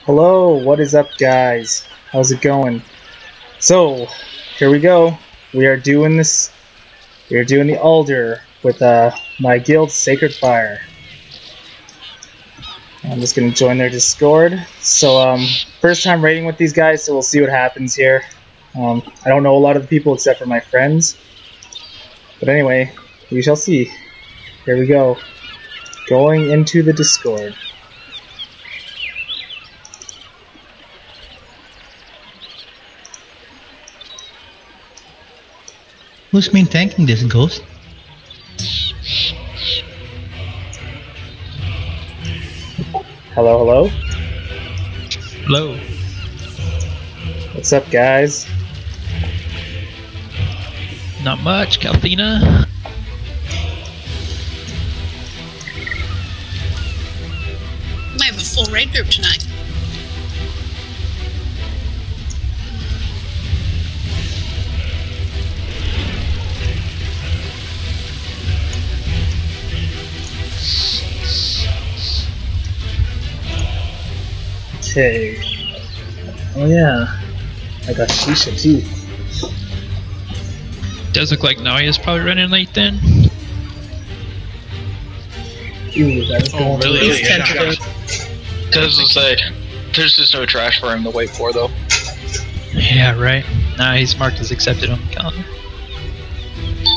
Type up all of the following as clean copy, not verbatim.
Hello, what is up, guys? How's it going? So, here we go. We are doing this. We are doing the Uldir with my guild, Sacred Fire. I'm just gonna join their Discord. So, first time raiding with these guys, so we'll see what happens here. I don't know a lot of the people except for my friends. But anyway, we shall see. Here we go. Going into the Discord. Who's main tanking this ghost? Hello, hello. Hello. What's up, guys? Not much, Calthina. Might have a full raid group tonight. Okay. Oh yeah. I got Shisha too. Does look like Naya's probably running late then. Ooh, that is going really? really Yeah. Does say there's just no trash for him to wait for though. Yeah, right. Nah, he's marked as accepted on the calendar.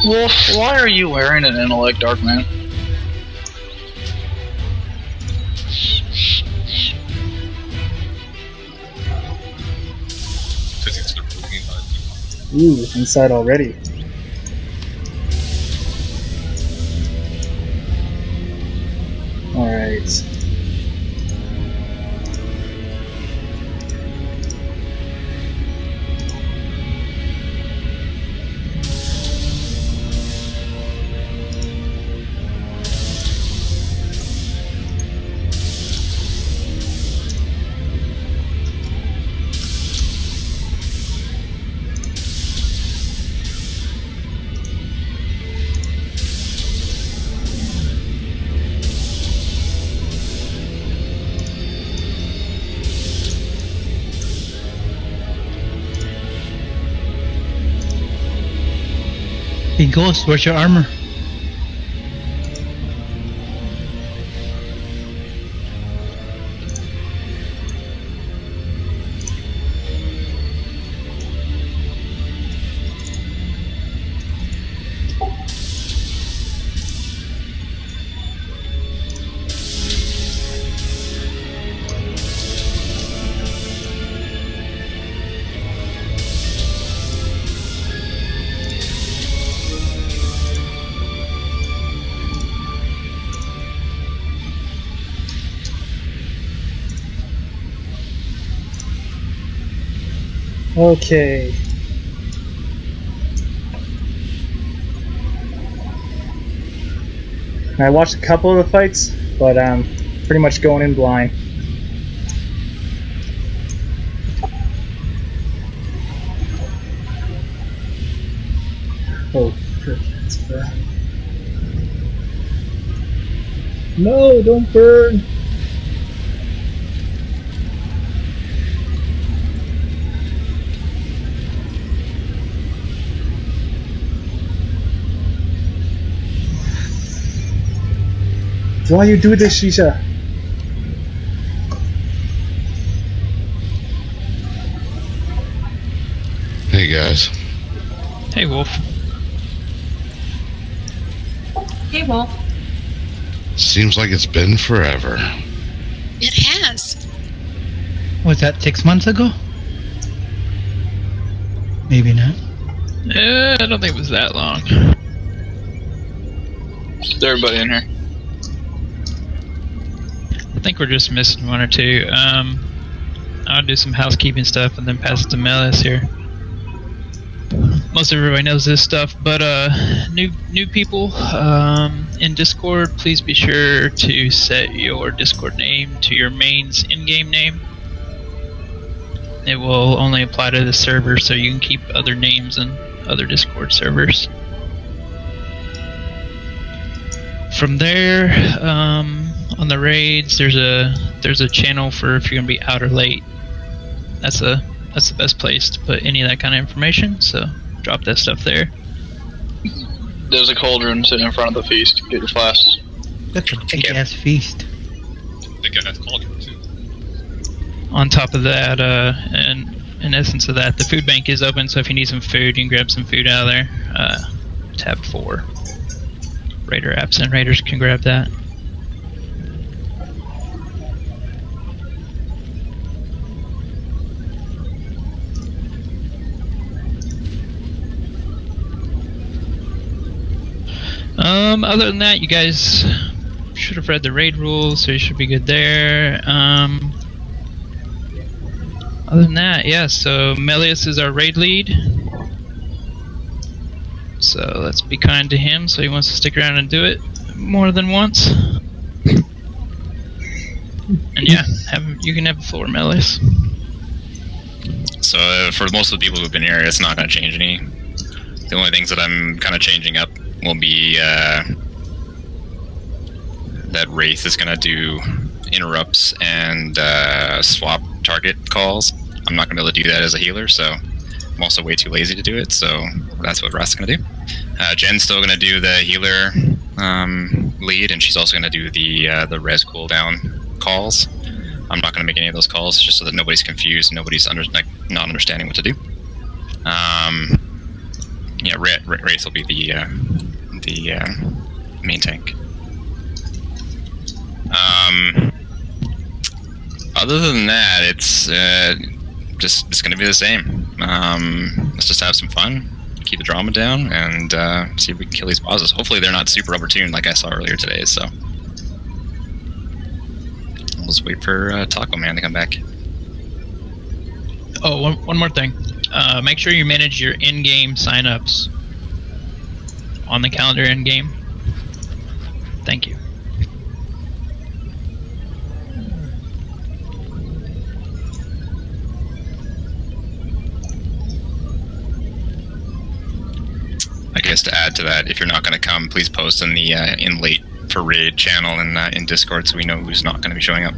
Wolf, why are you wearing an intellect dark man? Ooh, inside already. Alright. Hey Ghost, where's your armor? Okay. I watched a couple of the fights, but pretty much going in blind. Oh, that's bad. No, don't burn! Why you do this, Shisha? Hey guys. Hey Wolf. Hey, Wolf. Seems like it's been forever. It has. Was that 6 months ago? Maybe not. I don't think it was that long. Is everybody in here? I think we're just missing one or two. I'll do some housekeeping stuff and then pass it to Melis here. Most everybody knows this stuff, but new people in Discord, please be sure to set your Discord name to your main's in-game name. It will only apply to the server, so you can keep other names in other Discord servers. From there, on the raids, there's a channel for if you're gonna be out or late. That's the best place to put any of that kind of information. So drop that stuff there. There's a cauldron sitting in front of the feast. Get your flasks. That's a big ass feast. Big ass cauldron too. On top of that, and in essence of that, the food bank is open. So if you need some food, you can grab some food out of there. Tab 4. Raider absent. Raiders can grab that. Other than that, you guys should have read the raid rules, so you should be good there. Other than that, yeah, so Melius is our raid lead. So let's be kind to him, so he wants to stick around and do it more than once. And yeah, you can have the floor, Melius. So for most of the people who've been here, it's not going to change any. The only things that I'm kind of changing up will be that Wraith is going to do interrupts and swap target calls. I'm not going to be able to do that as a healer, so I'm also way too lazy to do it, so that's what Rust's going to do. Jen's still going to do the healer lead, and she's also going to do the res cooldown calls. I'm not going to make any of those calls, just so that nobody's confused, nobody's not understanding what to do. Yeah, Wraith will be the main tank. Other than that, it's going to be the same. Let's just have some fun, keep the drama down, and see if we can kill these bosses. Hopefully they're not super overtuned like I saw earlier today, so we'll just wait for Taco Man to come back. Oh, one more thing. Make sure you manage your in-game sign-ups on the calendar in-game. Thank you. I guess to add to that, if you're not going to come, please post in the in late for raid channel in Discord, so we know who's not going to be showing up.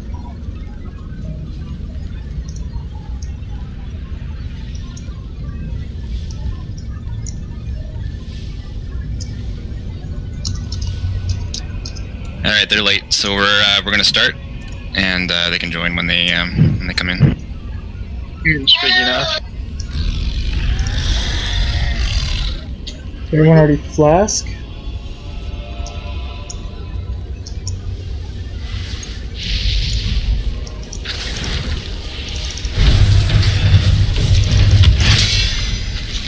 All right, they're late, so we're going to start, and they can join when they come in. Speaking of. Everyone already flask?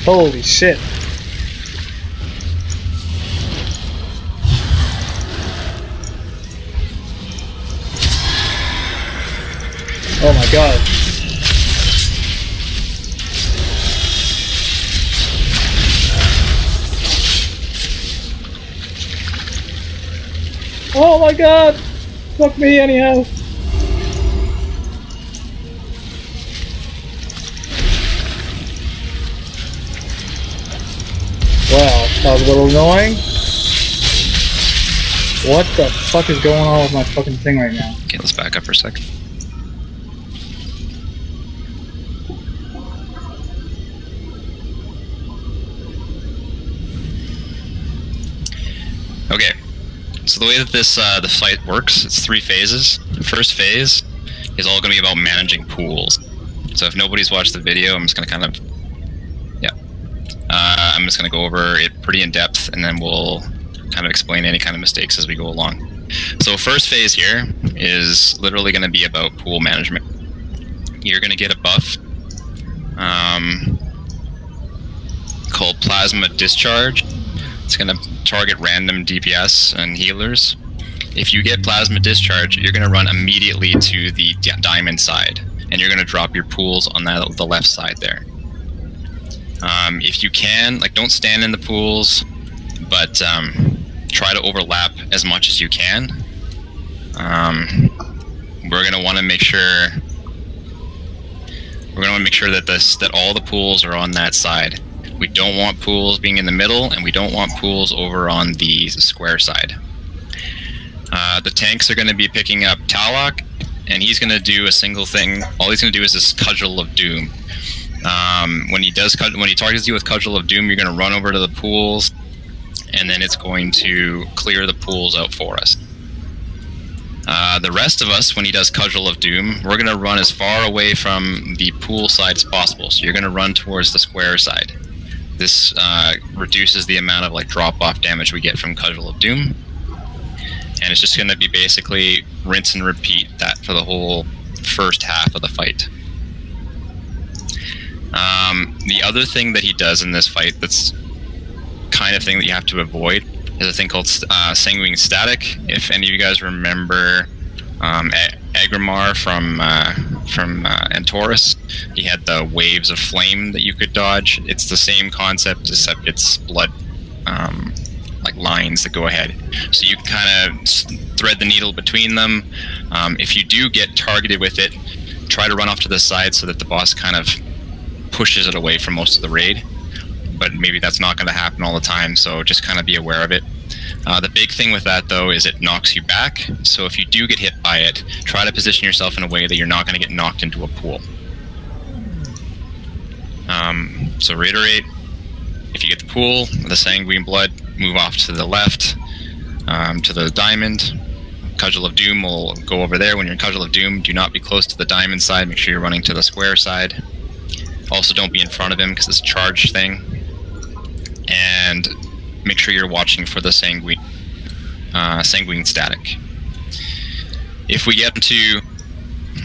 Holy shit. Oh my god. Oh my god! Fuck me anyhow! Wow, that was a little annoying. What the fuck is going on with my fucking thing right now? Okay, let's back up for a second. Okay. So the way that this the fight works, it's 3 phases. The first phase is all going to be about managing pools. So if nobody's watched the video, I'm just going to kind of, I'm just going to go over it pretty in depth, and then we'll kind of explain any kind of mistakes as we go along. So first phase here is literally going to be about pool management. You're going to get a buff called Plasma Discharge. It's going to target random DPS and healers. If you get Plasma Discharge, you're going to run immediately to the diamond side, and you're going to drop your pools on the left side there. If you can, don't stand in the pools, but try to overlap as much as you can. We're going to want to make sure that all the pools are on that side. We don't want pools being in the middle, and we don't want pools over on the square side. The tanks are going to be picking up Talok, and he's going to do a single thing. All he's going to do is this Cudgel of Doom. When he targets you with Cudgel of Doom, you're going to run over to the pools, and then it's going to clear the pools out for us. The rest of us, when he does Cudgel of Doom, we're going to run as far away from the pool side as possible. So you're going to run towards the square side. This reduces the amount of like drop-off damage we get from Cudgel of Doom. And it's just going to be basically rinse and repeat that for the whole first half of the fight. The other thing that he does in this fight that's kind of thing that you have to avoid is a thing called Sanguine Static. If any of you guys remember Agrimar from Antorus, he had the waves of flame that you could dodge. It's the same concept, except it's blood like lines that go ahead. So you can kind of thread the needle between them. If you do get targeted with it, try to run off to the side so that the boss kind of pushes it away from most of the raid. But maybe that's not going to happen all the time, so just kind of be aware of it. The big thing with that, though, is it knocks you back. So if you do get hit by it, try to position yourself in a way that you're not going to get knocked into a pool. So reiterate, if you get the pool, the Sanguine Blood, move off to the left, to the diamond. Cudgel of Doom will go over there. When you're in Cudgel of Doom, do not be close to the diamond side. Make sure you're running to the square side. Also, don't be in front of him because it's a charge thing. And make sure you're watching for the Sanguine Static. If we get him to...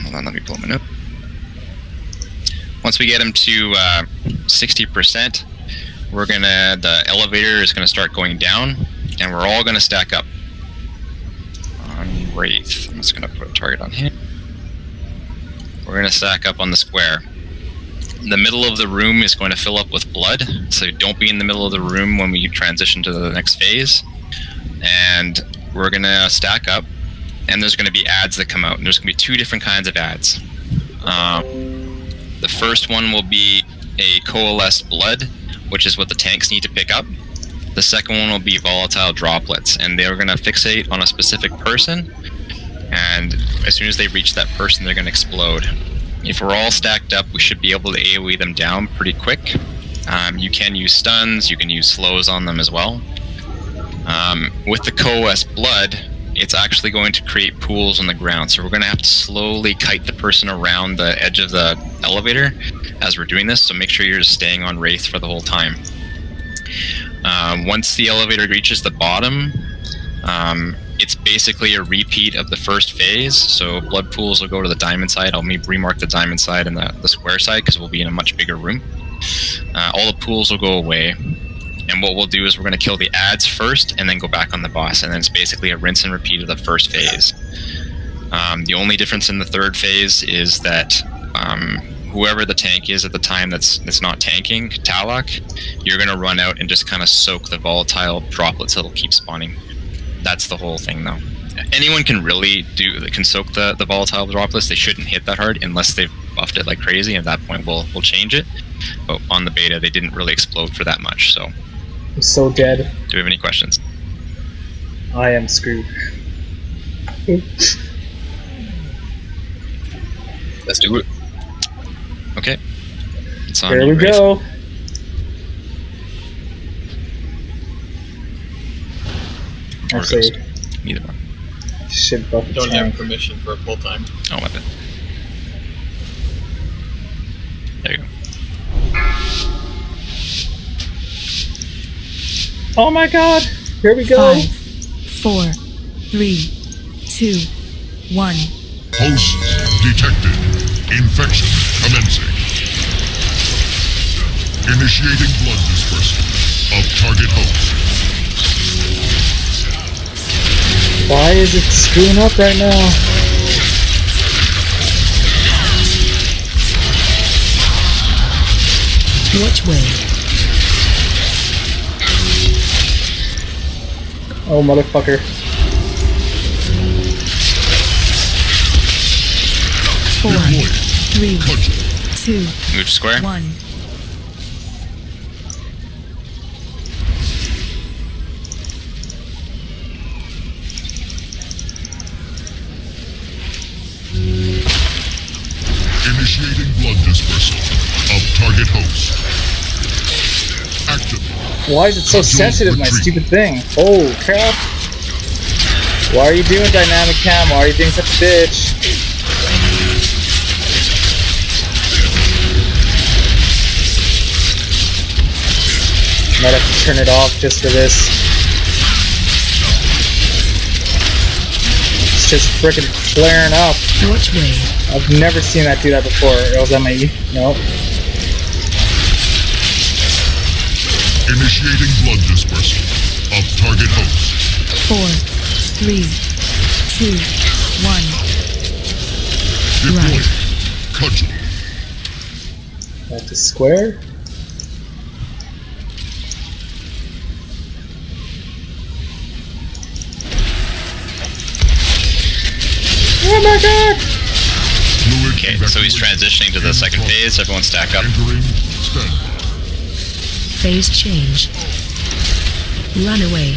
Hold on, let me pull him up. Once we get him to 60%, the elevator is gonna start going down, and we're all gonna stack up on Wraith. I'm just gonna put a target on him. We're gonna stack up on the square. The middle of the room is going to fill up with blood, so don't be in the middle of the room when we transition to the next phase. And we're gonna stack up, and there's gonna be ads that come out, and there's gonna be two different kinds of ads. The first one will be a coalesced blood, which is what the tanks need to pick up. The second one will be volatile droplets, and they're going to fixate on a specific person, and as soon as they reach that person, they're going to explode. If we're all stacked up, we should be able to AoE them down pretty quick. You can use stuns, you can use slows on them as well. With the coalesced blood, it's actually going to create pools on the ground, so we're going to have to slowly kite the person around the edge of the elevator as we're doing this, so make sure you're just staying on Wraith for the whole time. Once the elevator reaches the bottom, it's basically a repeat of the first phase, so blood pools will go to the diamond side. I'll remark the diamond side and the square side because we'll be in a much bigger room. All the pools will go away. And what we'll do is we're going to kill the ads first and then go back on the boss, and then it's basically a rinse and repeat of the first phase. The only difference in the third phase is that whoever the tank is at the time that's not tanking, Talok, you're going to run out and just kind of soak the volatile droplets that'll keep spawning. That's the whole thing, though. Anyone can really can soak the volatile droplets. They shouldn't hit that hard unless they've buffed it like crazy. At that point, we'll change it. But on the beta, they didn't really explode for that much, so... I'm so dead. Do we have any questions? I am screwed. Let's do it. Okay. It's on Here you, we Wraith. go. Actually, Either one. should buff the Don't tank. have permission for a pull time. Oh, my bad. There you go. Oh my god! Here we go! 5, 4, 3, 2, 1. Host detected. Infection commencing. Initiating blood dispersal of target host. Why is it screwing up right now? Which way? Oh, motherfucker. 4, 3, 2, Move to square. 1. Initiating blood dispersal of target host. Activate. Why is it so sensitive, my stupid thing? Oh crap. Why are you doing dynamic cam? Why are you being such a bitch? Might have to turn it off just for this. It's just frickin' flaring up. Which way? I've never seen that do that before. Or was that my no? Initiating blood dispersal of target host. 4, 3, 2, 1. Deploy. Right. Cudgel. Back to square. Oh my god! Fluid Okay, so he's transitioning to the second phase. Everyone stack up. Entering stand. Phase change. Run away.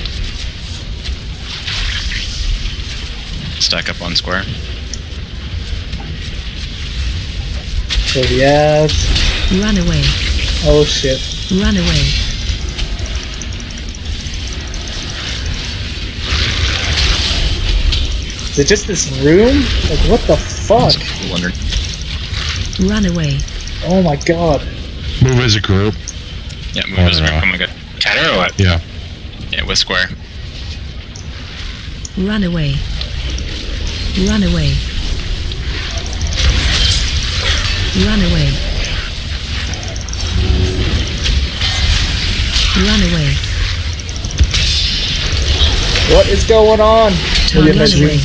Stack up on square. So yeah. Run away. Oh shit. Run away. Is it just this room? Like what the fuck? Wondered. Run away. Oh my god. Move as a group. Yeah, move as a group. Come on, good. Counter or what? Yeah. Yeah, with square. Run away. Run away. Run away. Run away. What is going on? Run away.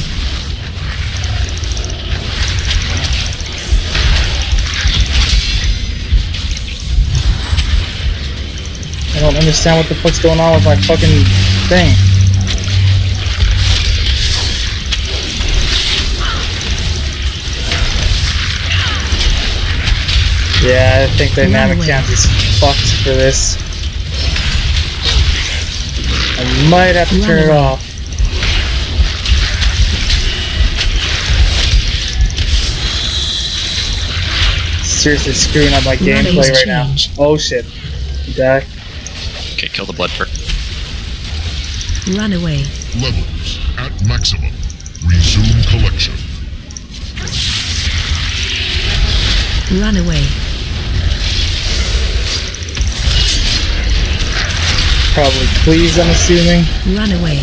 I don't understand what the fuck's going on with my fucking thing. Yeah, I think dynamic cam is fucked for this. I might have to turn it off. Seriously screwing up my gameplay right now. Oh shit. You die. Okay, kill the blood first. Run away. Levels at maximum. Resume collection. Run away. Probably please, I'm assuming. Run away.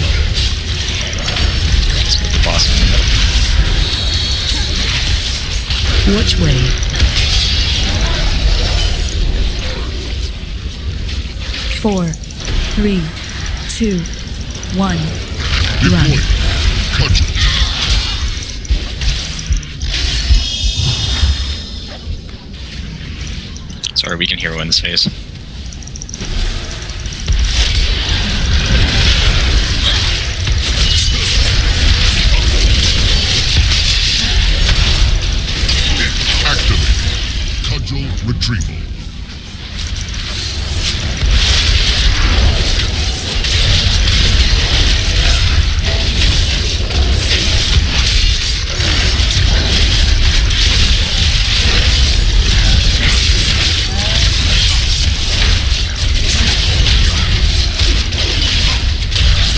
Let's put the boss in the middle. Which way? Four, 3, 2, 1. Deploy. Run. Cudgel. Sorry, we can hero in this phase. Activate. Cudgel retrieval.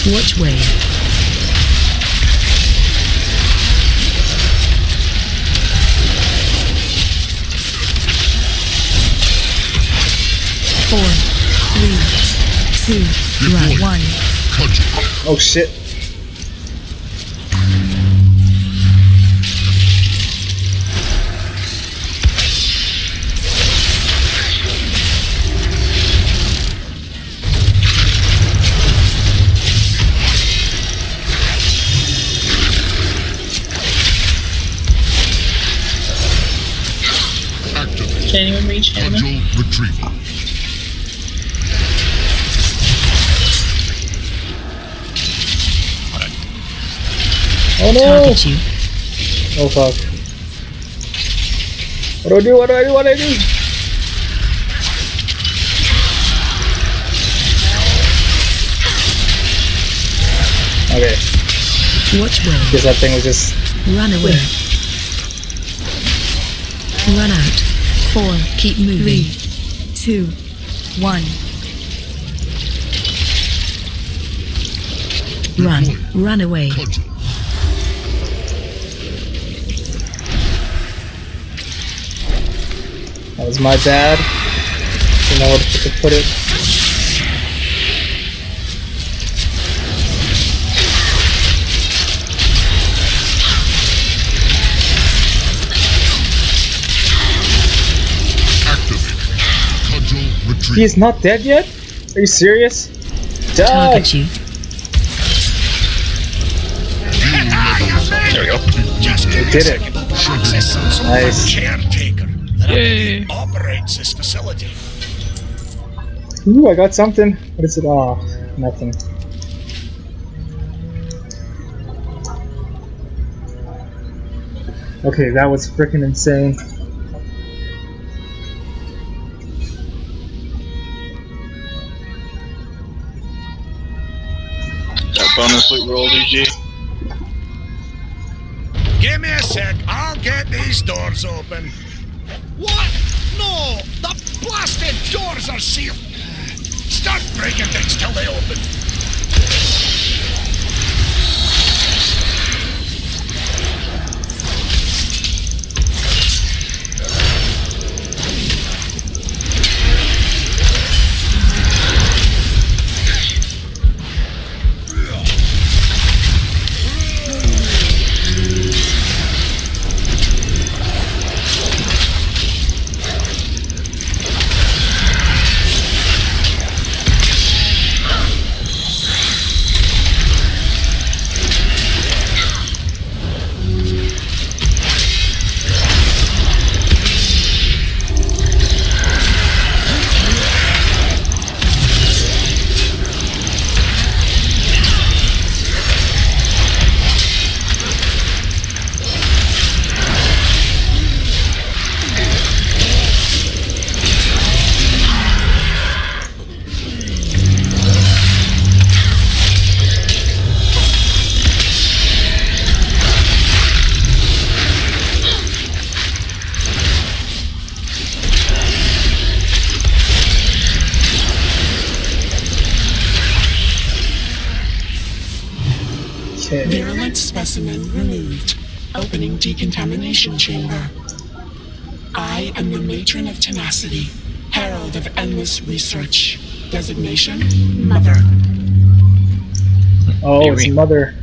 Which way? Four, 3, 2, Deploy. 1. Cudgel. Oh shit. Activate. Can anyone reach him? Cudgel retrieval. Oh no! Target you. Oh fuck. What do I do? What do I do? What do I do? Okay. Which way? Guess that thing was just... Run away. Run 4. Keep moving. 3, 2, 1. Run. Run away. Cudgel. That was my bad. Didn't know where to put it. He is not dead yet? Are you serious? Die! Target you. There we go. We did it. Nice. Caretaker that Yay. operates this facility. Ooh, I got something. What is it? Oh, nothing. Okay, that was freaking insane. That bonus loot roll, DG. Give me a sec, I'll get these doors open. What? No! The blasted doors are sealed! Start breaking things till they open. Virulent specimen removed. Opening decontamination chamber. I am the matron of tenacity, herald of endless research. Designation, Mother. Oh, it's Mother.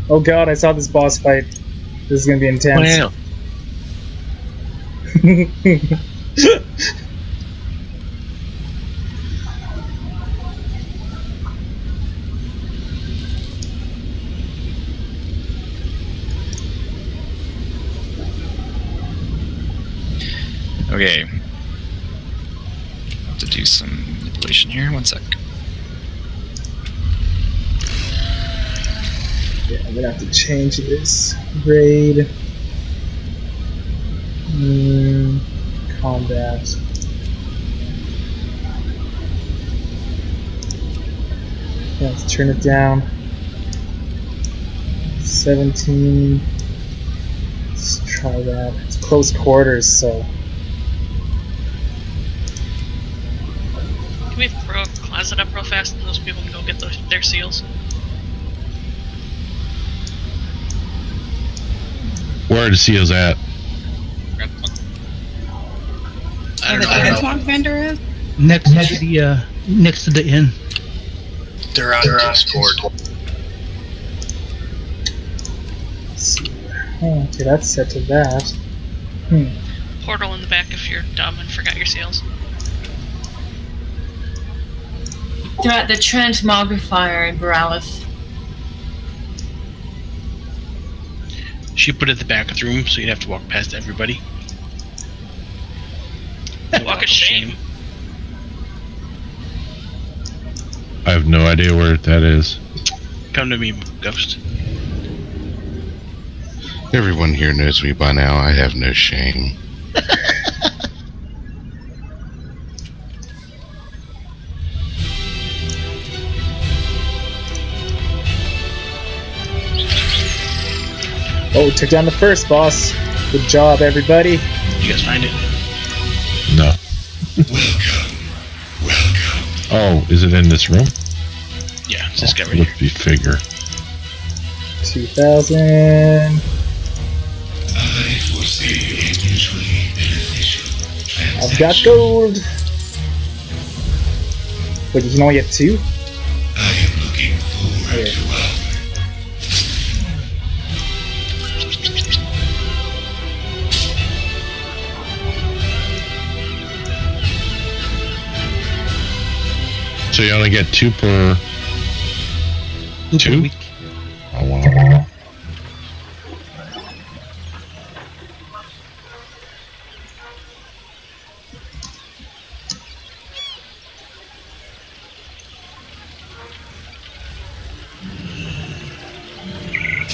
Oh god, I saw this boss fight. This is gonna be intense. Okay. Have to do some manipulation here. One sec. Yeah, I'm gonna have to change this. Raid. Combat. Yeah, let's turn it down. 17. Let's try that. It's close quarters, so. Can we throw a closet up real fast and those people can go get their seals? Where are the seals at? I don't know. Hedgehog vendor is? Next to the inn. They're on Discord. Oh, okay, that's set to that. Portal in the back if you're dumb and forgot your seals. They're at the transmogrifier in Borealis. She put it at the back of the room, so you'd have to walk past everybody. Walk of shame. I have no idea where that is. Come to me, Ghost. Everyone here knows me by now. I have no shame. Oh, took down the first boss. Good job, everybody. You guys find it? Oh, is it in this room? Yeah, it's this guy right Would be figure. 2,000. I've got gold. But you can only get 2? I am looking forward to So you only get 2 per... 2? Per week. Oh, wow.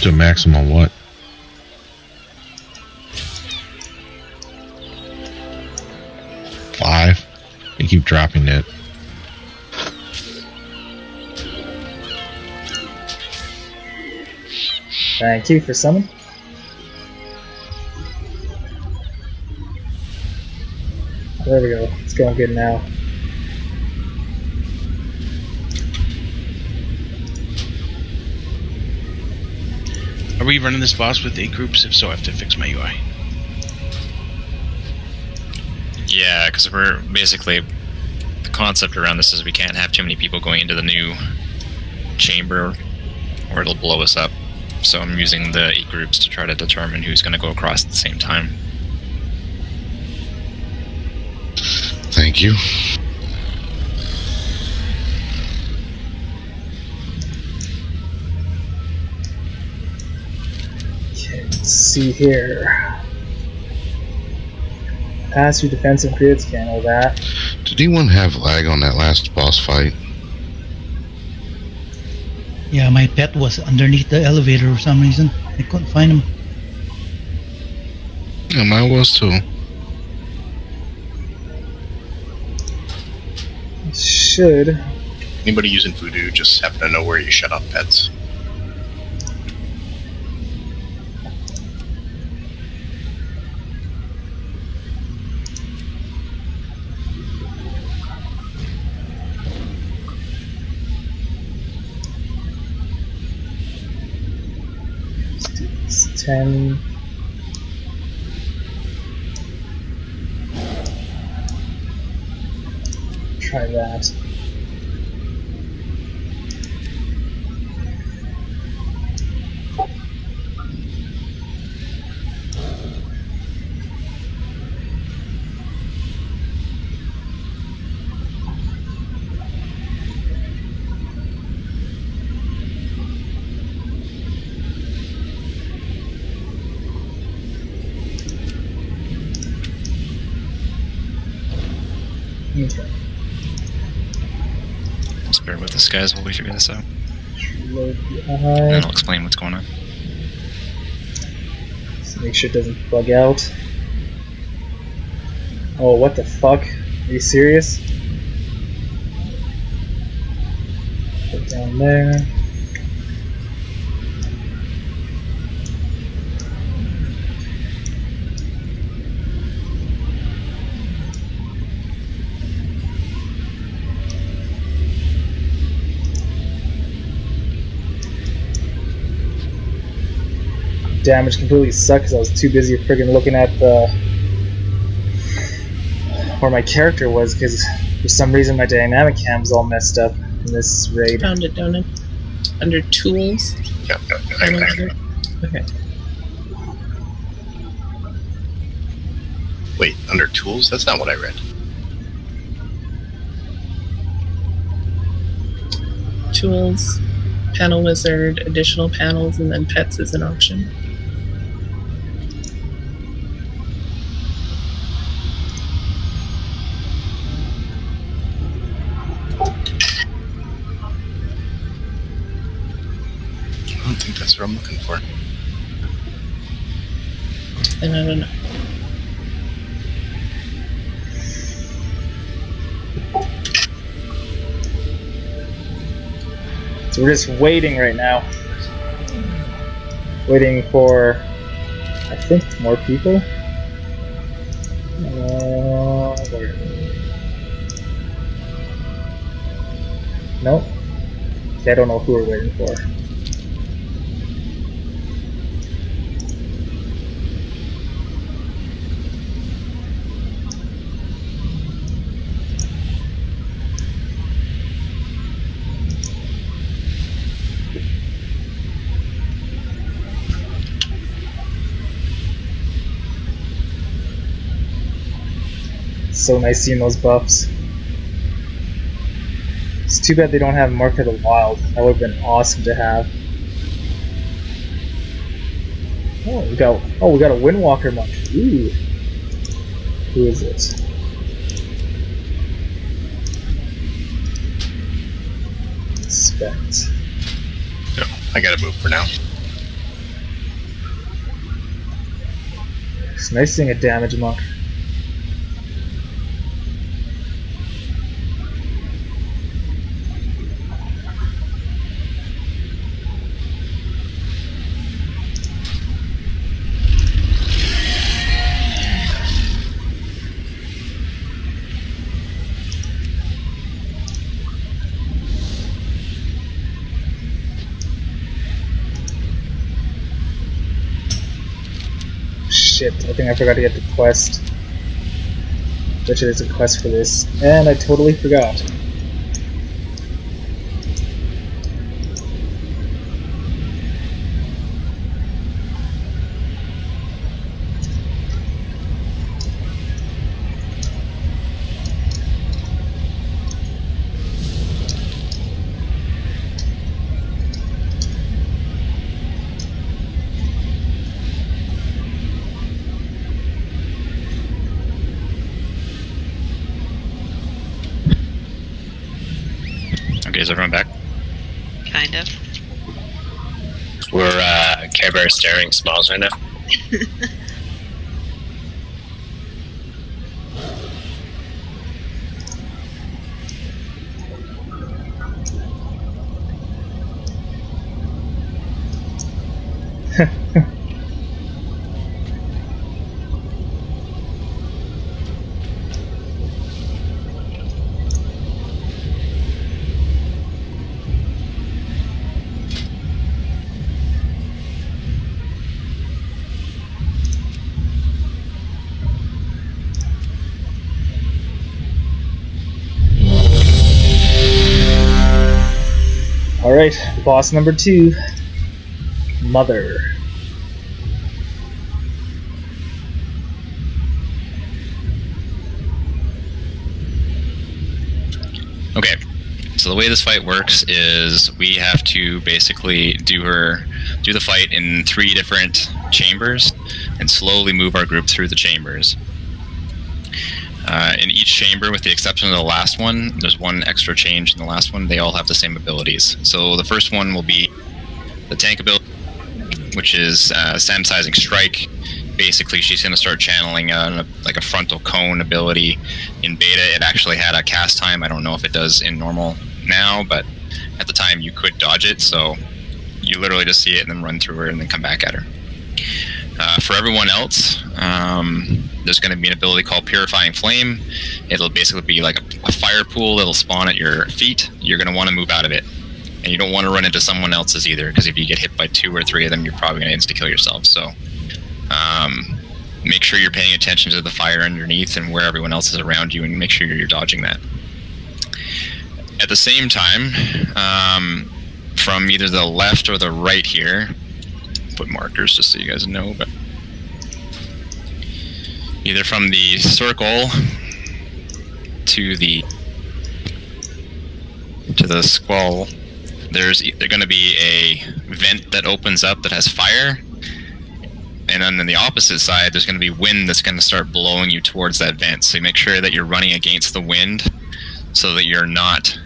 To maximum what? Five? You keep dropping it. Thank you for summon. There we go. It's going good now. Are we running this boss with 8 groups? If so, I have to fix my UI. Yeah, because we're basically... The concept around this is we can't have too many people going into the new chamber or it'll blow us up. So I'm using the 8 groups to try to determine who's going to go across at the same time. Thank you. Okay, let's see here. Pass your defensive grids, can't know that. Did anyone have lag on that last boss fight? Yeah, my pet was underneath the elevator for some reason. I couldn't find him. Yeah, mine was too. Should. Anybody using Voodoo just happen to know where you shut off pets? It's 10. Try that. Okay. Just bear with us, guys, while we figure this out. Load the And then I'll explain what's going on. So make sure it doesn't bug out. Oh, what the fuck? Are you serious? Put down there. Damage completely sucked because I was too busy friggin' looking at the where my character was, because for some reason my dynamic cam's all messed up in this raid. Found it down in under tools. Yep. Okay. Wait, under tools? That's not what I read. Tools, panel wizard, additional panels, and then pets is an option. I don't think that's what I'm looking for. And I don't know. So we're just waiting right now. Waiting for, I think, more people. Where? Nope. Okay, I don't know who we're waiting for. So nice seeing those buffs. It's too bad they don't have Mark of the Wild. That would have been awesome to have. Oh, we got a Windwalker monk. Ooh. Who is it? Inspect. No, I gotta move for now. It's nice seeing a damage monk. Shit, I think I forgot to get the quest. Bet you there's a quest for this. And I totally forgot. Okay, is everyone back? Kind of. We're Care Bear staring smiles right now. Alright, boss number 2. Mother. Okay, so the way this fight works is we have to basically do the fight in 3 different chambers and slowly move our group through the chambers. In each chamber, with the exception of the last one, there's one extra change in the last one. They all have the same abilities. So the first one will be the tank ability, which is sanitizing strike. Basically, she's going to start channeling like a frontal cone ability. In beta, it actually had a cast time. I don't know if it does in normal now, but at the time you could dodge it. So you literally just see it and then run through her and then come back at her. For everyone else, there's going to be an ability called Purifying Flame. It'll basically be like a fire pool that'll spawn at your feet. You're going to want to move out of it. And you don't want to run into someone else's either, because if you get hit by 2 or 3 of them, you're probably going to insta-kill yourself. So make sure you're paying attention to the fire underneath and where everyone else is around you, and make sure you're dodging that. At the same time, from either the left or the right here, put markers just so you guys know, but either from the circle to the squall, there's going to be a vent that opens up that has fire, and then on the opposite side there's going to be wind that's going to start blowing you towards that vent. So you make sure that you're running against the wind so that you're not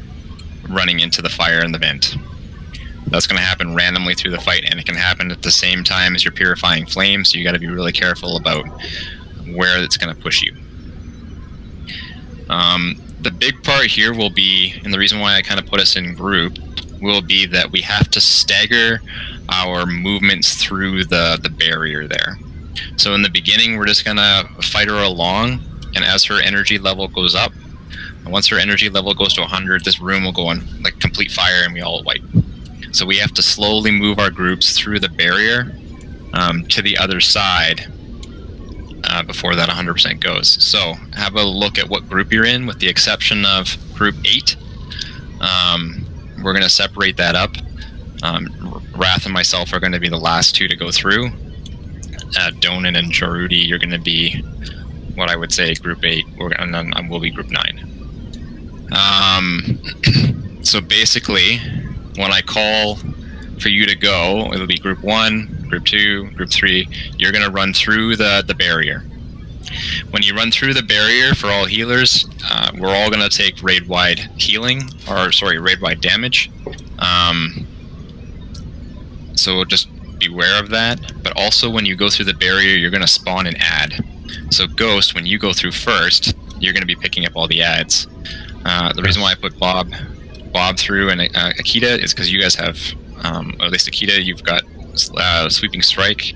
running into the fire in the vent. That's going to happen randomly through the fight, and it can happen at the same time as your Purifying Flame, so you got to be really careful about where it's going to push you. The big part here will be, and the reason why I kind of put us in group, will be that we have to stagger our movements through the barrier there. So in the beginning, we're just going to fight her along, and as her energy level goes up, And once her energy level goes to 100, this room will go on like complete fire and we all wipe. So we have to slowly move our groups through the barrier to the other side before that 100% goes. So have a look at what group you're in, with the exception of group 8. We're going to separate that up. Wrath and myself are going to be the last 2 to go through. Donan and Jarudi, you're going to be what I would say group 8, and then I will be group 9. So basically, when I call for you to go, it'll be group 1, group 2, group 3. You're going to run through the barrier. When you run through the barrier, for all healers, we're all going to take raid-wide healing, or sorry, raid-wide damage. So just beware of that. But also, when you go through the barrier, you're going to spawn an ad. So Ghost, when you go through first, you're going to be picking up all the ads. The reason why I put Bob through and Akita is because you guys have, or at least Akita, you've got sweeping strike,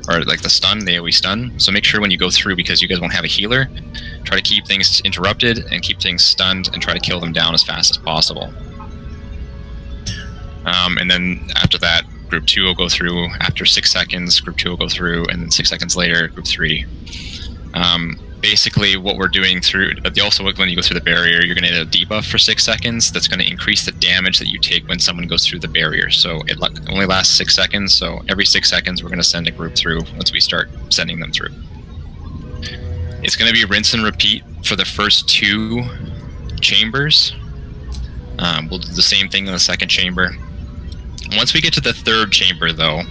or like the stun, the AoE stun. So make sure when you go through, because you guys won't have a healer, try to keep things interrupted and keep things stunned and try to kill them down as fast as possible. And then after that, group 2 will go through. After 6 seconds, group 2 will go through, and then 6 seconds later, group 3. Basically, what we're doing through, also when you go through the barrier, you're going to get a debuff for 6 seconds. That's going to increase the damage that you take when someone goes through the barrier. So it only lasts 6 seconds. So every 6 seconds, we're going to send a group through once we start sending them through. It's going to be rinse and repeat for the first 2 chambers. We'll do the same thing in the second chamber. Once we get to the 3rd chamber, though,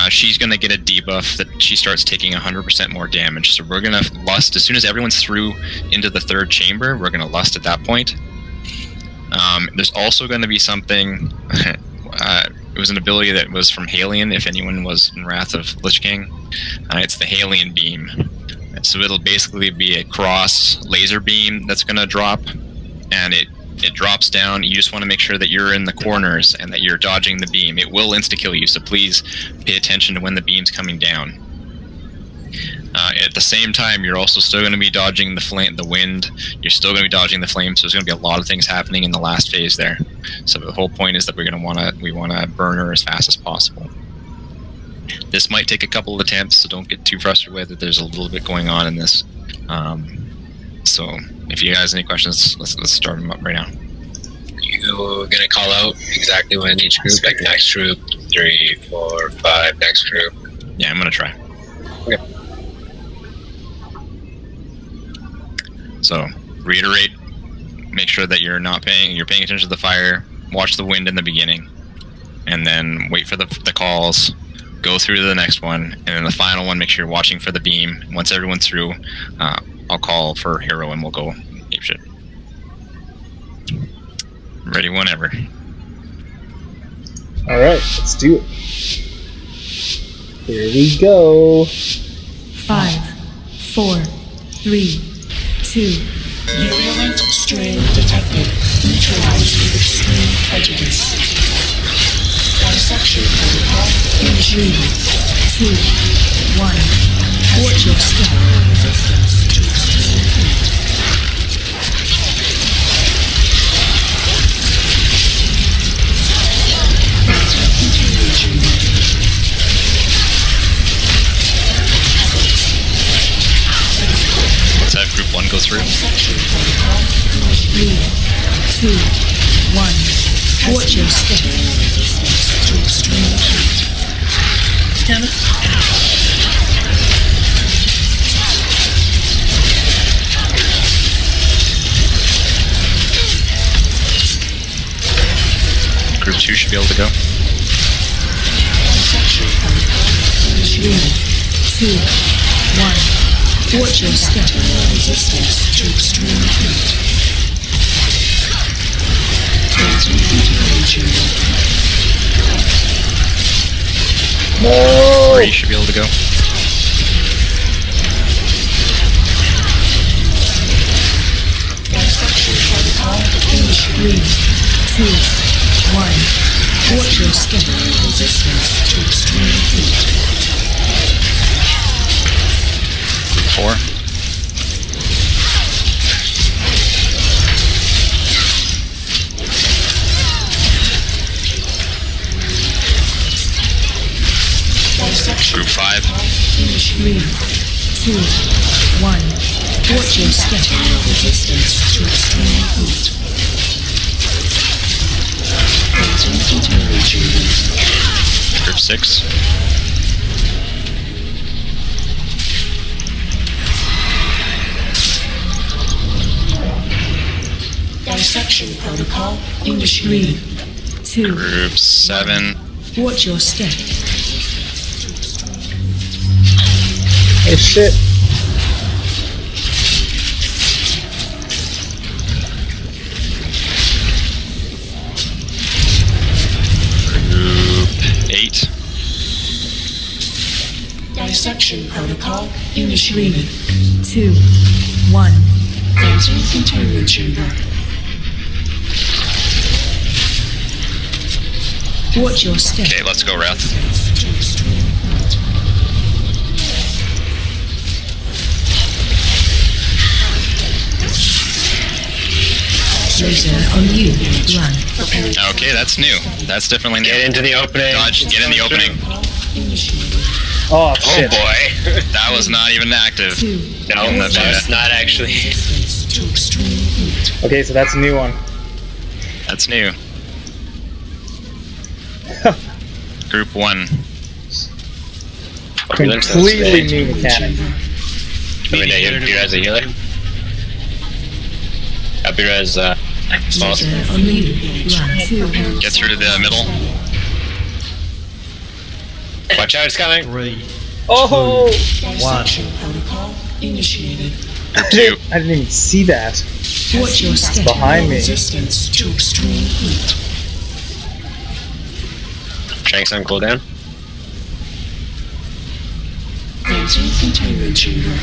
she's going to get a debuff that she starts taking 100% more damage. So we're going to lust as soon as everyone's through into the 3rd chamber. We're going to lust at that point. There's also going to be something. It was an ability that was from Halion. If anyone was in Wrath of Lich King, it's the Halion beam. So it'll basically be a cross laser beam that's going to drop, and it drops down. You just want to make sure that you're in the corners and that you're dodging the beam. It will insta-kill you, so please pay attention to when the beam's coming down. At the same time, you're also still going to be dodging the wind. You're still going to be dodging the flames. So there's going to be a lot of things happening in the last phase there. So the whole point is that we want to burn her as fast as possible. This might take a couple of attempts, so don't get too frustrated with it. There's a little bit going on in this. So if you guys have any questions, let's start them up right now. You're gonna call out exactly when each group, like next group, 3, 4, 5, next group. Yeah, I'm gonna try. Okay. So reiterate, make sure that you're paying attention to the fire, watch the wind in the beginning, and then wait for the calls. Go through to the next one, and then the final one, make sure you're watching for the beam. Once everyone's through, I'll call for hero and we'll go ape shit. Ready whenever. Alright, let's do it. Here we go. 5, 4, 3, 2. Virulent strain detected. Neutralized with extreme prejudice. Dissection protocol in 3, 2, 1. Watch your step. Resistance to extreme heat. Let's have group 1 go through. 3, 2, 1. Watch your step. To extreme heat. Group 2 should be able to go. 3, 2, 1. Watch your step. Resistance to extreme heat. No! 3 should be able to go. In 3, 2, 1. Watch your step. Resistance to extreme heat. 4. 5. 3, 2, 1. Watch your step. Resistance to extreme heat. Group 6. Dissection protocol initiated. 2. Group 7. Watch your step. Oh shit. Group 8. Dissection protocol initiated. 2, 1. Entering containment chamber. Watch your step. Okay, let's go, Wrath. Laser on you. Run. Okay, that's new. That's definitely new. Get into the opening. Dodge, get in the opening. Oh Oh shit. boy. That was not even active. No, that's not actually. Okay, so that's a new one. That's new. Group 1. Completely new mechanic. I mean, you as a healer? Up here as boss. On you. Run. Get through to the middle. Watch out, it's coming. 3, Oh! 1. Protocol initiated. Group 2. I didn't even see that. Watch your It's step. behind me. Resistance to extreme heat. Shanks on cooldown. Entering containment chamber.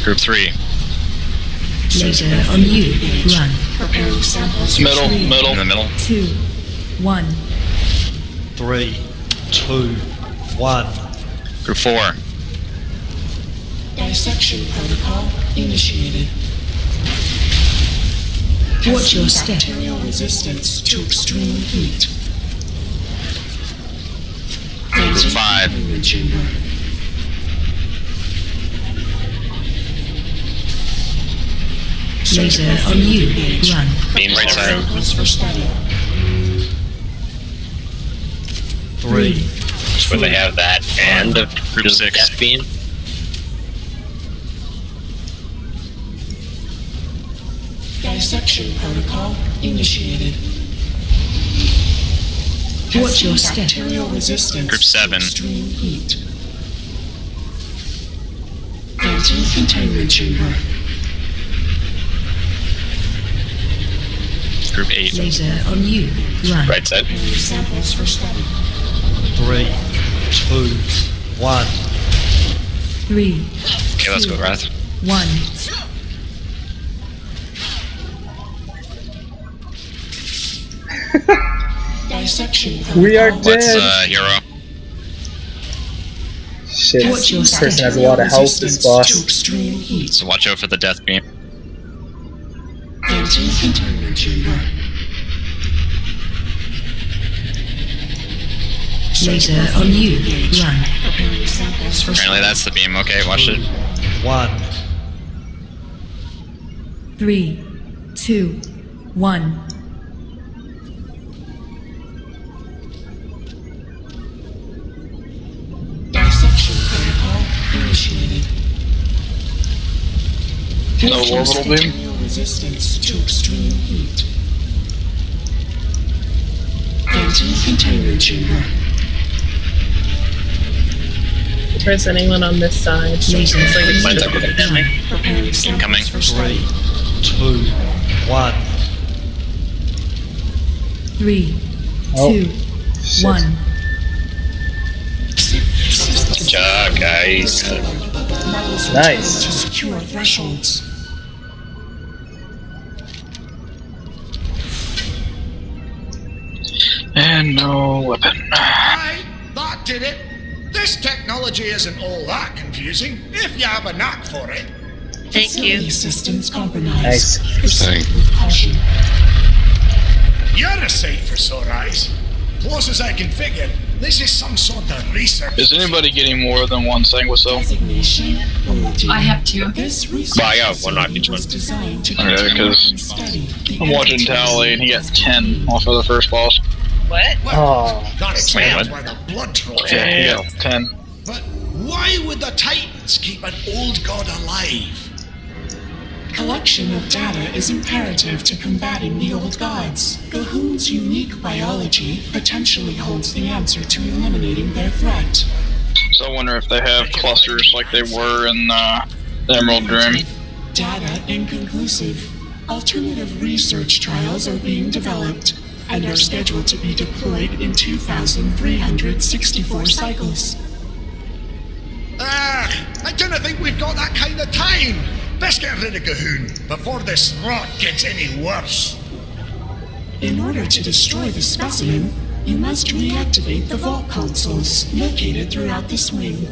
Group 3. Laser on you. Run. Preparing samples. Middle, middle. In the middle. 2, 1. 3, 2, 1. Group 4. Dissection protocol initiated. Watch your step. Bacterial resistance to extreme heat. Group 5. Containment chamber. Laser on you. Run. Beam right side. Samples for study. 3, That's where they have that and the Group 6. death beam. Dissection protocol initiated. Watch your step. Bacterial resistance Group 7. to extreme heat. Entering containment chamber. Group 8. Laser on you. Run. Right side. Preparing samples for study. 3, 2, 1. 3, Okay, let's go, Wrath. 1. Dissection We are protocol. Let's, dead. hero. Shit, Watch your this step. person has a lot of health, this Resistance to boss. extreme heat. So watch out for the death beam. Entering containment chamber. Laser on you. Run. Preparing samples for Apparently that's the beam. Okay, watch it. 1. 3, 2, 1. Dissection protocol initiated. No orbital beam? Bacterial resistance to extreme heat. Entering containment chamber. Is anyone on this side? Looks like it's Mine's just up with pandemic. Preparing Incoming. samples for study. 2, 1. 3, Oh, 2, 1. Good job, guys. Models Nice. to secure thresholds. And no weapon. Aye, that did it. This technology isn't all that confusing if you have a knack for it. Thank you. Facility systems compromised. Nice. Proceed with caution. You're a sight for sore eyes. Close as I can figure, this is some sort of research. Is anybody getting more than one Sanguicel? I have 2. Well, I got one on each one. Okay, because I'm watching Tally and he got 10 off of the first boss. What? Oh, That explains why the blood flows. Yeah, he got 10. But why would the Titans keep an old god alive? Collection of data is imperative to combating the old gods. Gahoon's unique biology potentially holds the answer to eliminating their threat. So I wonder if they have clusters like they were in the Emerald Dream. Data inconclusive. Alternative research trials are being developed and are scheduled to be deployed in 2,364 cycles. I don't think we've got that kind of time. Best get rid of Gahoon before this rot gets any worse. In order to destroy the specimen, you must reactivate the vault consoles located throughout the swing.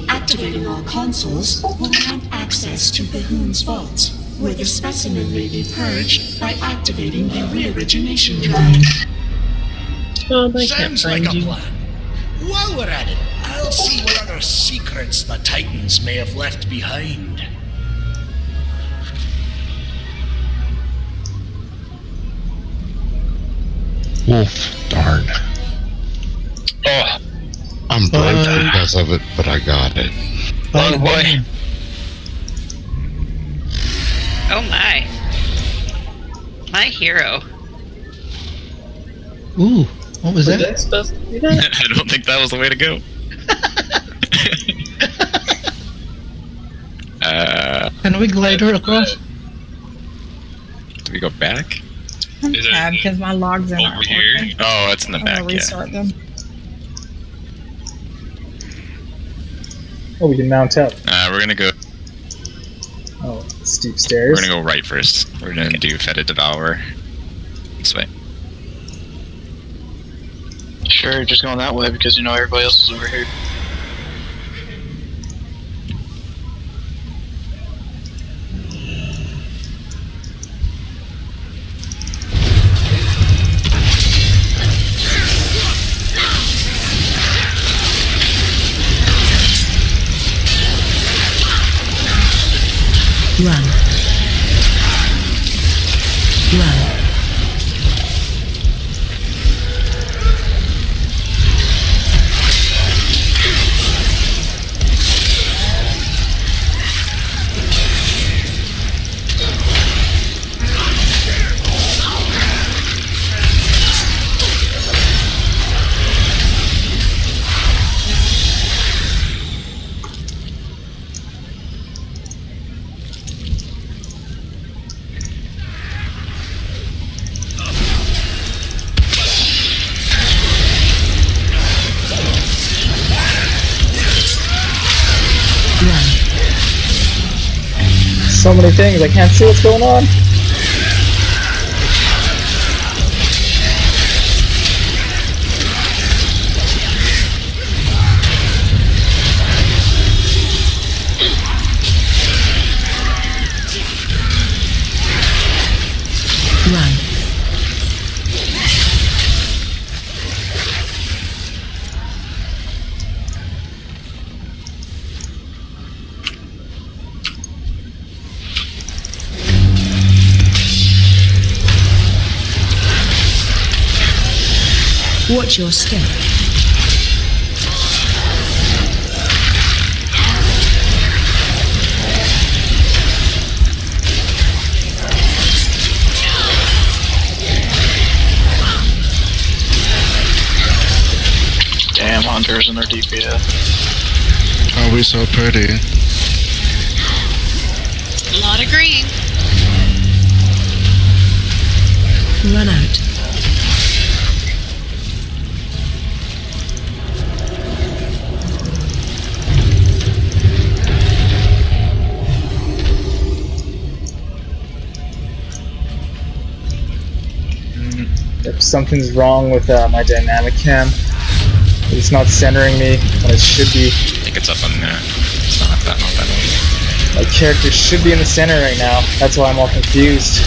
Activating all consoles will grant access to Gahoon's vault, where the specimen may be purged by activating the re-origination drive. Oh, I can't Sounds find like a you. plan. While we're at it, I'll see what other secrets the Titans may have left behind. Wolf, darn. Oh, I'm broke because of it, but I got it. oh boy. Oh my. My hero. Ooh, what was that? That's supposed to be that? I don't think that was the way to go. Can we glide her across? Do we go back? I'm sad because my logs are not working. Oh, it's in the I'm back, gonna yeah. restart them. Oh, we can mount up. We're gonna go. Oh, steep stairs. We're gonna go right first. We're gonna do Fetid Devourer. This way. Sure, just going that way because you know everybody else is over here. Run. Run. So many things, I can't see what's going on. Run. Watch your step. Damn, hunters and their DPS. Always so pretty. A lot of green. Run out. If something's wrong with my dynamic cam, it's not centering me when it should be. I think it's up on there. It's not that one. My character should be in the center right now. That's why I'm all confused.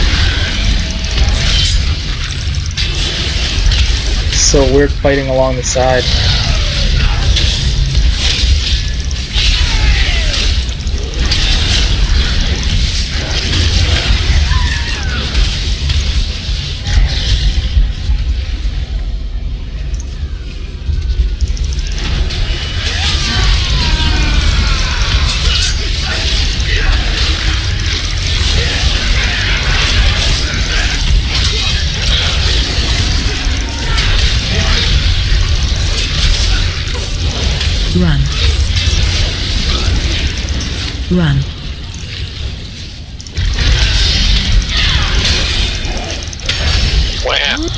so weird fighting along the side. Run. Run. What happened?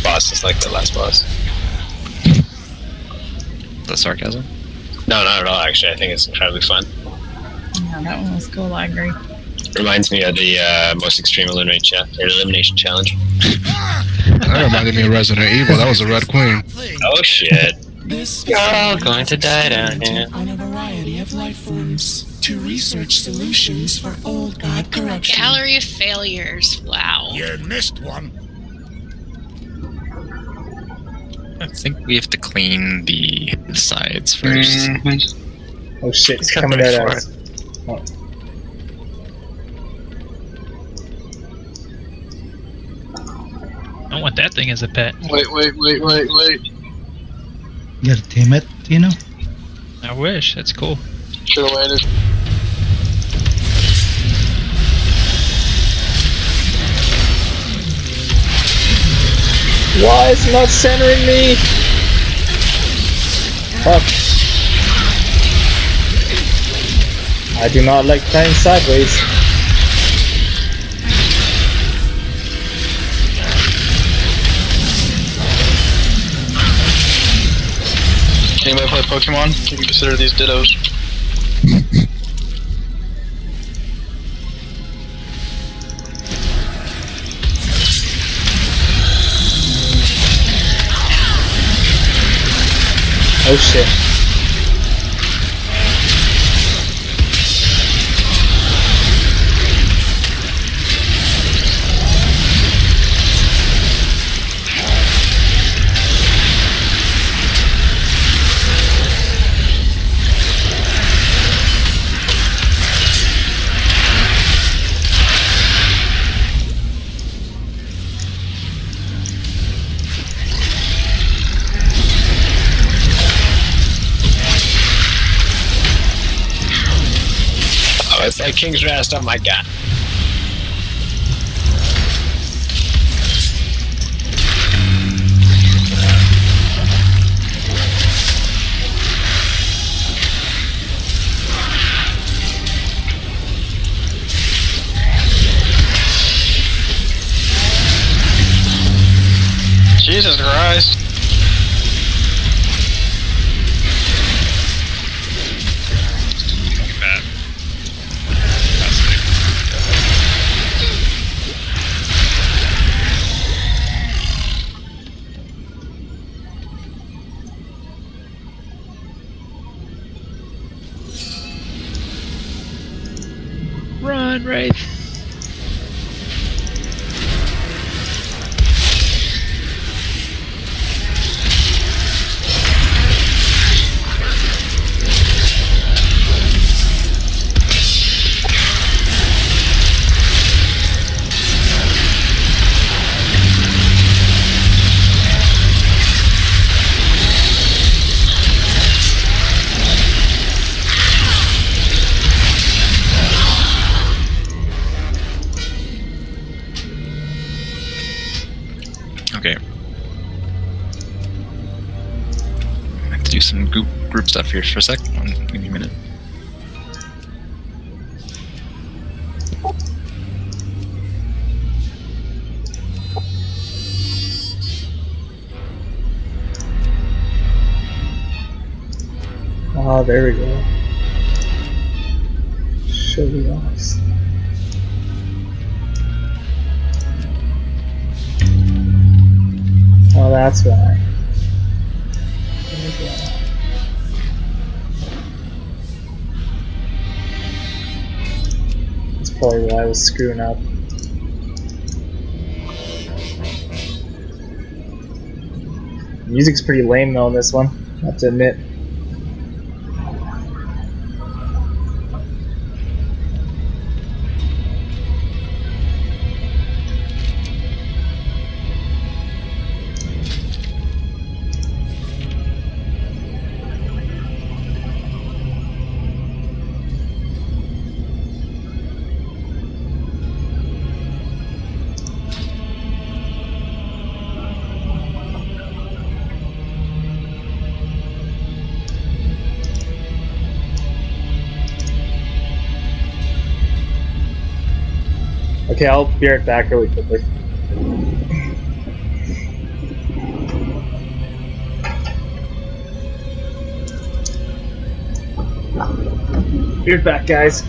Bosses like the last boss. The sarcasm? No, not at all, actually. I think it's incredibly fun. Yeah, that one was cool, I agree. Reminds me of the most extreme elimination challenge. That reminded me of Resident Evil. That was a Red Queen. Oh shit. This You're all going to die down here. on a variety of life forms to research solutions for old god corruption. Gallery of failures. Wow. You missed one. I think we have to clean the sides first. Oh shit, He's coming coming at for us. Oh. I want that thing as a pet. Wait. You gotta tame it, Tino? I wish. That's cool. Should have waited. Why is it not centering me? Fuck. I do not like playing sideways. Anybody play Pokemon? You can consider these dittos. Oh shit. It's like King's Rest, oh my god. Jesus Christ. Run, Wraith. group stuff here for a sec. Give me a minute. Oh, there we go. Show the eyes. Oh, that's why. That's probably why I was screwing up. Music's pretty lame though in this one, I have to admit. Okay, I'll be right back really quickly. Be right back, guys.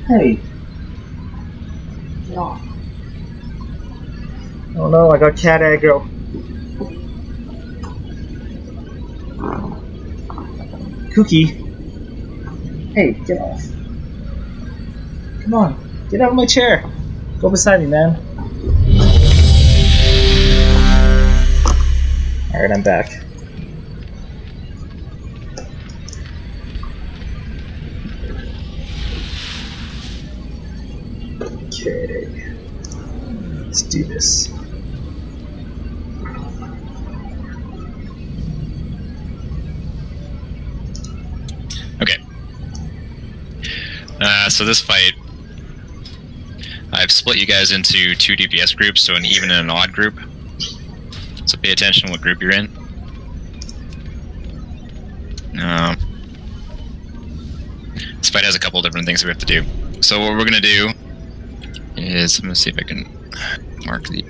Hey. No. Oh no, I got cat aggro. Cookie. Hey, get off. Come on, get out of my chair. Go beside me, man. Alright, I'm back. Okay, let's do this. Okay. So this fight, I've split you guys into 2 DPS groups, so an even and an odd group. So pay attention what group you're in. This fight has a couple different things we have to do. So what we're gonna do is, I'm gonna see if I can mark the.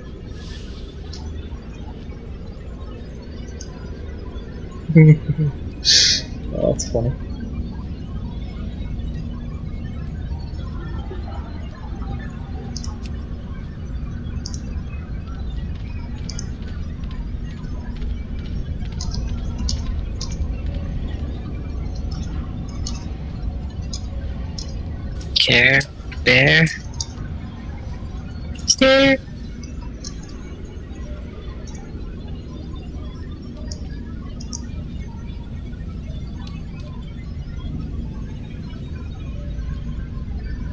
Oh, that's funny. Care Bear. Stare.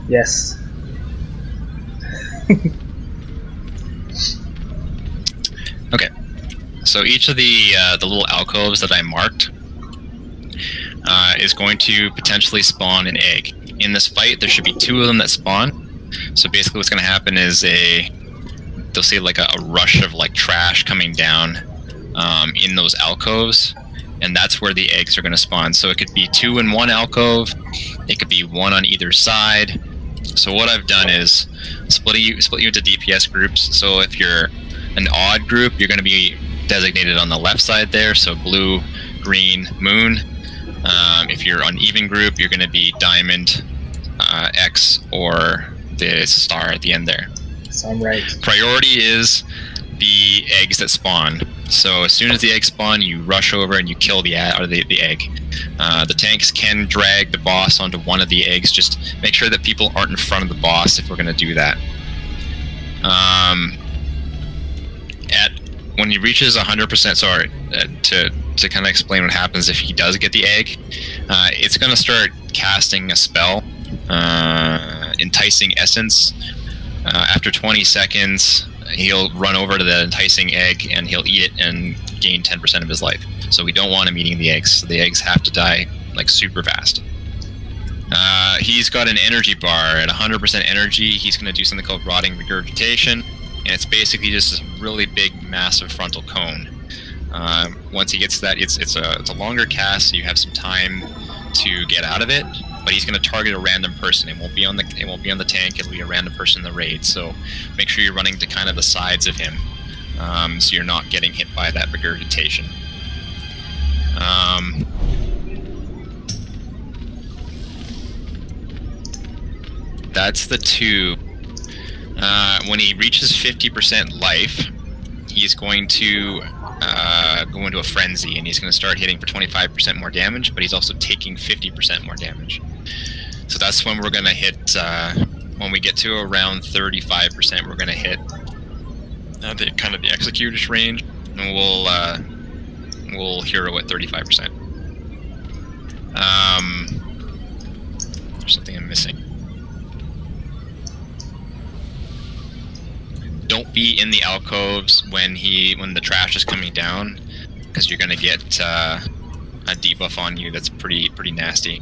Yes. Okay. So each of the little alcoves that I marked is going to potentially spawn an egg. In this fight, there should be 2 of them that spawn. So basically what's going to happen is they'll see like a rush of like trash coming down in those alcoves, and that's where the eggs are going to spawn. So it could be 2 in one alcove, it could be 1 on either side. So what I've done is split you into DPS groups. So if you're an odd group, you're going to be designated on the left side there, so blue, green, moon. If you're on even group, you're going to be diamond, X, or the star at the end there. So I'm right. Priority is the eggs that spawn. So as soon as the eggs spawn, you rush over and you kill the egg. The tanks can drag the boss onto one of the eggs. Just make sure that people aren't in front of the boss if we're going to do that. When he reaches 100%, sorry, to kind of explain what happens if he does get the egg, it's going to start casting a spell, Enticing Essence. After 20 seconds, he'll run over to the enticing egg and he'll eat it and gain 10% of his life. So we don't want him eating the eggs. So the eggs have to die like super fast. He's got an energy bar. At 100% energy, he's going to do something called Rotting Regurgitation, and it's basically just a really big, massive frontal cone. Once he gets that, it's a longer cast, so you have some time to get out of it. But he's going to target a random person. It won't be on the tank. It'll be a random person in the raid. So make sure you're running to kind of the sides of him, so you're not getting hit by that regurgitation. That's the 2. When he reaches 50% life, he's going to go into a frenzy, and he's going to start hitting for 25% more damage, but he's also taking 50% more damage. So that's when we're going to hit, when we get to around 35%, we're going to hit the kind of the executor's range, and we'll hero at 35%. There's something I'm missing. Don't be in the alcoves when the trash is coming down, because you're gonna get a debuff on you that's pretty nasty.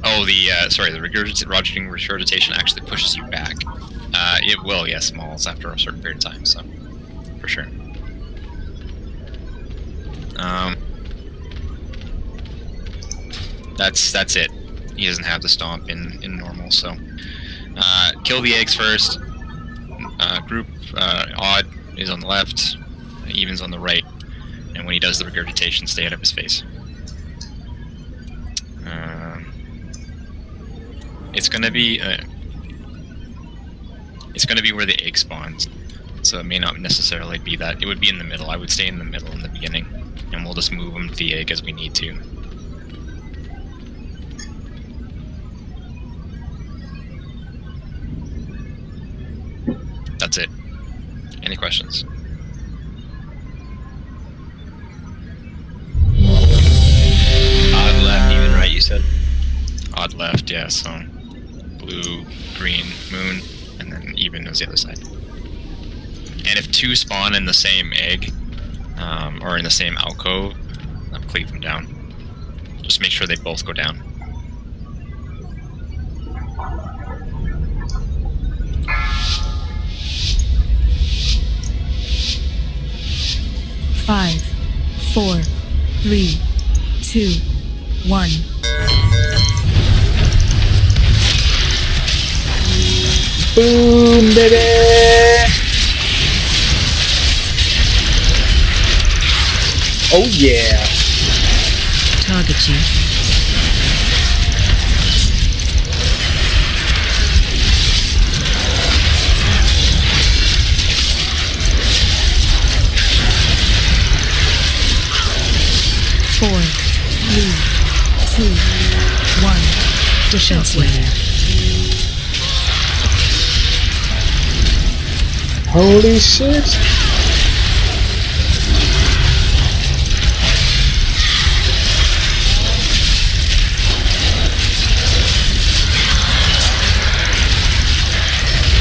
Oh, the regurgitation actually pushes you back. It will, yes, Smalls, after a certain period of time, so for sure. That's it. He doesn't have the stomp in normal, so. Kill the eggs first. Group odd is on the left, even's on the right, and when he does the regurgitation, stay out of his face. It's gonna be where the egg spawns, so it may not necessarily be that. It would be in the middle. I would stay in the middle in the beginning, and we'll just move him to the egg as we need to. That's it. Any questions? Odd left, even right, you said? Odd left, yeah, so blue, green, moon, and then even is the other side. And if 2 spawn in the same egg, or in the same alcove, cleave them down. Just make sure they both go down. Five, 4, 3, 2, 1. Boom, baby! Oh yeah! Target you. Four, 3, 2, 1. Defense wave. Holy shit!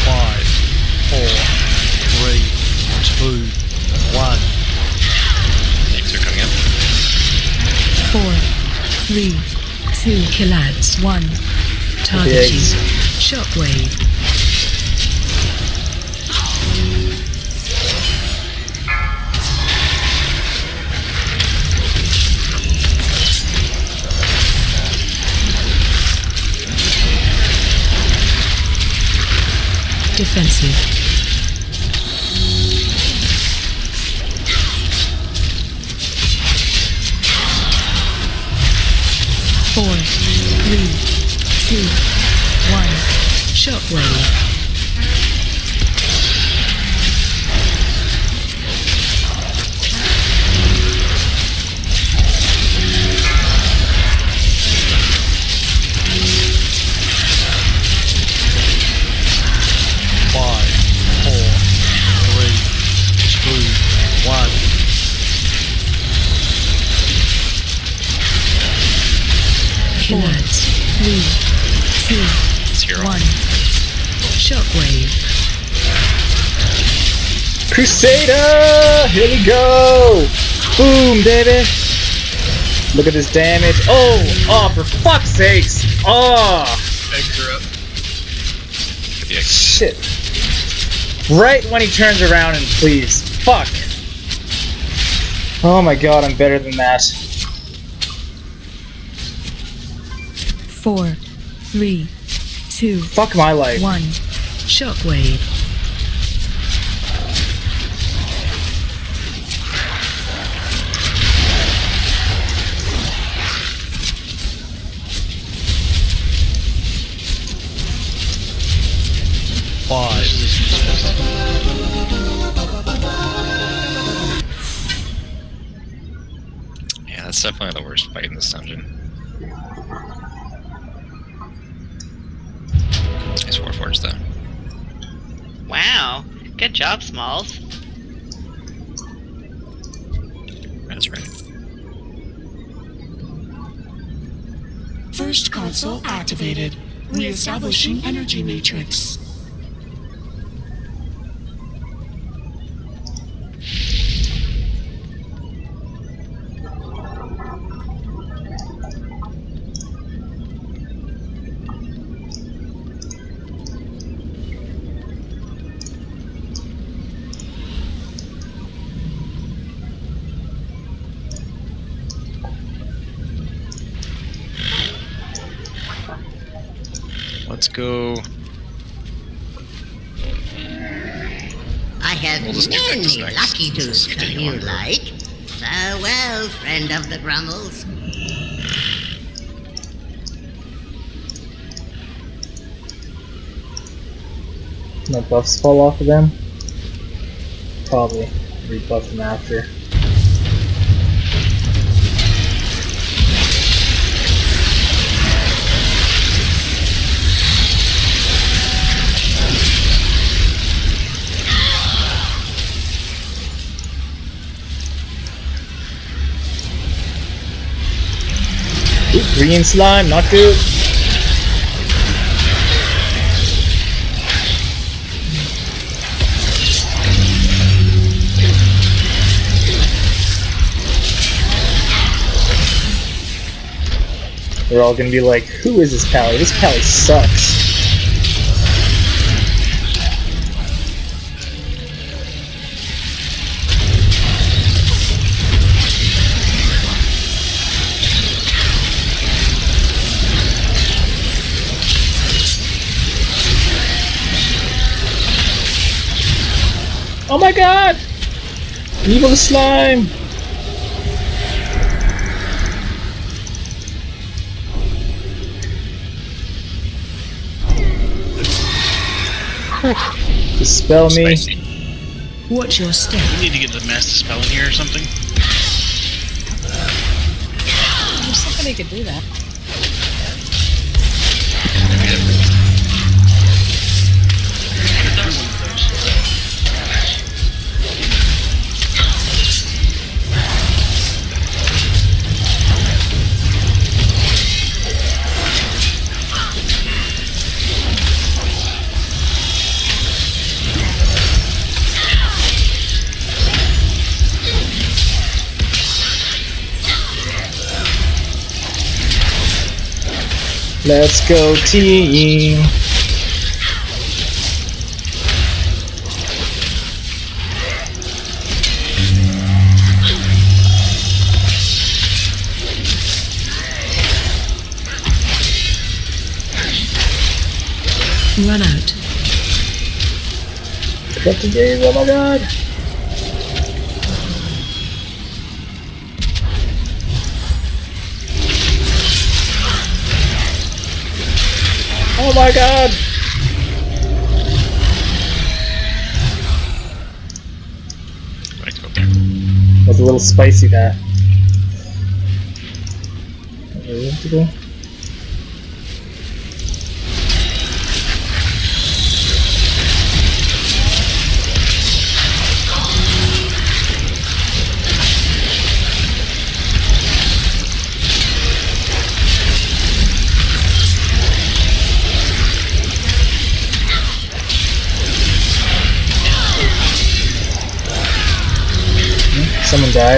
Five, 4, 3, 2, 1. Eggs are coming up. 4, 3, 2, Killads, 1. Target you. Shockwave. Defensive. Four, 3, 2, 1. Shockwave. Alert. 3, 2, 1. Shockwave. Crusader! Here we go! Boom, baby! Look at this damage. Oh, for fuck's sakes! Oh! Eggs are up. Shit. Right when he turns around and flees. Fuck. Oh my god, I'm better than that. 4, 3, 2. Fuck my life. 1. Shockwave. Yeah, that's definitely the worst fight in this dungeon. Nice Warforged though. Wow. Good job, Smalls. That's right. First console activated. Re-establishing energy matrix. Let's go. I have We'll just do many Vectus next. lucky This is dukes getting you longer. like. Farewell, friend of the Grummels. No buffs fall off of them? Probably. Rebuff them after. Ooh, green slime, not good. They're all gonna be like, who is this pally? This pally sucks. Oh my god! Evil slime! Dispel me. Watch your step. We need to get the master spell in here or something. There's somebody could do that. Let's go team! Run out. Got the game, oh my god! Oh my god! Was a little spicy that.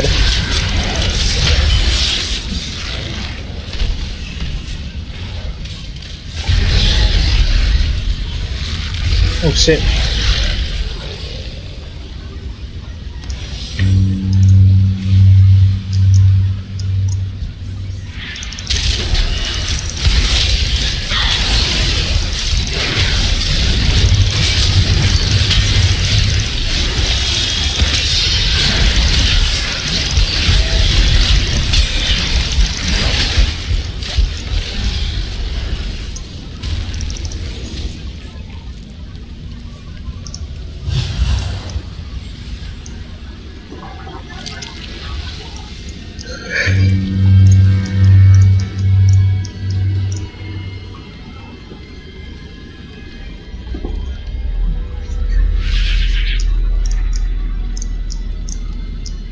side. Oh shit.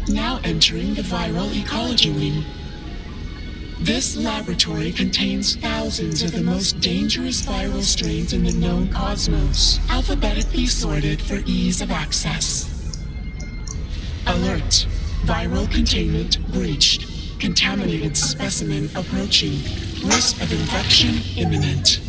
Now entering the viral ecology wing. This laboratory contains thousands of the most dangerous viral strains in the known cosmos, alphabetically sorted for ease of access. Alert. Viral containment breached. Contaminated specimen approaching. Risk of infection imminent.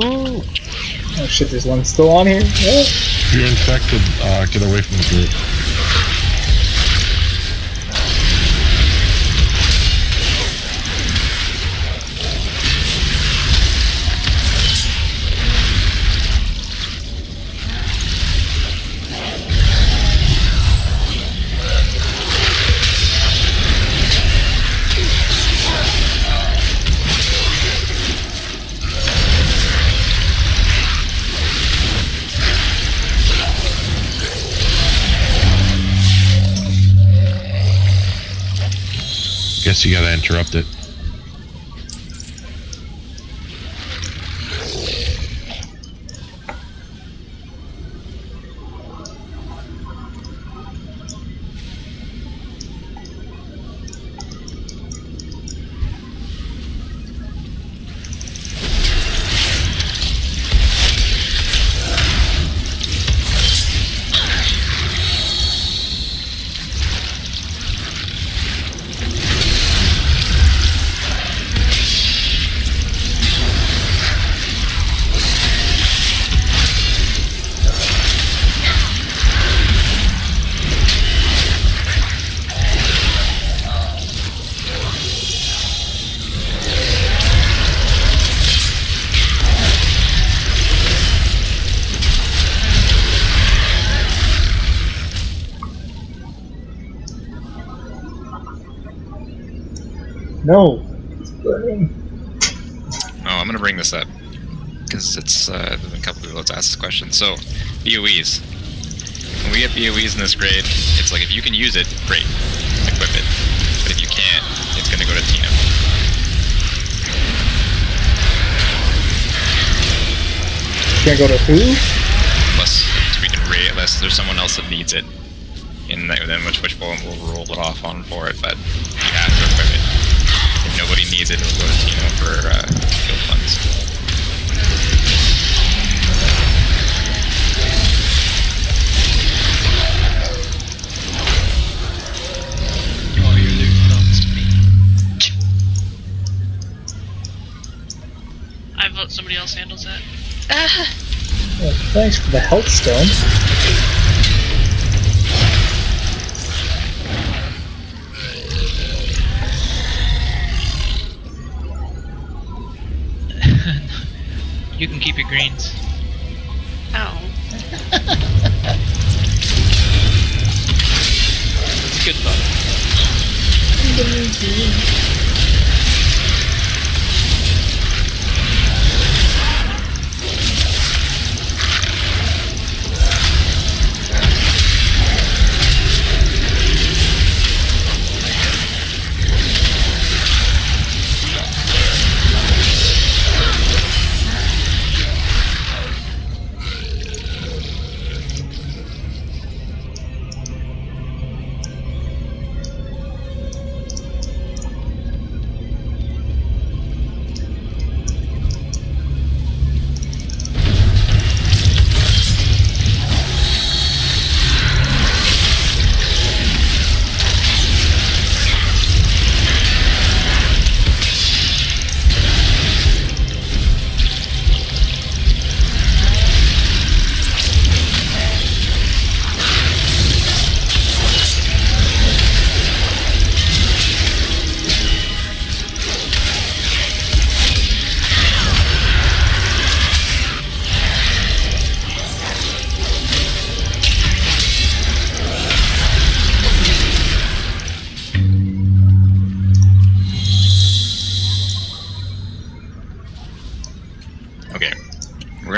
Oh shit, there's one still on here. Yeah. If you're infected, get away from the group. Guess you gotta interrupt it. No. It's burning. Oh, I'm gonna bring this up because it's there's been a couple people that's asked this question. So, BOEs. When we get BOEs in this grade, it's like if you can use it, great, equip it. But if you can't, it's gonna go to Tina. Can't go to who? Unless we can unless there's someone else that needs it, and then which one will roll it off on for it. But you have to equip it. If nobody needs it, it'll go to Tino for guild funds. All your loot belongs to me. I vote somebody else handles that. Well, thanks for the health stone. You can keep your greens. Ow. It's good fun.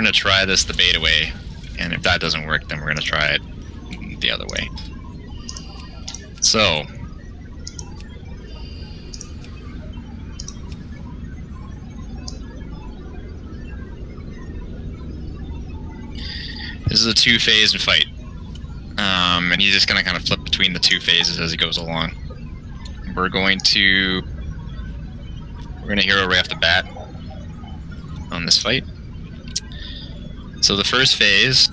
going to try this the beta way, and if that doesn't work, then we're going to try it the other way. So, this is a two-phased fight, and he's just going to kind of flip between the two phases as he goes along. We're going to hero right off the bat on this fight. So the first phase,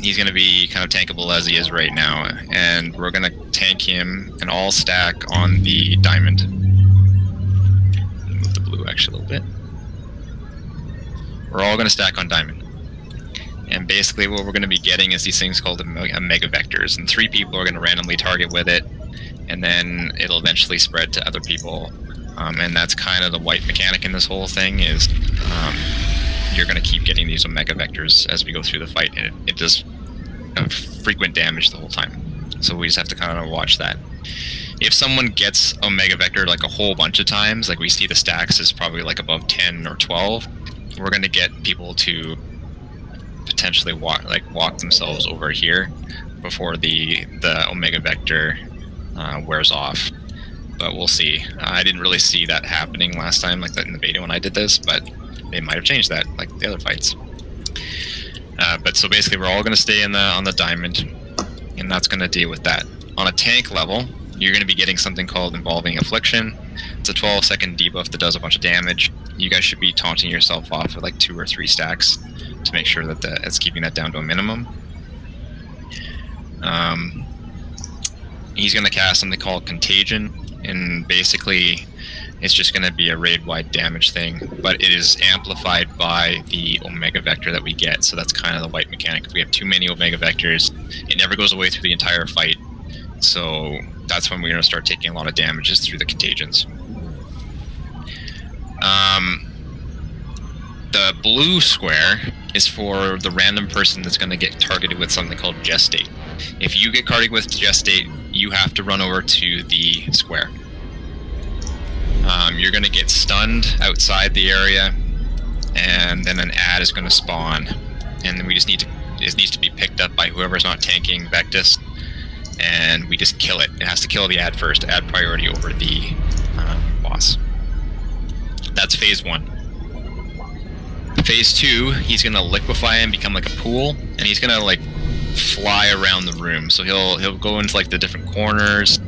he's going to be kind of tankable as he is right now, and we're going to tank him and all stack on the diamond. Move the blue actually a little bit. We're all going to stack on diamond. And basically what we're going to be getting is these things called mega vectors, and 3 people are going to randomly target with it, and then it'll eventually spread to other people. And that's kind of the white mechanic in this whole thing, is you're going to keep getting these omega vectors as we go through the fight, and it does frequent damage the whole time. So we just have to kind of watch that. If someone gets omega vector like a whole bunch of times, like we see the stacks is probably like above 10 or 12, we're going to get people to potentially walk themselves over here before the omega vector wears off. But we'll see. I didn't really see that happening last time, like that in the beta when I did this, but they might have changed that, like the other fights. But so basically, we're all going to stay on the diamond, and that's going to deal with that. On a tank level, you're going to be getting something called Involving Affliction. It's a 12-second debuff that does a bunch of damage. You guys should be taunting yourself off with like 2 or 3 stacks to make sure that it's keeping that down to a minimum. He's going to cast something called Contagion, and basically it's just going to be a raid-wide damage thing, but it is amplified by the omega vector that we get, so that's kind of the white mechanic. If we have too many omega vectors, it never goes away through the entire fight, so that's when we're going to start taking a lot of damages through the contagions. The blue square is for the random person that's going to get targeted with something called Gestate. If you get targeted with Gestate, you have to run over to the square. You're going to get stunned outside the area, and then an ad is going to spawn, and then it needs to be picked up by whoever's not tanking Vectus, and we just kill it. It has to kill the ad first, ad priority over the boss. That's phase 1. Phase 2, he's going to liquefy and become like a pool, and he's going to like fly around the room. So he'll go into like the different corners,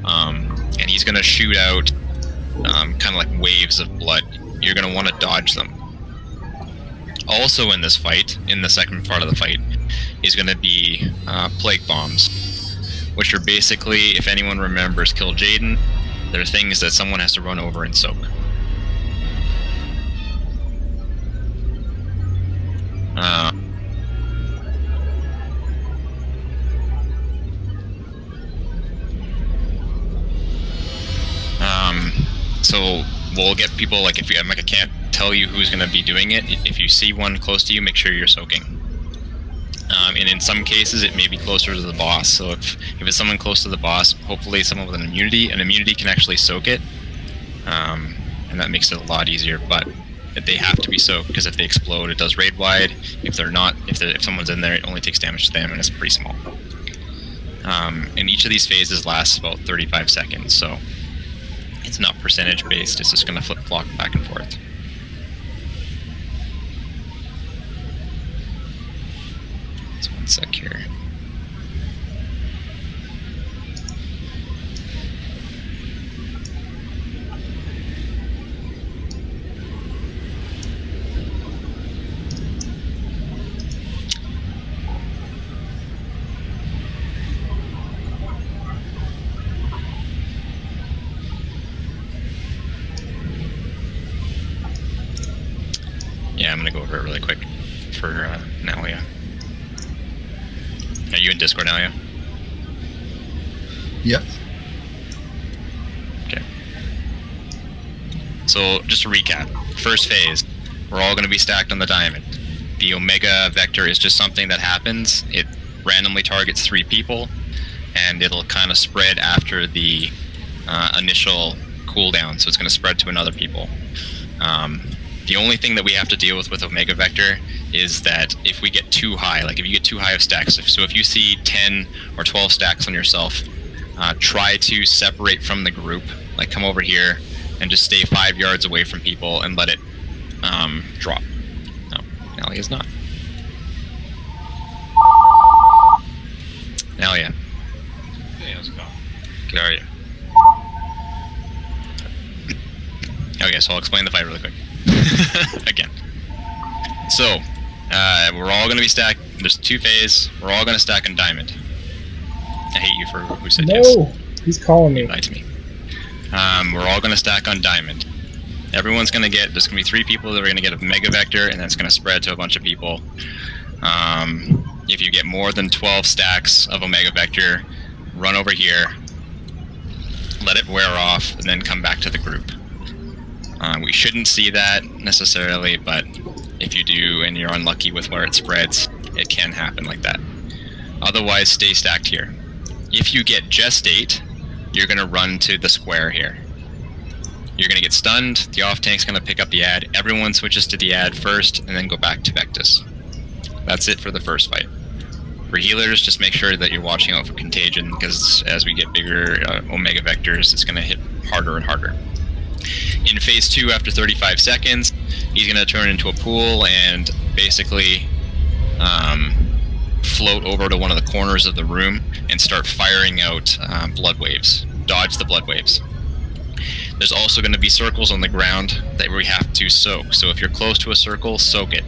and he's going to shoot out kind of like waves of blood. You're going to want to dodge them. Also in this fight, in the second part of the fight, is going to be plague bombs, which are basically, if anyone remembers Kill Jaden, they're things that someone has to run over and soak. So we'll get people, like, if you, I can't tell you who's going to be doing it. If you see one close to you, make sure you're soaking. And in some cases, it may be closer to the boss. So if it's someone close to the boss, hopefully someone with an immunity can actually soak it, and that makes it a lot easier. But they have to be soaked, because if they explode, it does raid wide. If they're not, if someone's in there, it only takes damage to them, and it's pretty small. And each of these phases lasts about 35 seconds, so it's not percentage based. It's just going to flip-flop back and forth. Just one sec here. Yeah, I'm going to go over it really quick for Nalia. Are you in Discord, Nalia? Yep. Okay. So, just to recap. First phase, we're all going to be stacked on the diamond. The Omega Vector is just something that happens. It randomly targets 3 people, and it'll kind of spread after the initial cooldown, so it's going to spread to another people. The only thing that we have to deal with Omega Vector is that if we get too high, like if you get too high of stacks, so if you see 10 or 12 stacks on yourself, try to separate from the group, like come over here and just stay 5 yards away from people and let it drop. No, Nelly is not. Nelly, yeah. Hey, how's it going? Good, how are you? Okay, so I'll explain the fight really quick. Again. So, we're all going to be stacked. There's 2 phase. We're all going to stack in diamond. I hate you for who said yes. No! He's calling me. Lie to me. We're all going to stack on diamond. Everyone's going to get, there's going to be 3 people that are going to get a Mega Vector, and that's going to spread to a bunch of people. If you get more than 12 stacks of Omega Vector, run over here, let it wear off, and then come back to the group. We shouldn't see that necessarily, but if you do and you're unlucky with where it spreads, it can happen like that. Otherwise, stay stacked here. If you get just 8, you're going to run to the square here. You're going to get stunned, the off-tank's going to pick up the ad, everyone switches to the ad first, and then go back to Vectus. That's it for the first fight. For healers, just make sure that you're watching out for contagion, because as we get bigger Omega Vectors, it's going to hit harder and harder. In phase 2, after 35 seconds, he's going to turn into a pool and basically float over to one of the corners of the room and start firing out blood waves. Dodge the blood waves. There's also going to be circles on the ground that we have to soak. So if you're close to a circle, soak it.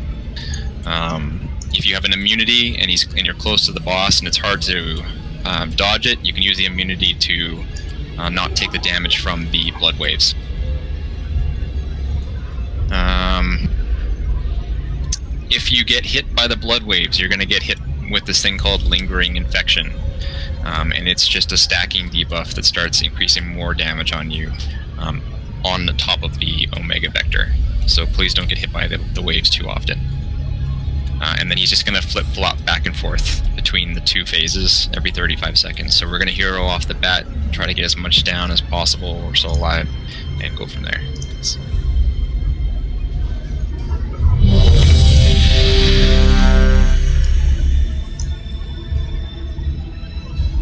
If you have an immunity and you're close to the boss and it's hard to dodge it, you can use the immunity to not take the damage from the blood waves. If you get hit by the blood waves, you're going to get hit with this thing called lingering infection. And it's just a stacking debuff that starts increasing more damage on you on the top of the Omega Vector. So please don't get hit by the waves too often. And then he's just going to flip-flop back and forth between the 2 phases every 35 seconds. So we're going to hero off the bat, try to get as much down as possible or so alive, and go from there. So.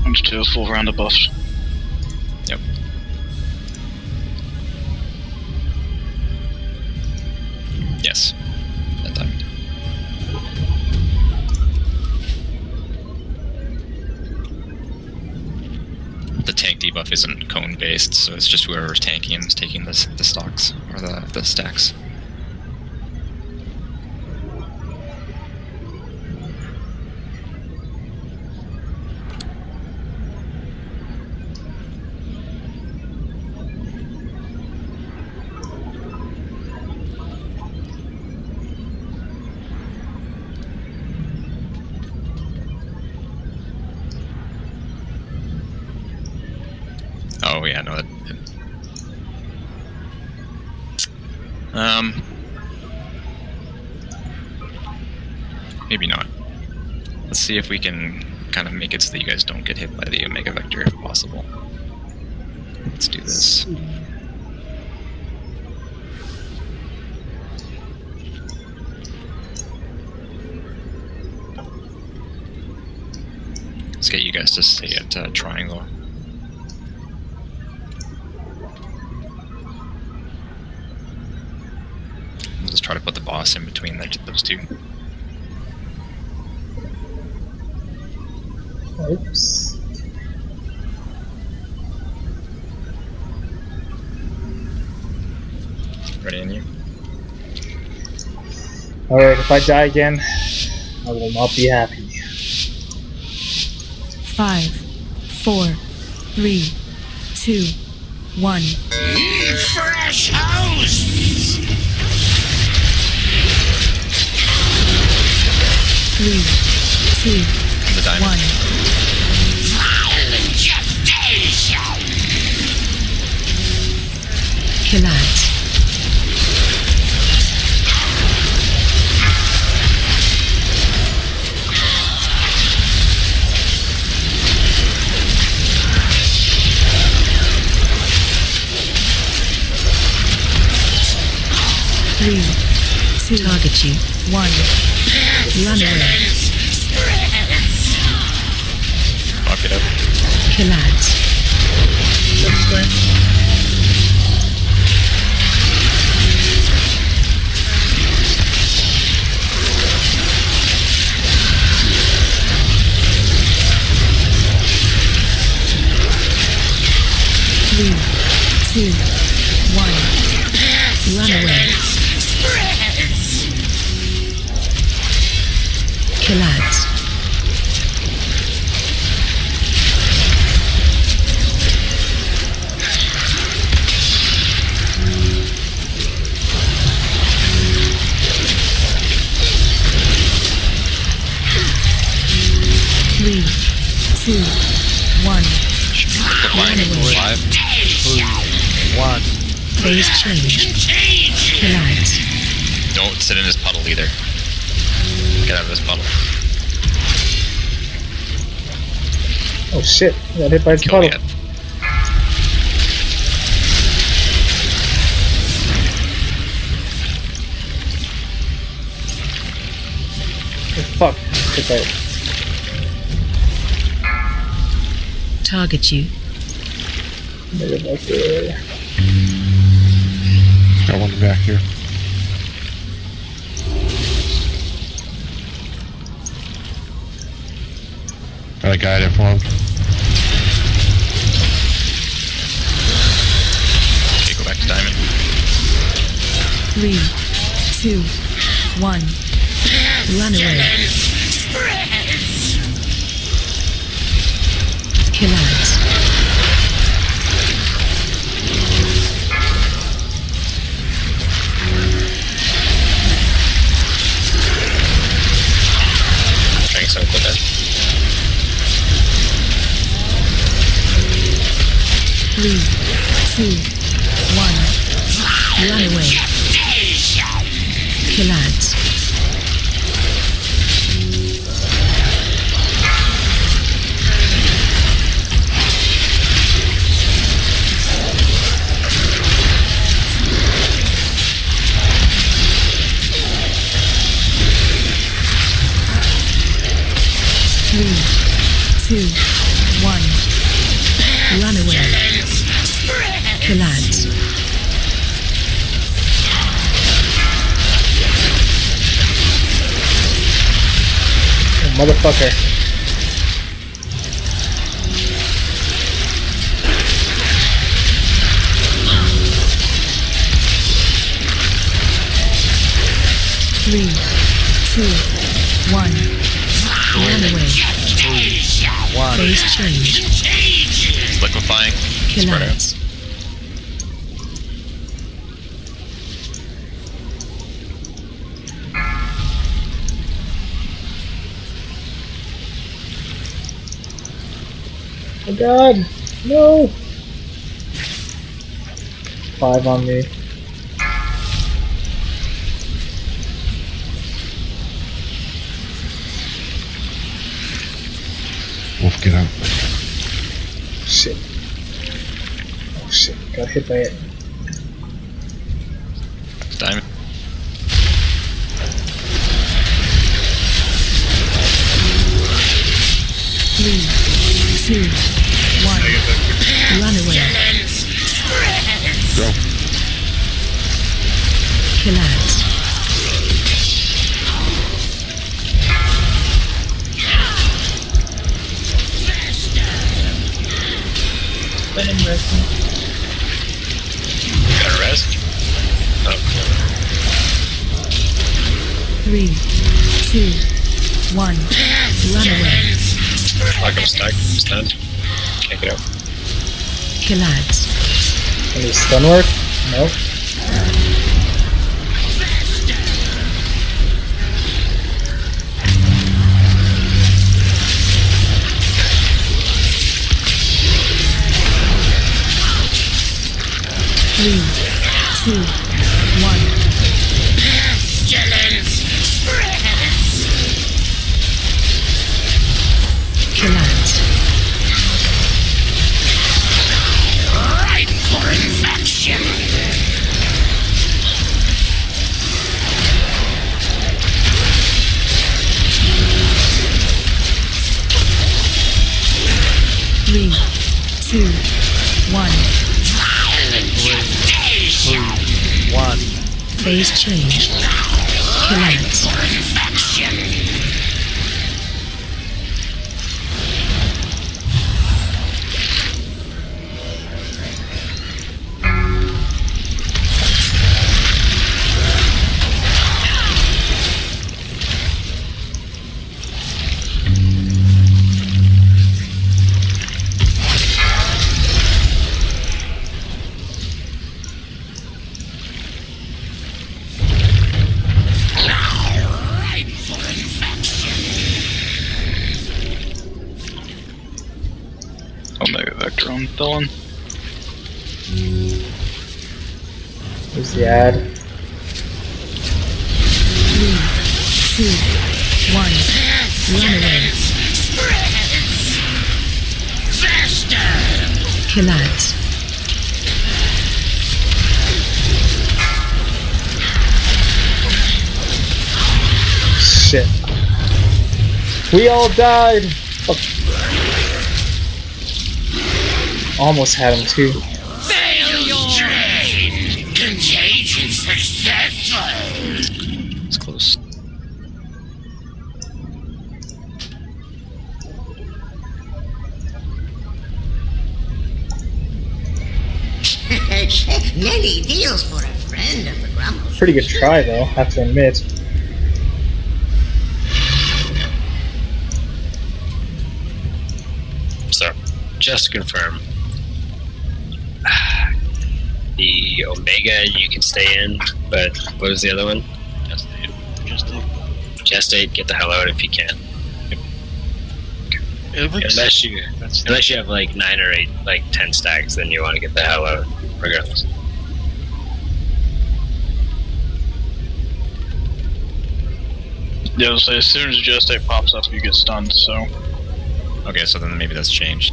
I'm just do a full round of buffs. Yep. Yes. That time. The tank debuff isn't cone based, so it's just whoever's tanking is taking the stocks or the stacks. Oh yeah, no. Maybe not. Let's see if we can kind of make it so that you guys don't get hit by the Omega Vector if possible. Let's do this. Let's get you guys to stay at triangle. We'll just try to put the boss in between those 2. Oops. Ready in you? Alright, if I die again, I will not be happy. 5, 4, 3, 2, 1. Fresh house! 3, 2, the diamond. 1. Violent gestation! Killat. Three, Target you. 1. Run away. Fuck it up. Kill ads. This way. 3, 2, 1. Run away. Kill ads. Three, 2, 1. Run away. 5, 2, 1. Phase change. Kill ads. Don't sit in this puddle either. Get out of this puddle. Oh shit, I got hit by his Kill puddle. me. Oh, fuck. Hit by it. Target you. Maybe back there. Got one back here. Got a guy there for him. Okay, go back to diamond. 3, 2, 1. Run away. Kill ads. Trying some with that. 3, 2, 1. Run away. Kill ads. Three, 2, 1. Run away. Kill ads. Oh, motherfucker. Three, 2, 1. Run away. 1. Phase change. Liquefying. Kill Spread out. ads. Oh god, no! 5 on me. Wolf, get out. Shit. Oh shit, got hit by it. Diamond. Three, 2, 1. Run away. Go. Kill ads. Let him rest me. Got a rest? Oh. 3, 2, 1. Run away. Like I'm stunned. Can't get out. Kill ads. Any stun work? No. Three, 2, 1. Kill ads. Right for infection. 1. 3, 2, 1. Phase change. Kilometers. Omega Vector on Thulin. Here's the ad. 3, 2, 1. Run away. Collide. Shit. We all died! Fuck. Almost had him too. Contagion successful. It's close. Many deals for a friend of the Grumbles. Pretty good try though, have to admit. So, just to confirm, the Omega you can stay in, but what was the other one? Gestate, get the hell out if you can. Unless you have like 9 or 8, like 10 stacks, then you want to get the hell out, regardless. Yeah, so as soon as Gestate pops up, you get stunned, so... Okay, so then maybe that's changed.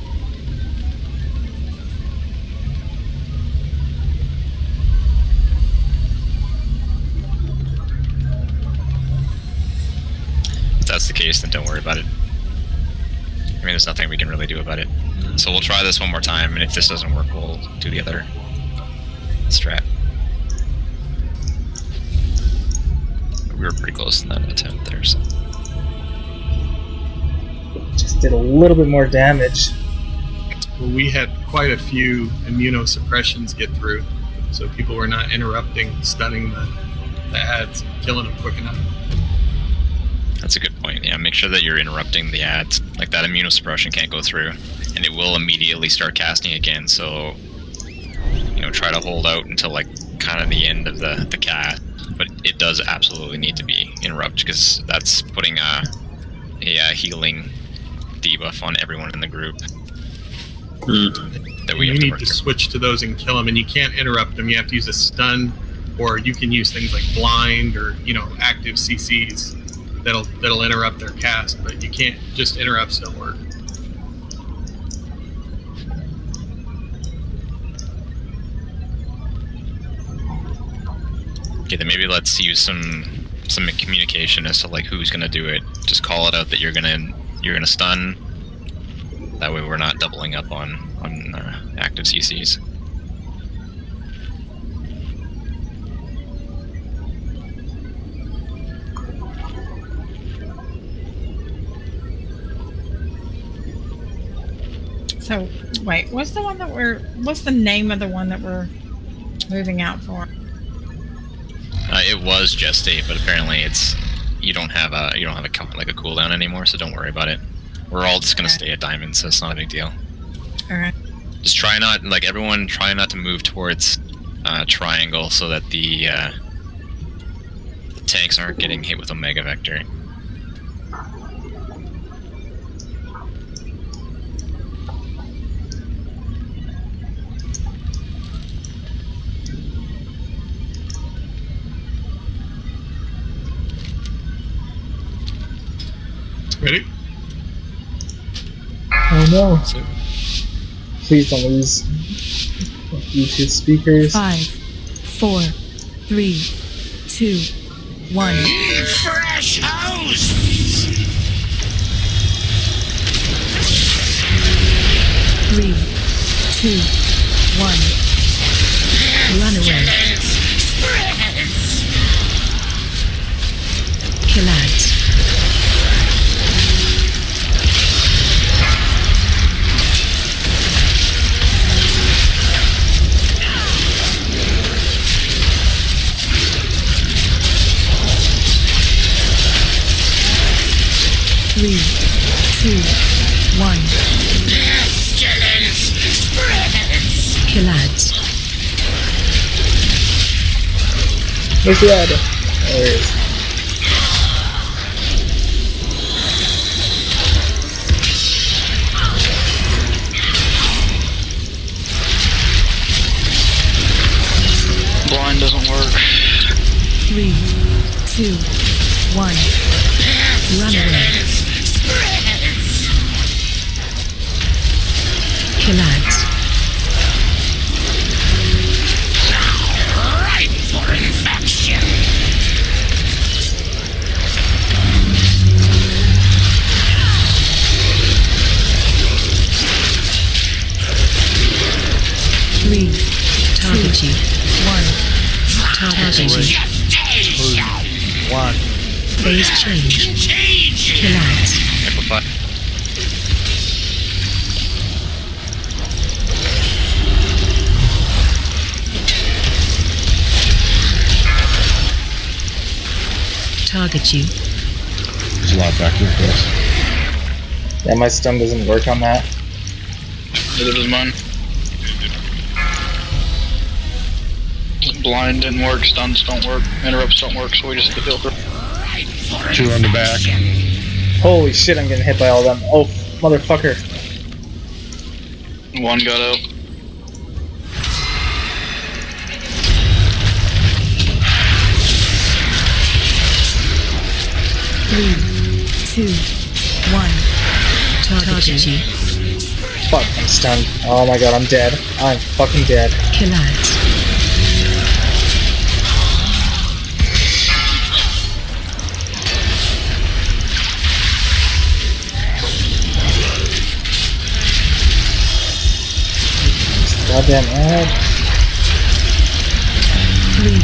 If that's the case, then don't worry about it. I mean, there's nothing we can really do about it. So we'll try this one more time, and if this doesn't work, we'll do the other strat. We were pretty close in that attempt there, so... Just did a little bit more damage. Well, we had quite a few immunosuppressions get through, so people were not interrupting, stunning the ads, killing them quick enough. That's a good point. Yeah, make sure that you're interrupting the ads. Like that immunosuppression can't go through, and it will immediately start casting again. So, you know, try to hold out until like kind of the end of the cast. But it does absolutely need to be interrupted because that's putting a healing debuff on everyone in the group. That we you have need to switch to those and kill them, and you can't interrupt them. You have to use a stun, or you can use things like blind or active CCs that'll interrupt their cast. But you can't just interrupts don't work. Okay, then maybe let's use some communication as to like who's gonna do it. Just call it out that you're gonna stun. That way we're not doubling up on active CCs. So wait, what's the name of the one that we're moving out for? It was Gestate, but apparently you don't have a cooldown anymore, so don't worry about it. We're all just gonna stay at diamond, so it's not a big deal. Alright. Just try not, everyone try not to move towards triangle so that the tanks aren't getting hit with Omega Vector. Ready? Oh no. Please don't lose Bluetooth speakers. 5, 4, 3, 2, 1. Fresh hosts! 3, 2, 1. Run away. Kill ads. 3, 2, 1. Kill ads. Where's the ad? There it is. Blind doesn't work. 3, 2, 1. Run away. Kill ads. Right for infection. Three. Target you. 1. Target you. 2, 1. Phase change. Kill ads. Amplify. Target you. There's a lot back here for us. Yeah, my stun doesn't work on that. Neither does mine. Blind didn't work, stuns don't work, interrupts don't work, so we just hit the filter. 2 on the back. Holy shit, I'm getting hit by all of them. Oh, motherfucker. 1 got out. Three, 2, 1. Target you. Fuck, I'm stunned. Oh my god, I'm dead. I'm fucking dead. Kill ads. Goddamn ad. 3,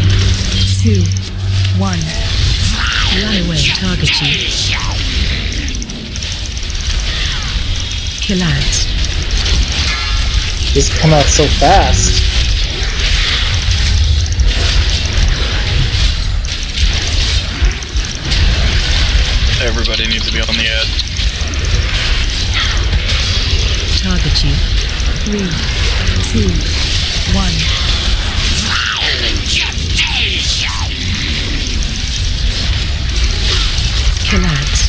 2, 1. Run away. Target you. Kill ads. Just come out so fast. Everybody needs to be on the ad. Target you. 3, 2, 1. Kill ads.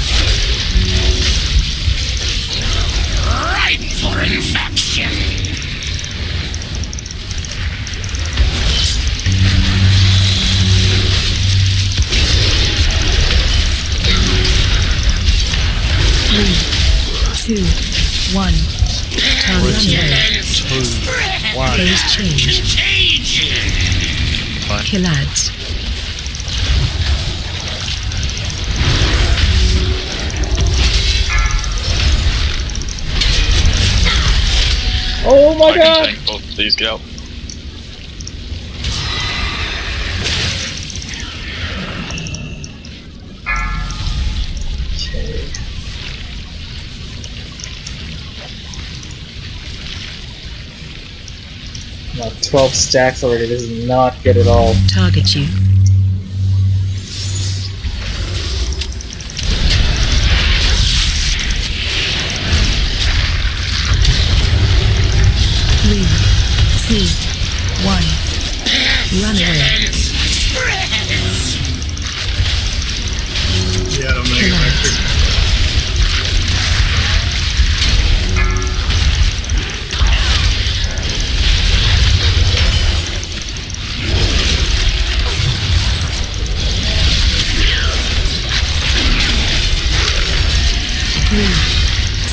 Right for infection. Three, 2, 1. Target you. 2, 1. Phase change. Kill ads. Oh my I can god! tank both of these, get out. Okay. Now 12 stacks already. This is not good at all. Target you. Three, 2, 1. Run away. Yeah, don't make it extra. Three,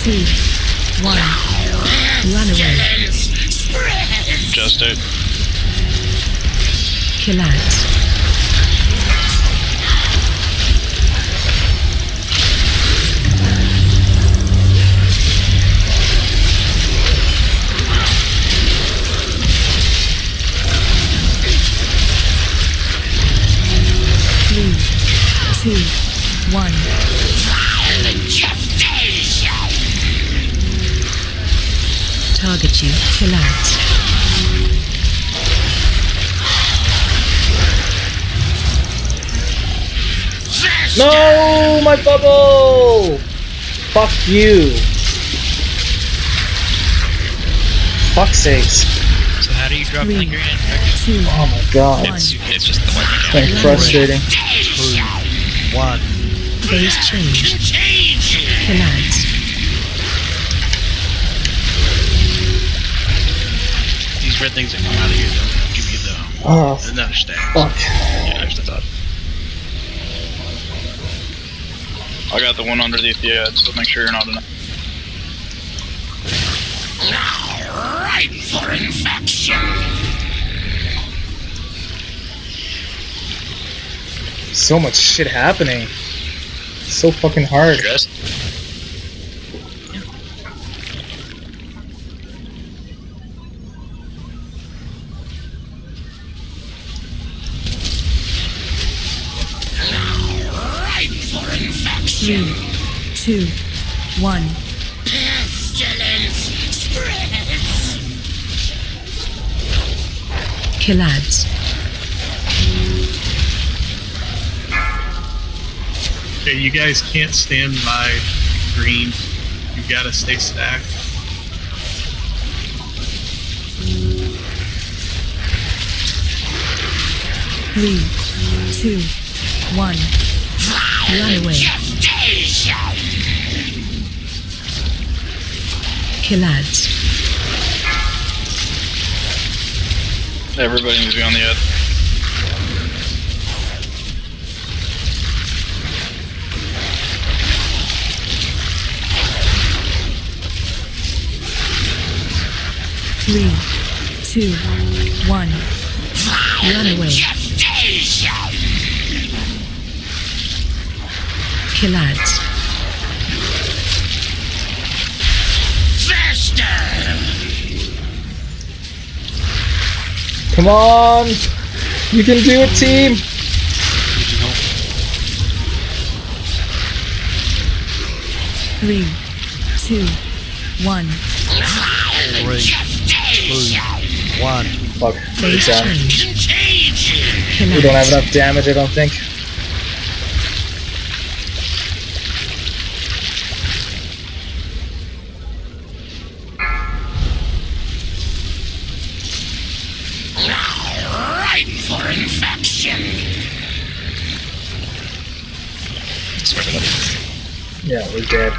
2, 1. Run away. Just it. Kill ads. 2, 1. Target you. Collapse. No, my bubble! Fuck you. Fuck's sakes. So how do you drop 3, lingering 2, Oh my god. It's just the white It's mechanic. like frustrating. 2, 1. Phase change. Collapse. These red things that come out of here don't give you the Oh, another stack. fuck. Yeah, there's the thought. I got the one underneath the edge, so make sure you're not in it. Now, right for infection. So much shit happening. So fucking hard. Dress? Right for infection. 3, 2, 1. Pestilence spreads. Collapse. Okay, you guys can't stand by green. You gotta stay stacked. Three, 2, 1. Run away. Collapse. Everybody needs to be on the edge. Three, 2, 1. Run away. Collapse. Come on! You can do it, team! Three, 2, 1. 3, 2, 1. Fuck. Phase Down. change. We don't have enough damage, I don't think. Right for infection. Yeah, we're dead.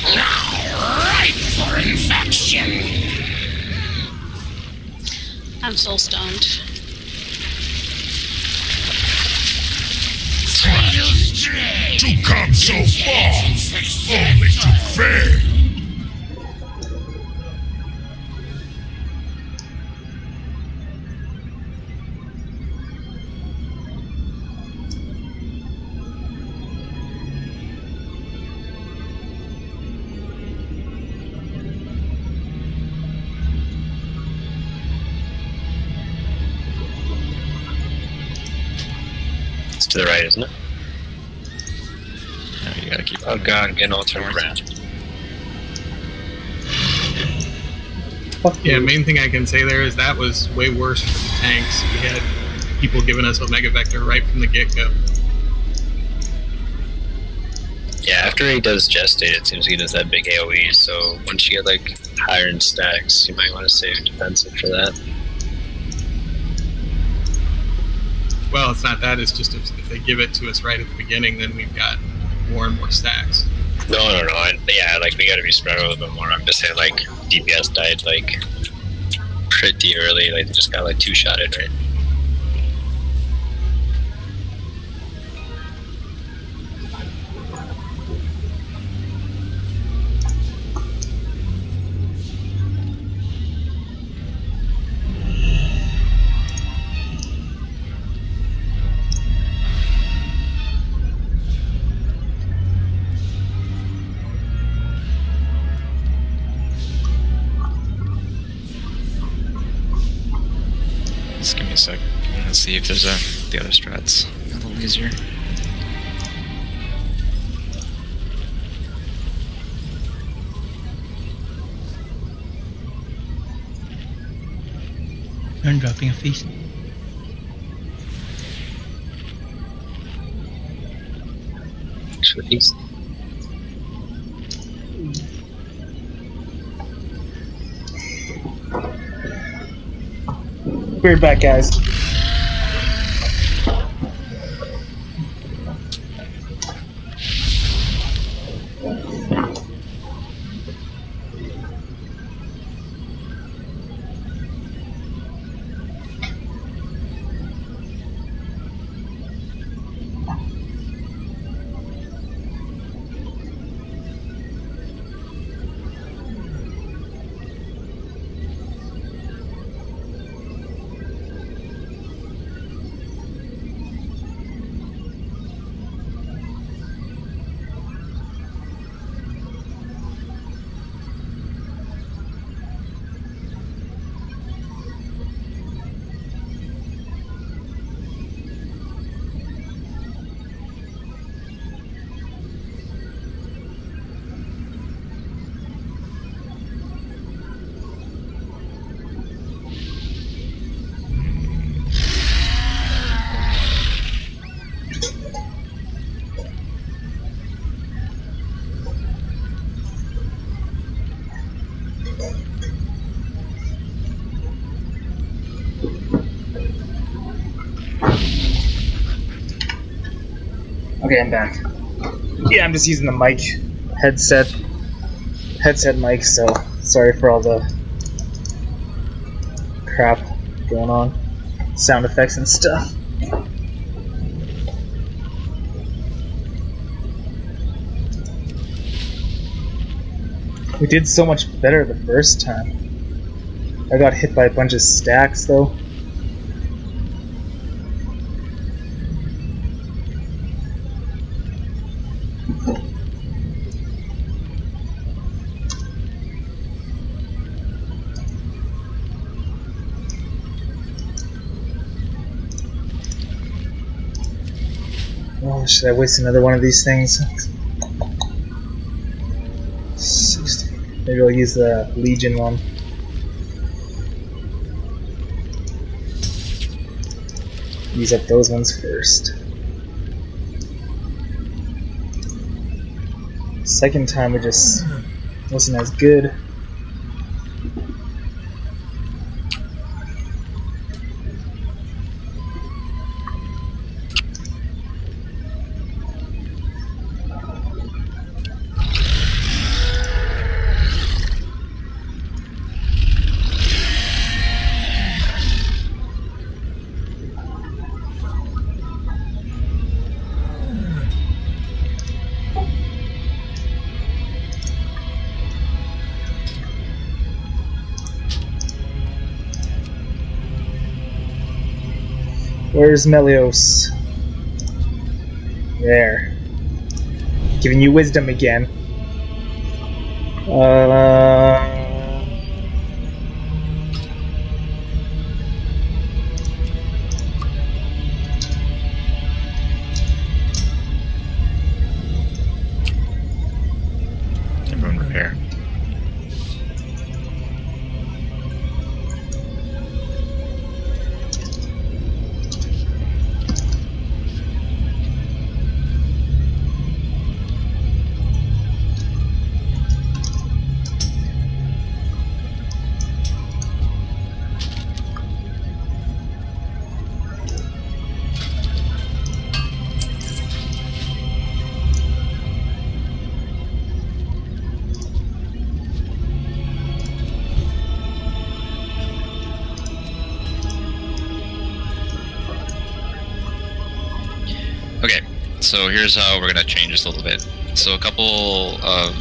Right for infection. I'm so stunned. To come so far, only to fail. It's to the right, isn't it? No, you gotta keep. Oh god, I'm getting all turned around. Yeah, main thing I can say there is that was way worse for the tanks. We had people giving us Omega Vector right from the get-go. Yeah, after he does Gestate, it seems he does that big AoE, so once you get like higher in stacks, you might want to save defensive for that. Well, it's not that, it's just if they give it to us right at the beginning, then we've got more and more stacks. No. Yeah, like we gotta be spread a little bit more. I'm just saying, like DPS died like pretty early. Like they just got like two-shotted, right? see if there's the other strats a little easier. Turn dropping a feast. Feast. Be right back, guys. Okay, I'm back. Yeah, I'm just using the mic headset mic, so sorry for all the crap going on. Sound effects and stuff. We did so much better the first time. I got hit by a bunch of stacks though. Oh, should I waste another one of these things? 60. Maybe I'll use the Legion one. Use up those ones first. Second time it just wasn't as good. Where's Melios? There. Giving you wisdom again. Everyone repair. Okay, so here's how we're gonna change this a little bit. So a couple of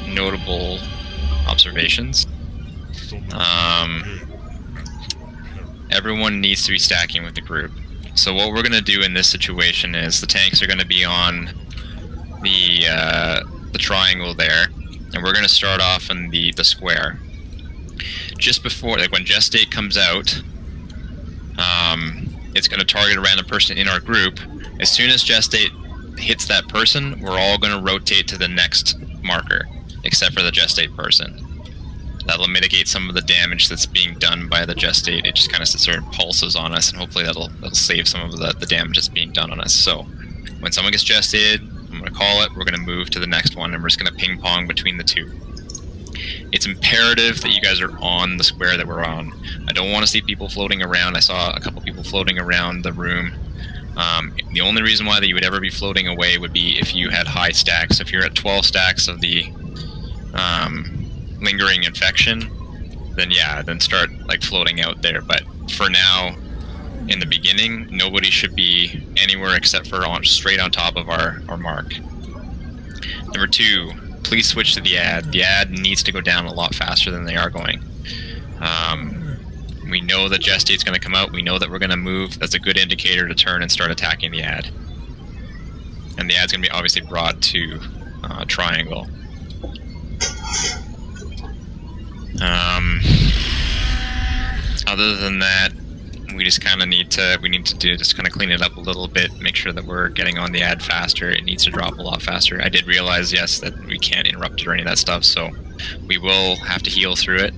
notable observations. Everyone needs to be stacking with the group. So what we're gonna do in this situation is the tanks are gonna be on the triangle there, and we're gonna start off in the square. Just before, like when Gestate comes out, it's going to target a random person in our group. As soon as gestate hits that person, we're all going to rotate to the next marker, except for the gestate person. That'll mitigate some of the damage that's being done by the gestate. It just kind of sits there and pulses on us, and hopefully that'll save some of the damage that's being done on us. So when someone gets gestated, I'm going to call it, we're going to move to the next one, and we're just going to ping pong between the two. It's imperative that you guys are on the square that we're on. I don't want to see people floating around. I saw a couple people floating around the room. The only reason why that you would ever be floating away would be if you had high stacks. If you're at 12 stacks of the lingering infection, then yeah, then start like floating out there. But for now, in the beginning, nobody should be anywhere except for straight on top of our mark. Number 2, please switch to the ad. The ad needs to go down a lot faster than they are going. We know that gestate's going to come out. We know that we're going to move. That's a good indicator to turn and start attacking the ad. And the ad's going to be obviously brought to triangle. Other than that, we just kind of need to just kind of clean it up a little bit, make sure that we're getting on the ad faster. It needs to drop a lot faster. I did realize, yes, that we can't interrupt it or any of that stuff, so we will have to heal through it,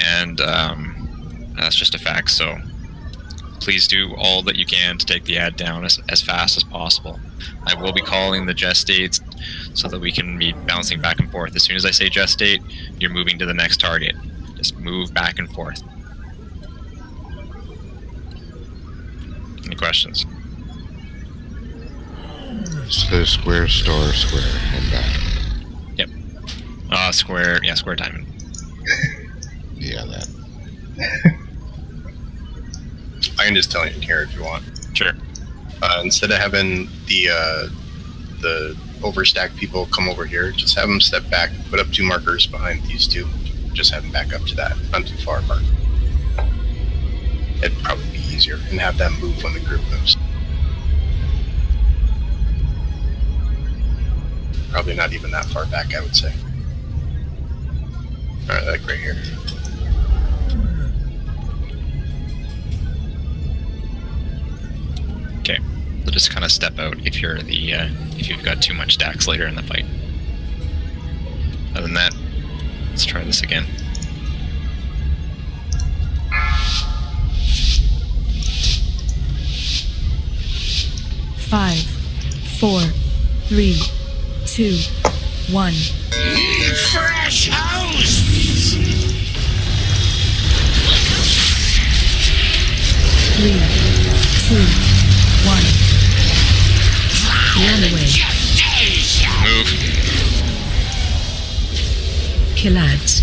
and that's just a fact. So please do all that you can to take the ad down as fast as possible. I will be calling the gestates so that we can be bouncing back and forth. As soon as I say gestate, you're moving to the next target. Just move back and forth. Any questions? So square, star, square, and back. Yep. Square, yeah, square diamond. Yeah, that. I can just tell you here if you want. Sure. Instead of having the overstacked people come over here, just have them step back, put up 2 markers behind these 2. Just have them back up to that, not too far apart. It'd probably be easier, and have them move when the group moves. Probably not even that far back, I would say. Alright, like right here. Okay, so just kind of step out if you're if you've got too much stacks later in the fight. Other than that, let's try this again. Five, 4, 3, 2, 1. Fresh hosts! 3, 2, 1. Run away. Move. Kill ads.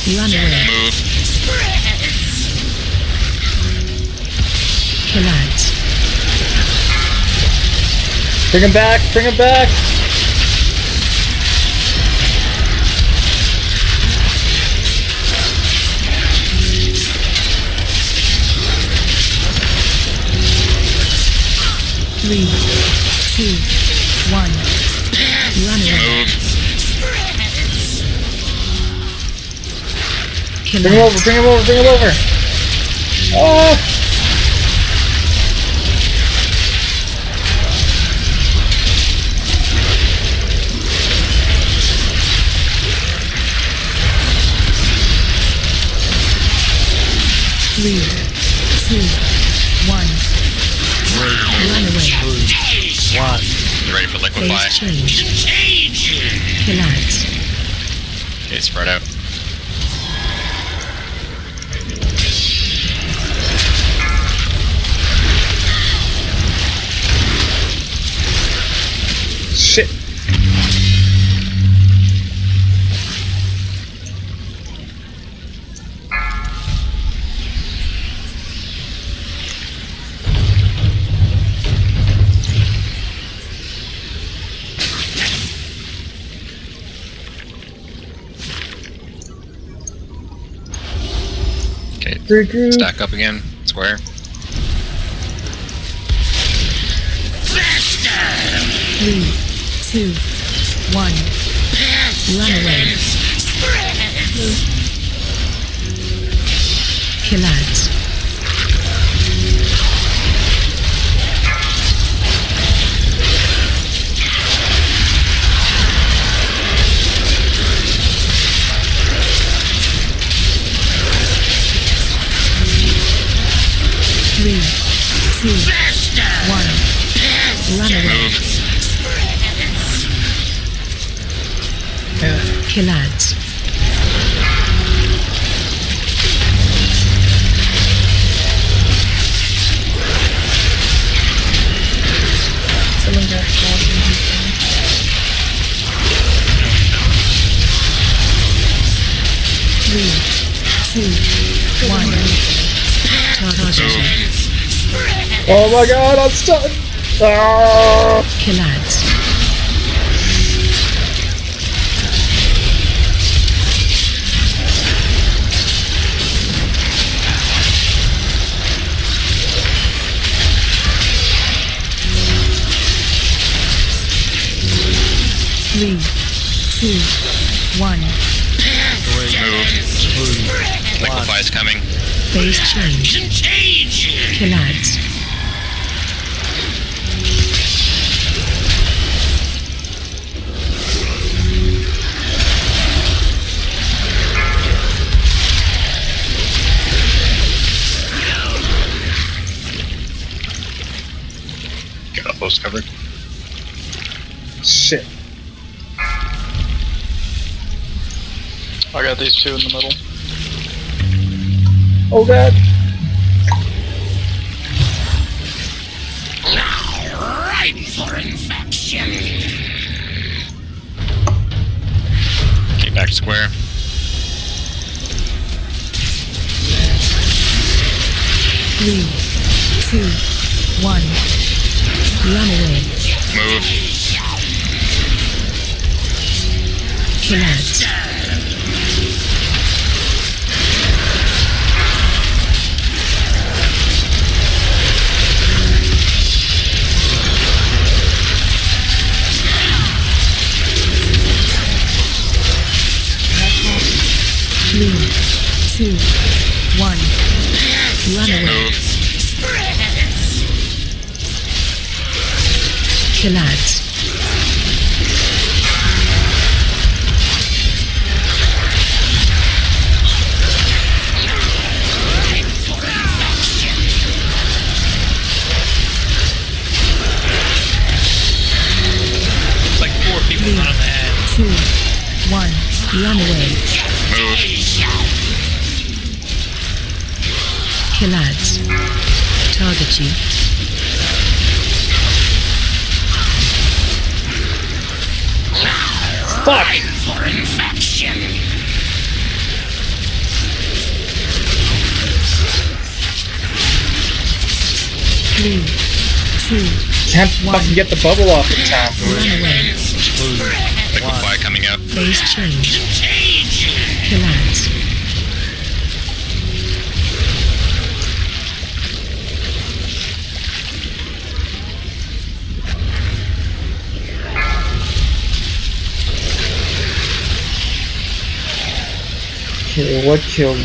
Run away. Move. Kill ads. Bring him back! Bring him back! Three, 2, 1. Run away. Move. Bring him over, bring him over, bring him over! Oh! Three, 2, 1. Run away. 1. You ready for liquefy? Phase change. Kill ads. Okay, spread out. Shit. Regroup. Stack up again. Square. 3, 2, 1. Run away. Kill ads. Three, 2, 1. Run away. Kill ads. Someone got shot in his Three, 2, 1. Target. Oh my god, I'm stunned! Ah! Kill ads. Three, 2, 1. Move. Liquefy's coming. Phase change. Kill ads. Got all those covered. Shit. I got these two in the middle. Oh god. Right for infection. Okay, back to square. 3, 2, 1. Run away. Move. Kill ads. Three, 2, 1. Run away. Kill ads. It's like 4 people on the ad. 2, 1. Run away. Kill ads. Target you. Fuck! For infection. Three, 2, Can't fucking get the bubble off in time. run away. Liquefy coming up. Phase change. Kill ads. Okay, what killed me?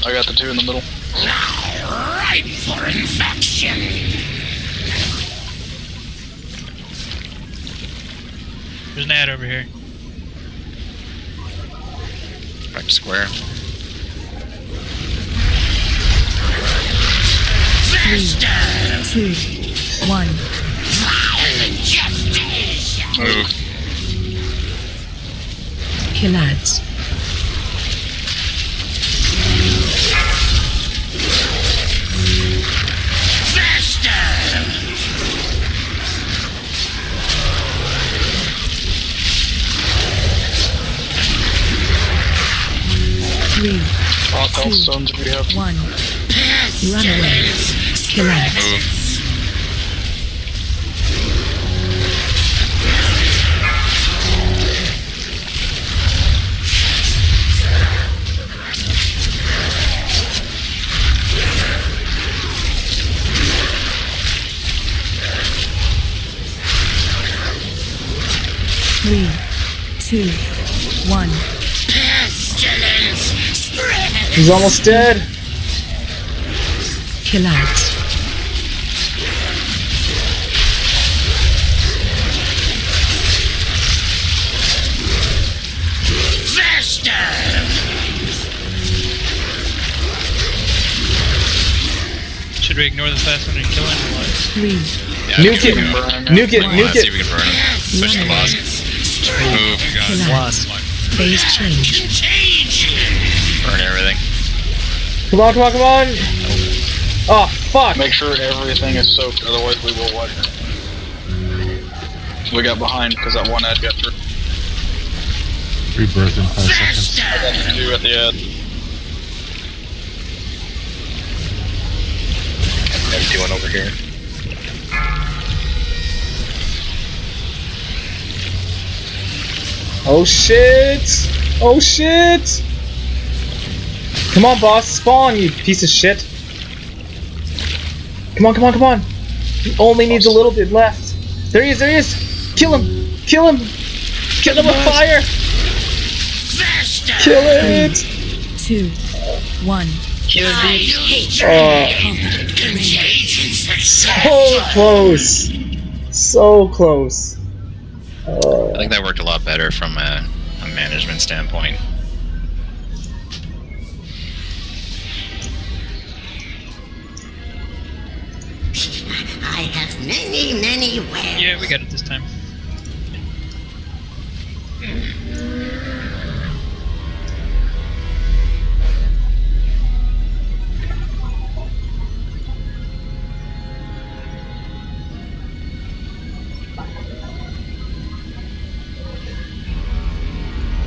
I got the two in the middle. Right for infection. There's an ad over here. Back to square. 3, 2, 1. Move. Kill ads. Three, Health stones we have. 1. Run away. Kill ads. Move. 3, 2, 1. He's almost dead. Kill out. Should we ignore the fast one and kill him or what? 3. Yeah, Nuke it. Nuke it. Nuke Let's see it. if we can burn him. Push the boss. Move. Kill out. Phase change. Burn everything. Come on, come on, come on. Oh, fuck. Make sure everything is soaked, otherwise we will watch it. We got behind because that one ad got through. Rebirth in 5 seconds. I got 2 at the ad. Empty one over here. Oh shit! Oh shit! Come on, boss, spawn, you piece of shit! Come on, come on, come on! He only needs a little bit left. There he is, there he is! Kill him! Kill him! Kill him with fire! Kill it! 2, 1. So close! So close. I think that worked a lot better from a management standpoint. I have many, many wares. Yeah, we got it this time.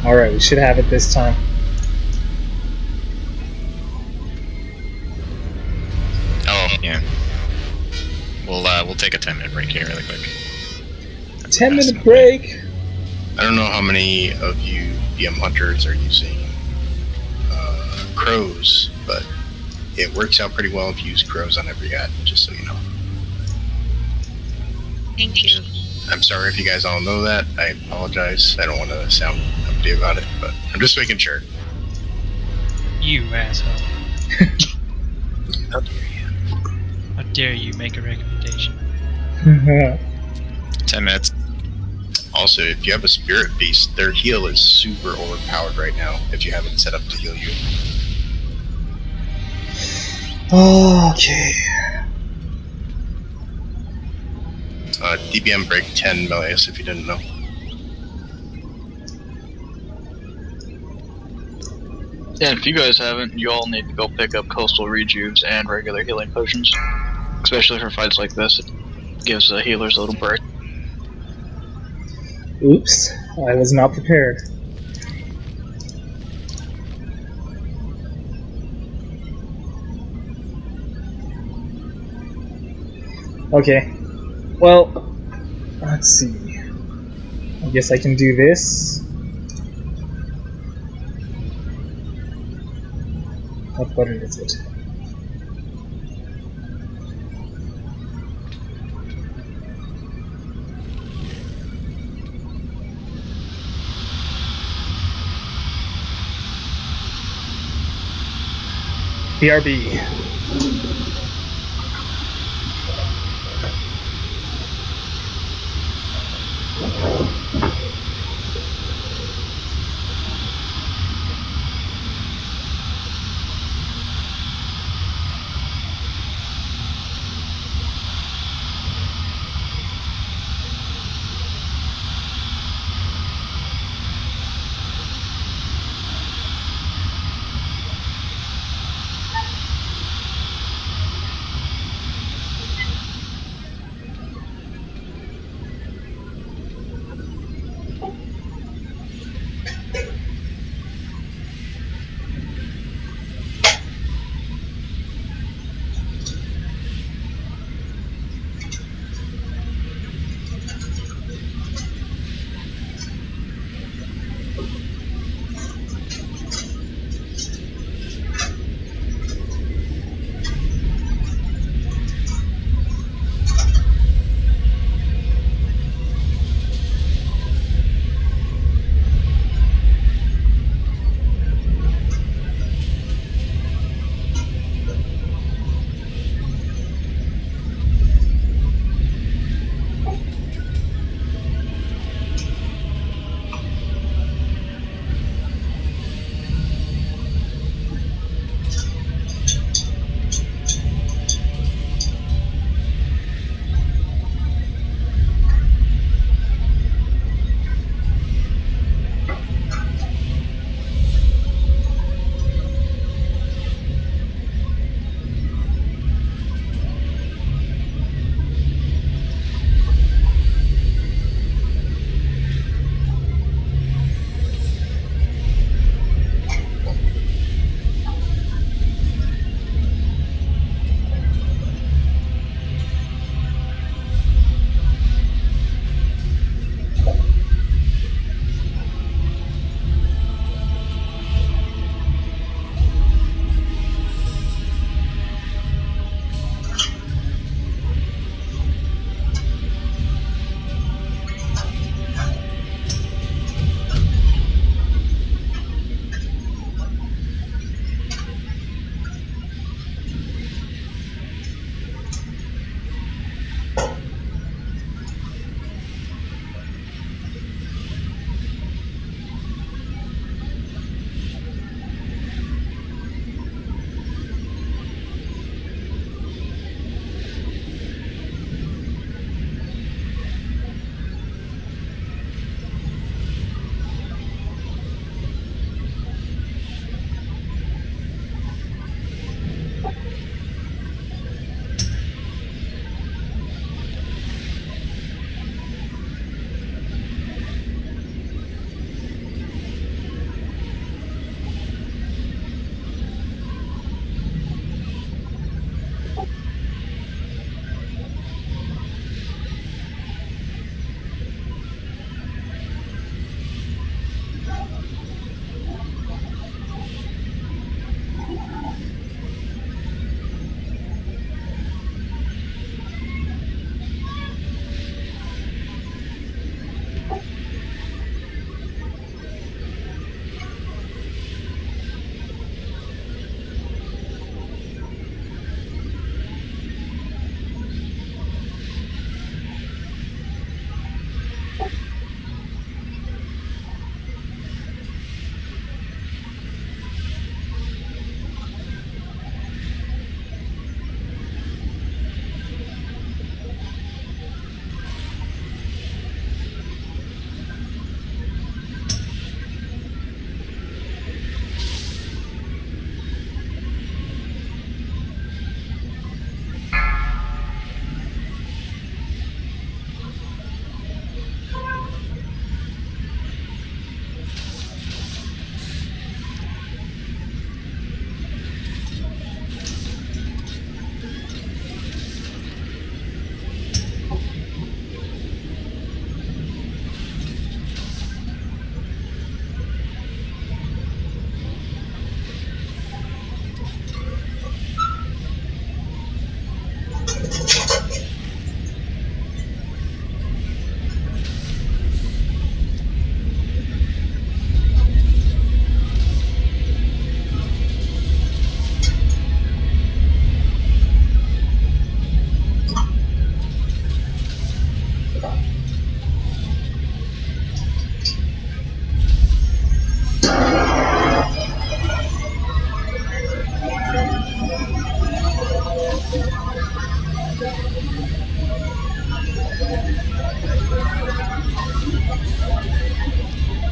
Alright, we should have it this time. Oh, yeah. We'll take a 10-minute break here really quick. 10-minute break? I don't know how many of you BM hunters are using crows, but it works out pretty well if you use crows on every ad, just so you know. Thank you. I'm sorry if you guys all know that. I apologize. I don't want to sound uppity about it, but I'm just making sure. You asshole. How dare you make a recommendation? 10 minutes. Also, if you have a spirit beast, their heal is super overpowered right now if you have it set up to heal you. Okay. DBM break 10 Melius if you didn't know. Yeah, if you guys haven't, you all need to go pick up coastal rejuves and regular healing potions. Especially for fights like this, it gives the healers a little break. Oops, I was not prepared. Okay, well, let's see. I guess I can do this. What button is it? BRB.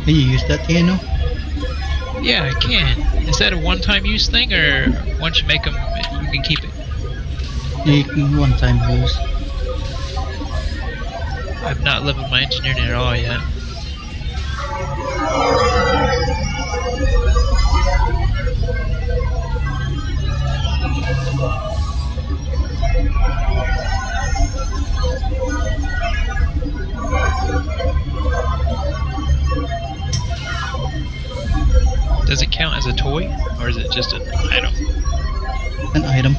Can you use that, Tano? Yeah, I can. Is that a one-time use thing, or once you make them, you can keep it? You can one-time use. I've not leveled my engineering at all yet. Does it count as a toy, or is it just an item? An item.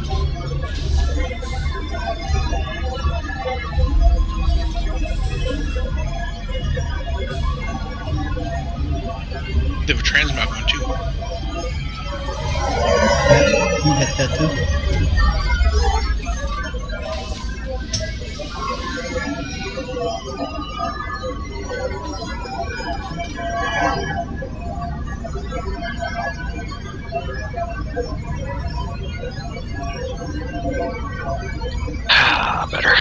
They have a transmog one too. You get that too. Ah, better.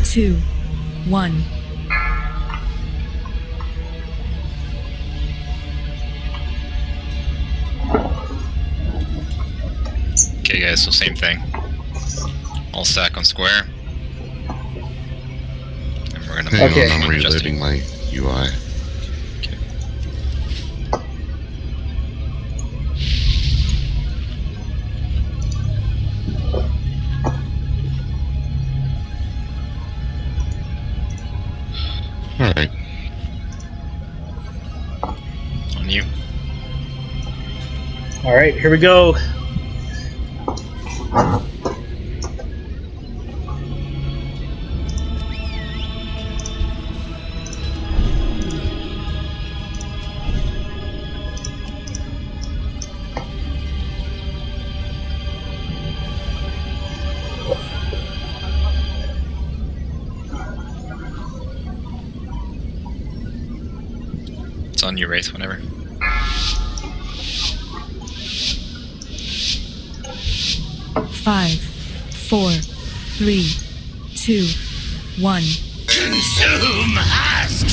Two, one. Okay, guys, so same thing. All stack on square. And we're gonna Hang on, I'm adjusting. reloading my UI. Alright. On you. Alright, here we go. on your Wraith whenever. Five, 4, 3, 2, 1. Consume husks!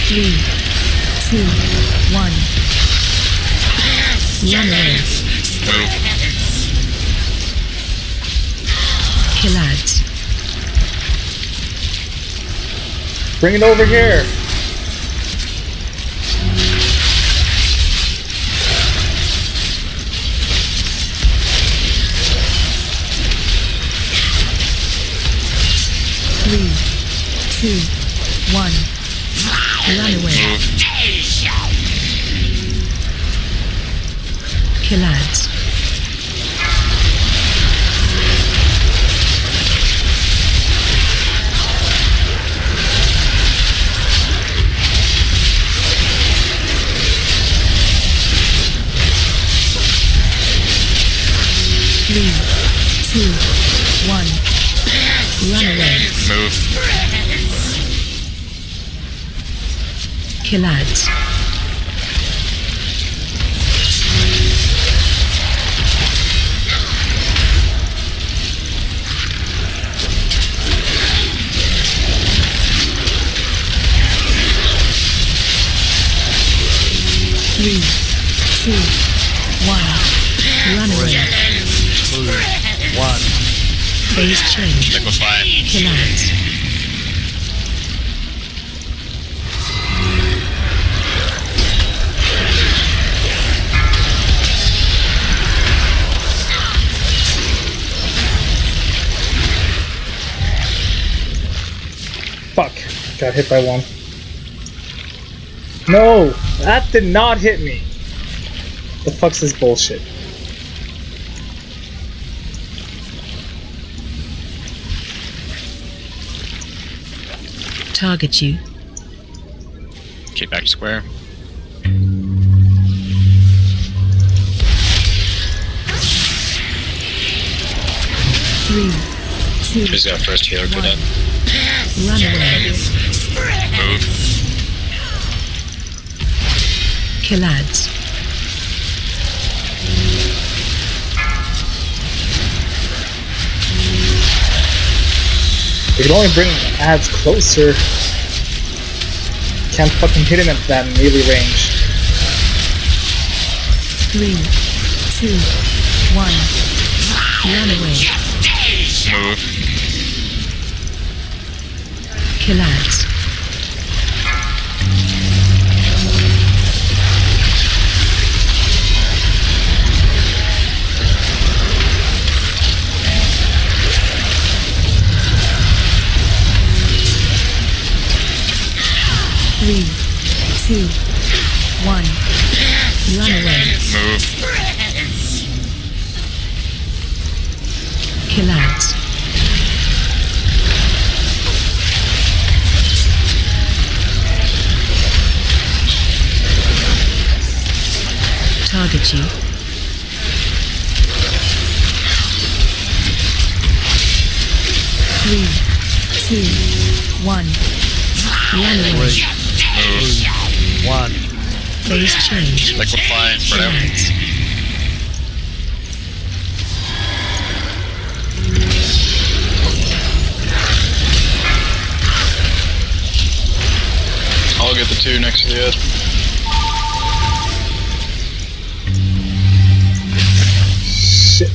3, 2, 1. Run away. Move. Kill ads. Bring it over here. Three, 2, 1. Run away. Kill ads. Three, 2, 1. Run away. Move. Kill ads. Three, 2, 1. Run away. 2, 1. Phase change. Liquefy. Kill ads. Fuck. Got hit by one. No! That did not hit me! The fuck's this bullshit? Target you. Okay, back to square. Three, 2, Who's got first healer go down? run away. Move. Kill ads. We can only bring ads closer. Can't fucking hit him at that melee range. 3, 2, 1. Run away. Move. Kill ads. Three, 2, 1. Run away. Move. Kill ads. Target you. Three, 2, 1. Run away. Move. 1. Phase change. Liquefy. Spread out. I'll get the 2 next to the edge. Shit.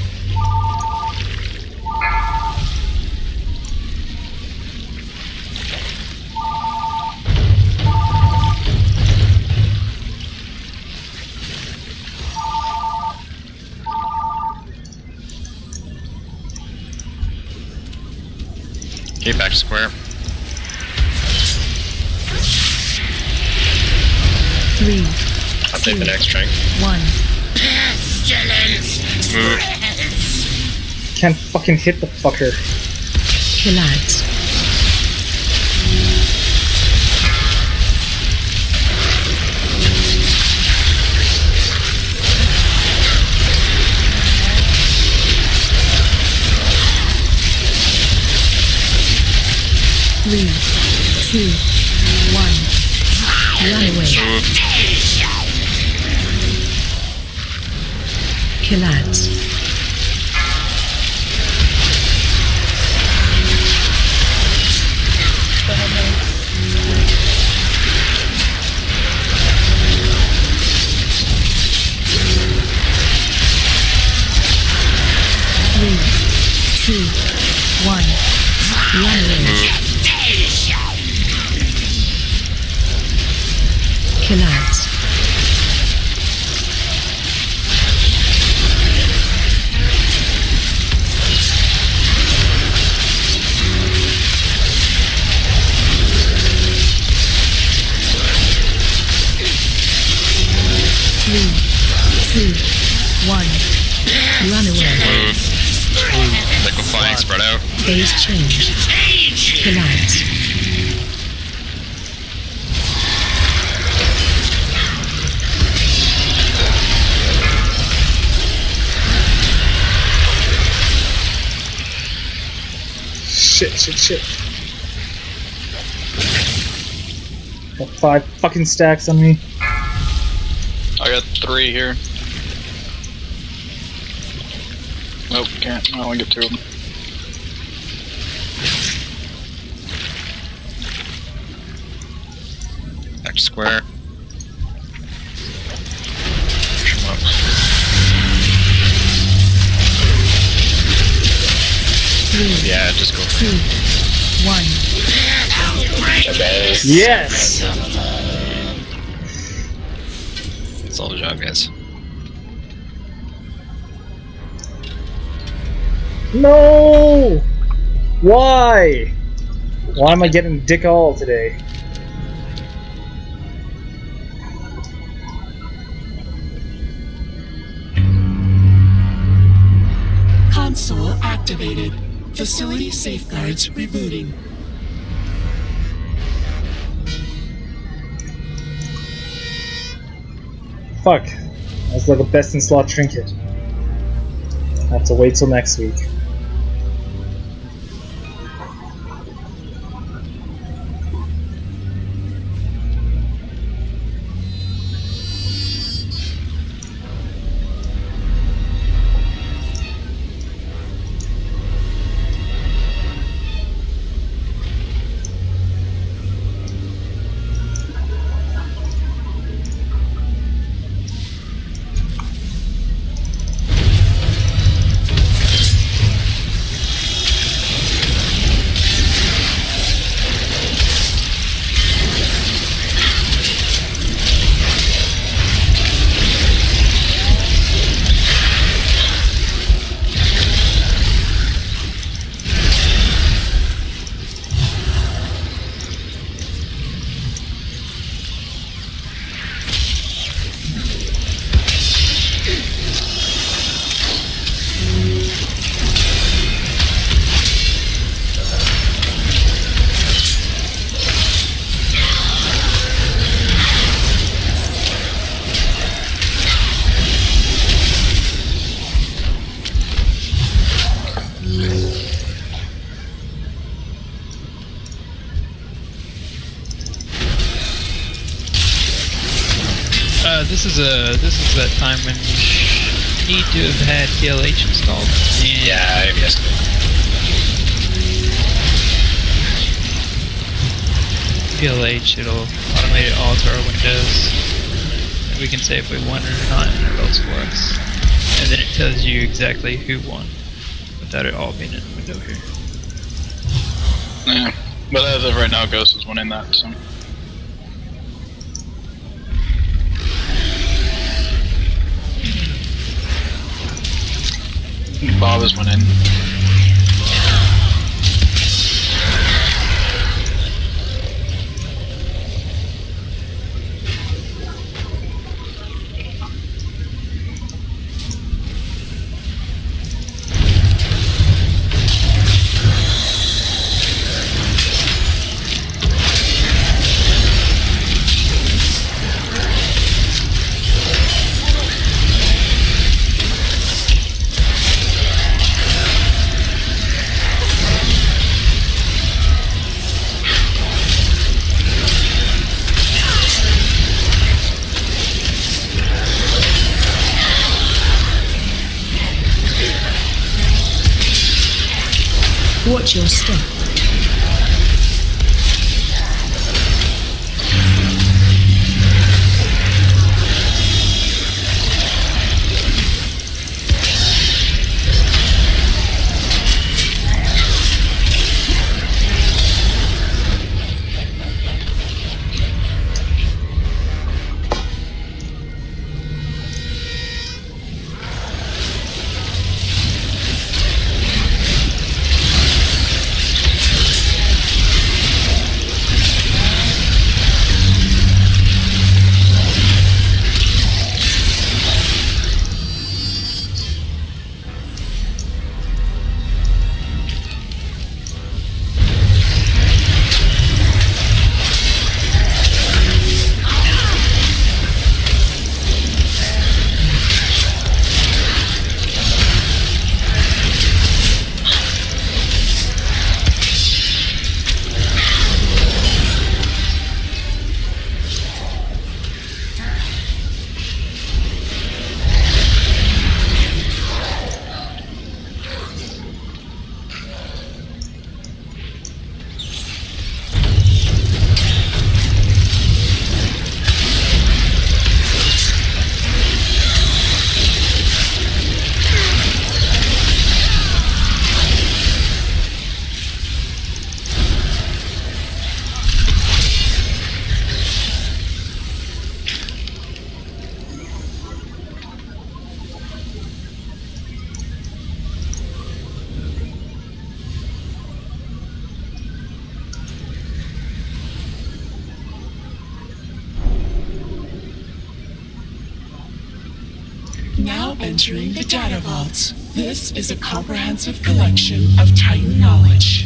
Okay, back to square. 3, I'll take the next strength. 1. Move. Can't fucking hit the fucker. Kill ads. Run away. Collapse. Three, two, one. Run away. Collapse. Three, two, one. Run away. Liquefying, spread out. Phase change. Collapse. Shit. Got 5 fucking stacks on me. I got 3 here. Nope, can't. I only get 2 of them. Back to square. Push him up. Yeah, just go. 2, 1. Yes! That's all the job, guys. No! Why? Why am I getting dick all today? Console activated. Facility safeguards rebooting. Fuck. That's like a best in slot trinket. I'll have to wait till next week. This is that time when you need to have had PLH installed. And yeah, I guess. PLH, it'll automated all to our windows. And we can say if we won or not, and it votes for us. And then it tells you exactly who won, without it all being in the window here. Yeah, but as of right now, Ghost is winning that, so. Bob is winning. Watch your step. Now entering the data vault. This is a comprehensive collection of Titan knowledge.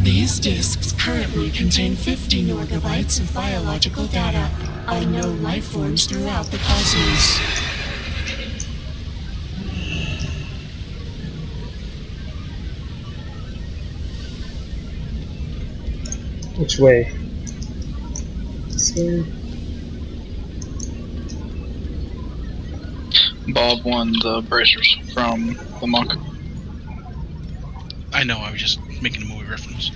These disks currently contain 50 norgabytes of biological data on known life forms throughout the cosmos. Which way? This way? Bob won the bracers from the monk. I know, I was just making a movie reference.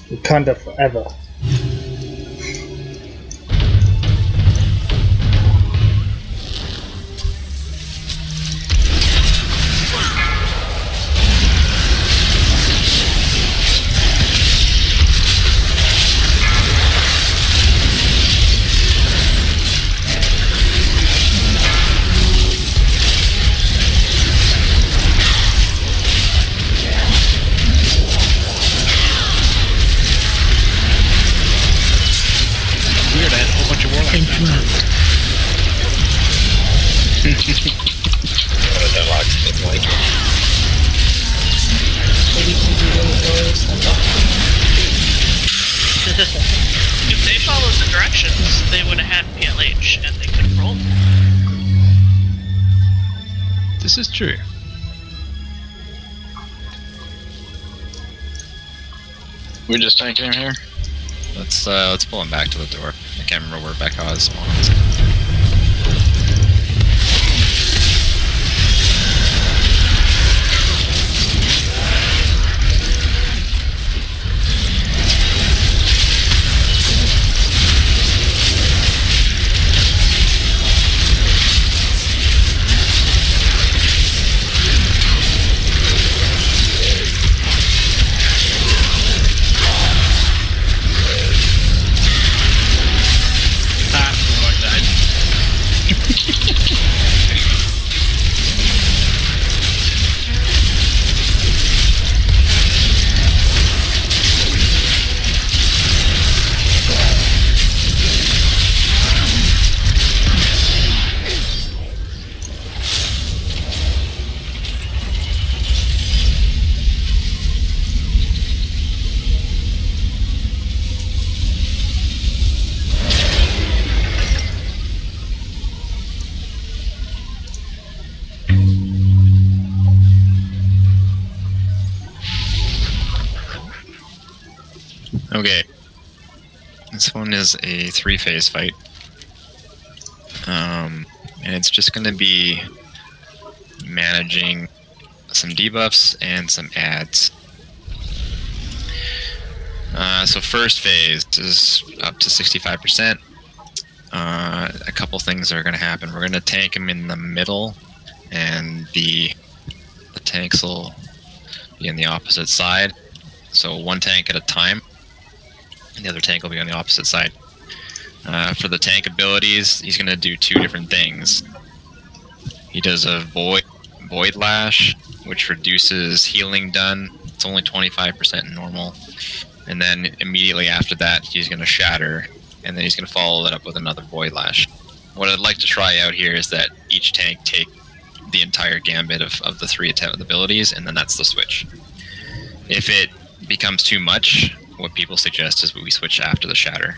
Wakanda forever. If they followed the directions, they would have had PLH and they could roll. This is true. We just taking him here? Let's pull him back to the door. I can't remember where Becca is. Okay. This one is a 3-phase fight. And it's just going to be managing some debuffs and some adds. So first phase is up to 65%. A couple things are going to happen. We're going to tank him in the middle, and the tanks will be on the opposite side. So one tank at a time, and the other tank will be on the opposite side. For the tank abilities, he's going to do 2 different things. He does a Void Lash, which reduces healing done. It's only 25% normal. And then immediately after that, he's going to Shatter, and then he's going to follow that up with another Void Lash. What I'd like to try out here is that each tank take the entire gambit of the 3 abilities, and then that's the switch. If it becomes too much, what people suggest is we switch after the Shatter.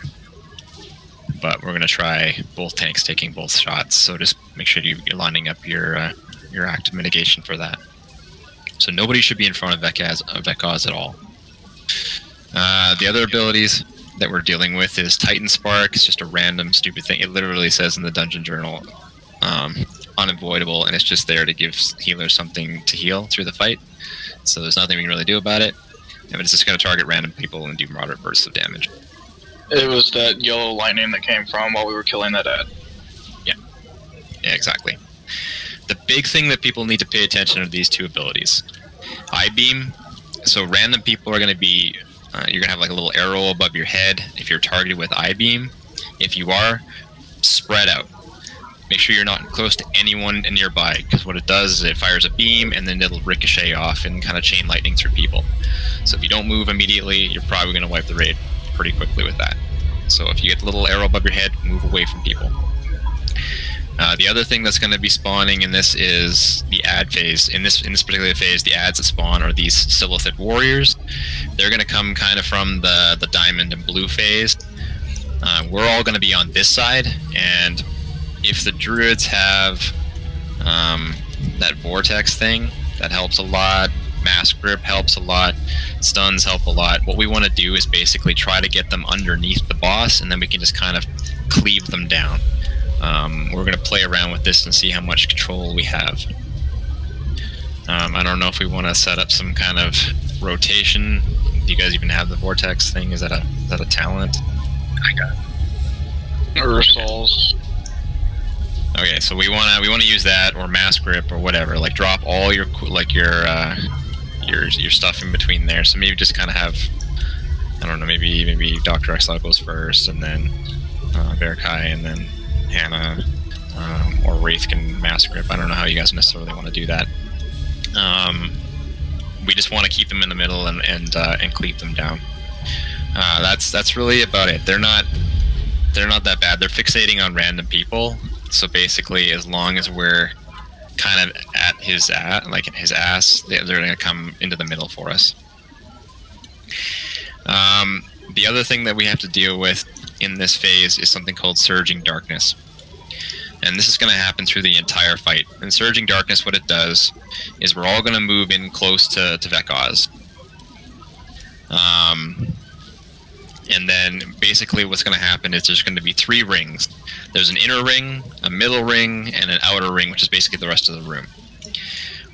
But we're going to try both tanks taking both shots, so just make sure you're lining up your active mitigation for that. So nobody should be in front of Vekaz at all. The other abilities that we're dealing with is Titan Spark. It's just a random stupid thing. It literally says in the Dungeon Journal, unavoidable, and it's just there to give healers something to heal through the fight. So there's nothing we can really do about it. But it's just going to target random people and do moderate bursts of damage. It was that yellow lightning that came from while we were killing that ad. Yeah, exactly. The big thing that people need to pay attention to these 2 abilities. I-Beam, so random people are going to be, you're going to have like a little arrow above your head if you're targeted with I-Beam. If you are, spread out. Make sure you're not close to anyone nearby, because what it does is it fires a beam and then it'll ricochet off and kind of chain lightning through people. So if you don't move immediately, you're probably going to wipe the raid pretty quickly with that. So if you get the little arrow above your head, move away from people. The other thing that's going to be spawning in this is the ad phase. In this particular phase, the ads that spawn are these Silithid warriors. They're going to come kind of from the diamond and blue phase. We're all going to be on this side, and if the druids have that vortex thing, that helps a lot. Mask Grip helps a lot. Stuns help a lot. What we want to do is basically try to get them underneath the boss, and then we can just kind of cleave them down. We're going to play around with this and see how much control we have. I don't know if we want to set up some kind of rotation. Do you guys even have the vortex thing? Is that a talent? I got it. Ursols. Okay, so we want to use that, or Mask Grip, or whatever. Like drop all your stuff in between there. So maybe just kind of have, I don't know, maybe Dr. Exile goes first, and then Barakai, and then Hannah, or Wraith can Mask Grip. I don't know how you guys necessarily want to do that. We just want to keep them in the middle and cleave them down. That's really about it. They're not that bad. They're fixating on random people. So basically, as long as we're kind of at his ass, they're going to come into the middle for us. The other thing that we have to deal with in this phase is something called Surging Darkness. And this is going to happen through the entire fight. And Surging Darkness, what it does is we're all going to move in close to Vekaz. And then basically what's going to happen is there's going to be 3 rings. There's an inner ring, a middle ring, and an outer ring, which is basically the rest of the room.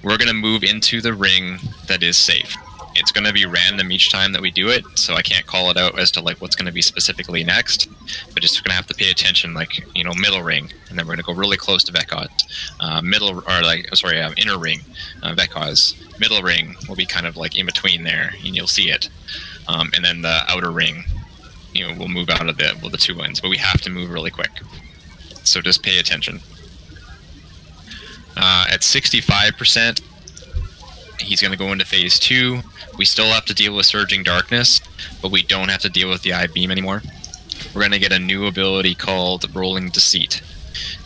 We're going to move into the ring that is safe. It's going to be random each time that we do it, so I can't call it out as to like what's going to be specifically next, but just going to have to pay attention, like, you know, middle ring, and then we're going to go really close to Vekaz. Inner ring, Vekaz. Middle ring will be kind of like in between there, and you'll see it. And then the outer ring, you know, we'll move out of the 2 ends, but we have to move really quick. So just pay attention. At 65%, he's going to go into phase 2. We still have to deal with Surging Darkness, but we don't have to deal with the I-Beam anymore. We're going to get a new ability called Rolling Deceit.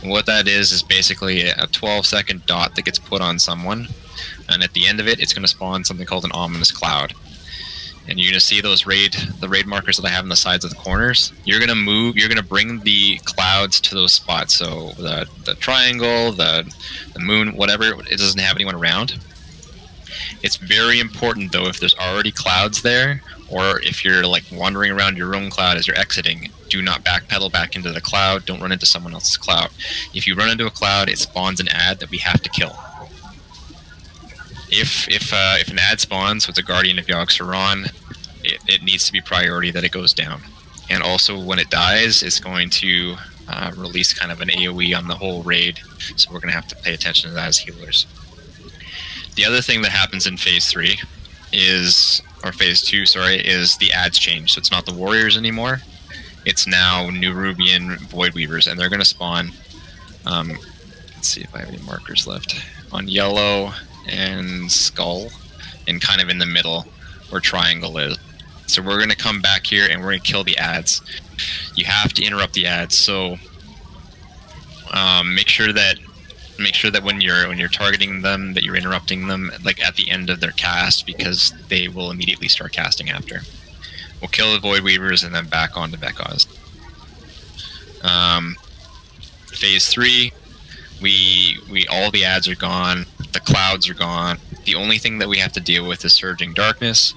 And what that is basically a 12-second dot that gets put on someone, and at the end of it, it's going to spawn something called an Ominous Cloud. And you're going to see those the raid markers that I have on the sides of the corners. You're going to bring the clouds to those spots. So the triangle, the moon, whatever, it doesn't have anyone around. It's very important though, if there's already clouds there, or if you're like wandering around your own cloud as you're exiting, do not backpedal back into the cloud. Don't run into someone else's cloud. If you run into a cloud, it spawns an ad that we have to kill. If an ad spawns with a Guardian of Yogg-Saron, it needs to be priority that it goes down. And also when it dies, it's going to release kind of an AoE on the whole raid, so we're going to have to pay attention to that as healers. The other thing that happens in Phase 3 is, or Phase 2, sorry, is the ads change. So it's not the warriors anymore. It's now Nerubian Void Weavers, and they're going to spawn, let's see if I have any markers left, on yellow and skull, and kind of in the middle where triangle is. So we're going to come back here and we're going to kill the ads. You have to interrupt the ads, so make sure that when you're targeting them, that you're interrupting them like at the end of their cast, because they will immediately start casting after. We'll kill the Void Weavers and then back on to Bekaz. Phase 3, we all the ads are gone, the clouds are gone. The only thing that we have to deal with is Surging Darkness,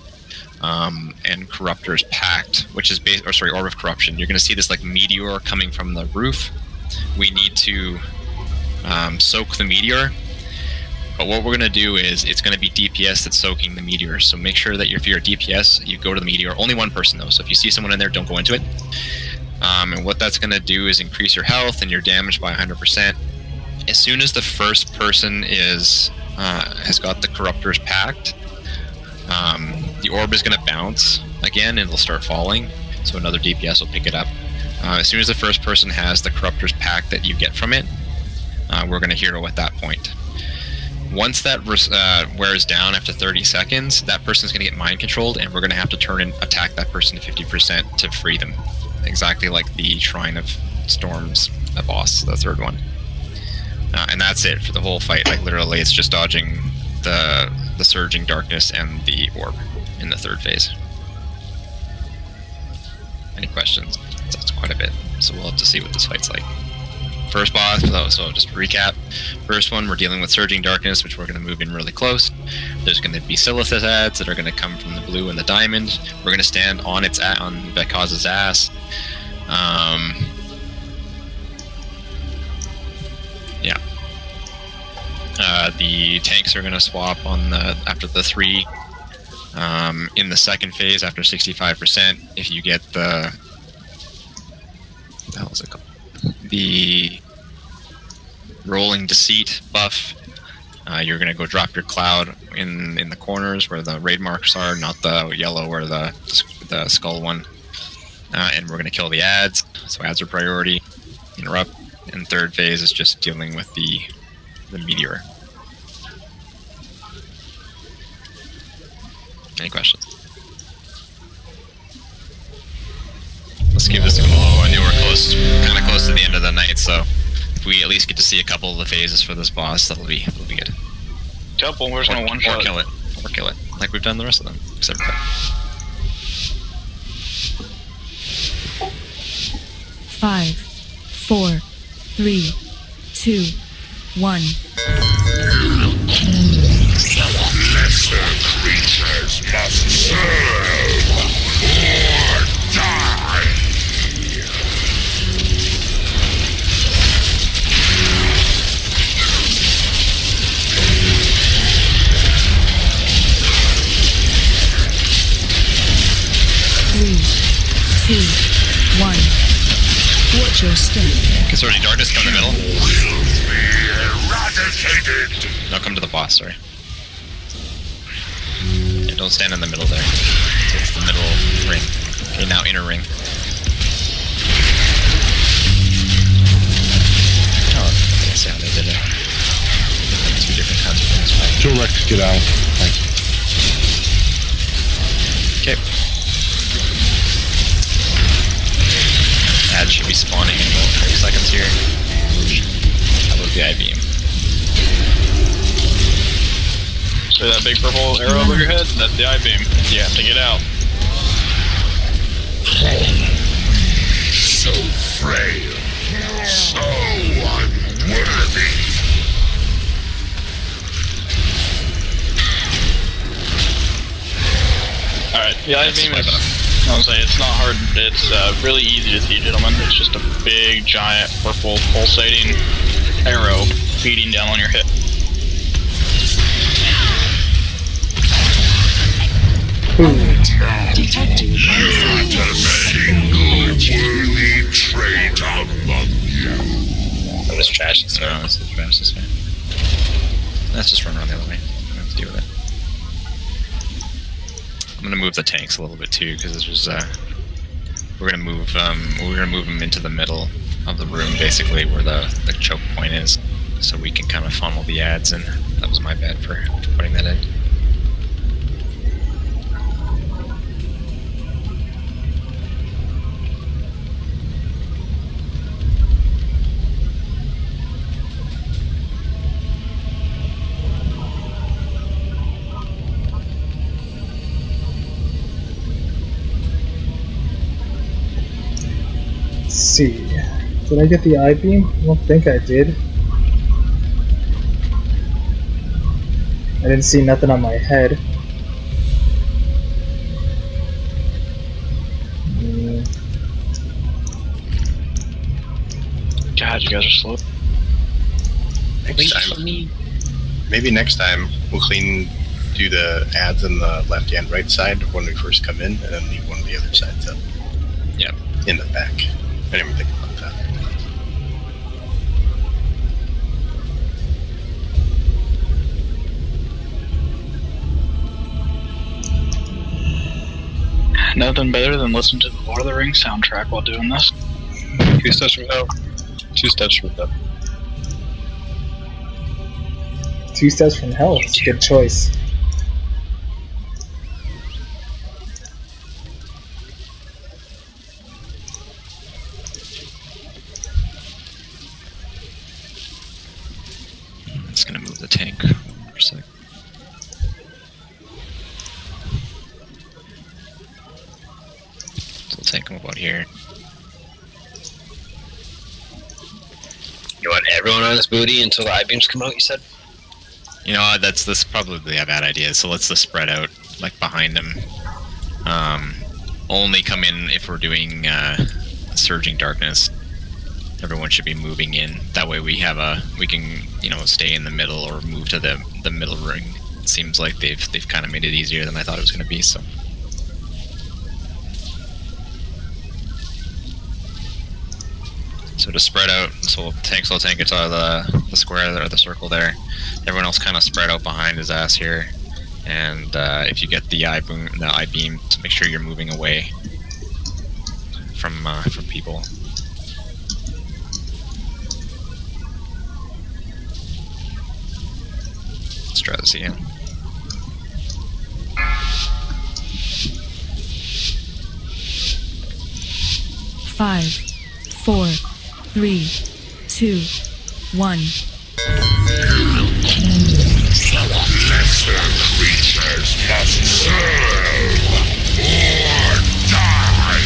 and Corruptor's Pact, which is Orb of Corruption. You're going to see this like meteor coming from the roof. We need to soak the meteor, but what we're going to do is it's going to be DPS that's soaking the meteor, so make sure that if you're a DPS, you go to the meteor. Only one person though, so if you see someone in there, don't go into it. And what that's going to do is increase your health and your damage by 100%. As soon as the first person is has got the Corruptor's Pact, the orb is going to bounce again and it'll start falling, so another DPS will pick it up. As soon as the first person has the Corruptor's Pact that you get from it, we're going to hero at that point. Once that wears down after 30 seconds, that person's going to get mind controlled, and we're going to have to turn and attack that person to 50% to free them. Exactly like the Shrine of Storms, a boss, the third one. And that's it for the whole fight. Like literally, it's just dodging the Surging Darkness and the orb in the third phase. Any questions? That's quite a bit, so we'll have to see what this fight's like. First boss, so just to recap. First one, we're dealing with Surging Darkness, which we're going to move in really close. There's going to be Silithus ads that are going to come from the blue and the diamond. We're going to stand on on Bekaz's ass. Yeah. The tanks are going to swap on after the 3. In the second phase, after 65%, if you get the... What the hell is it called? The Rolling Deceit buff, you're going to go drop your cloud in the corners where the raid marks are, not the yellow or the skull one. And we're going to kill the ads, so ads are priority. Interrupt. And third phase is just dealing with the meteor. Any questions? Let's give this a go. I knew we're kind of close to the end of the night, so if we at least get to see a couple of the phases for this boss, that'll be good. Couple, we're just gonna one shot. Or kill it, like we've done the rest of them, except for that. 5, 4, 3, 2, 1. Lesser creatures must serve or die. Three, 2, 1. Watch your step. Okay, so Surging Darkness, come in the middle. Eradicated. No, come to the boss, sorry. Yeah, don't stand in the middle there. So it's the middle ring. Okay, now inner ring. Oh, I see how they did it. Two different kinds of rings. Joe Rex, get out. Thank you. Okay. Ads should be spawning in about 30 seconds here. How about the I-beam? So that big purple arrow over your head, that's the I-beam. You have to get out. So frail, so unworthy. Yeah, I mean, it's not hard. It's really easy to see, gentlemen. It's just a big, giant, purple, pulsating arrow beating down on your hip. Detecting Not a single worthy trait among you. Oh, this trash is No, this is trash this way. Let's just run around the other way. I don't have to deal with it. I'm gonna move the tanks a little bit too, because this was we're gonna move them into the middle of the room, basically where the choke point is, so we can kind of funnel the ads in. That was my bad for putting that in. See, did I get the I-beam? I don't think I did. I didn't see nothing on my head. God, you guys are slow. Next time, maybe next time we'll do the ads on the left and right side when we first come in, and then leave one of the other sides up. Yep. In the back. I didn't even think about that. Nothing better than listen to the Lord of the Rings soundtrack while doing this. 2 steps from hell. 2 steps from hell. 2 steps from hell. It's a good choice. Just gonna move the tank for a sec. So we'll take him about here. You want everyone on this booty until the I-beams come out, you said? You know, that's probably a bad idea, so let's just spread out, like, behind him. Only come in if we're doing Surging Darkness. Everyone should be moving in. That way we can, you know, stay in the middle or move to the middle ring. It seems like they've kind of made it easier than I thought it was going to be, so. So to spread out, so tanks will tank into the square there, the circle there. Everyone else kind of spread out behind his ass here. And if you get the I-beam, to make sure you're moving away from people. Let's try this again. Five, 4, 3, 2, 1. Lesser creatures must serve or die.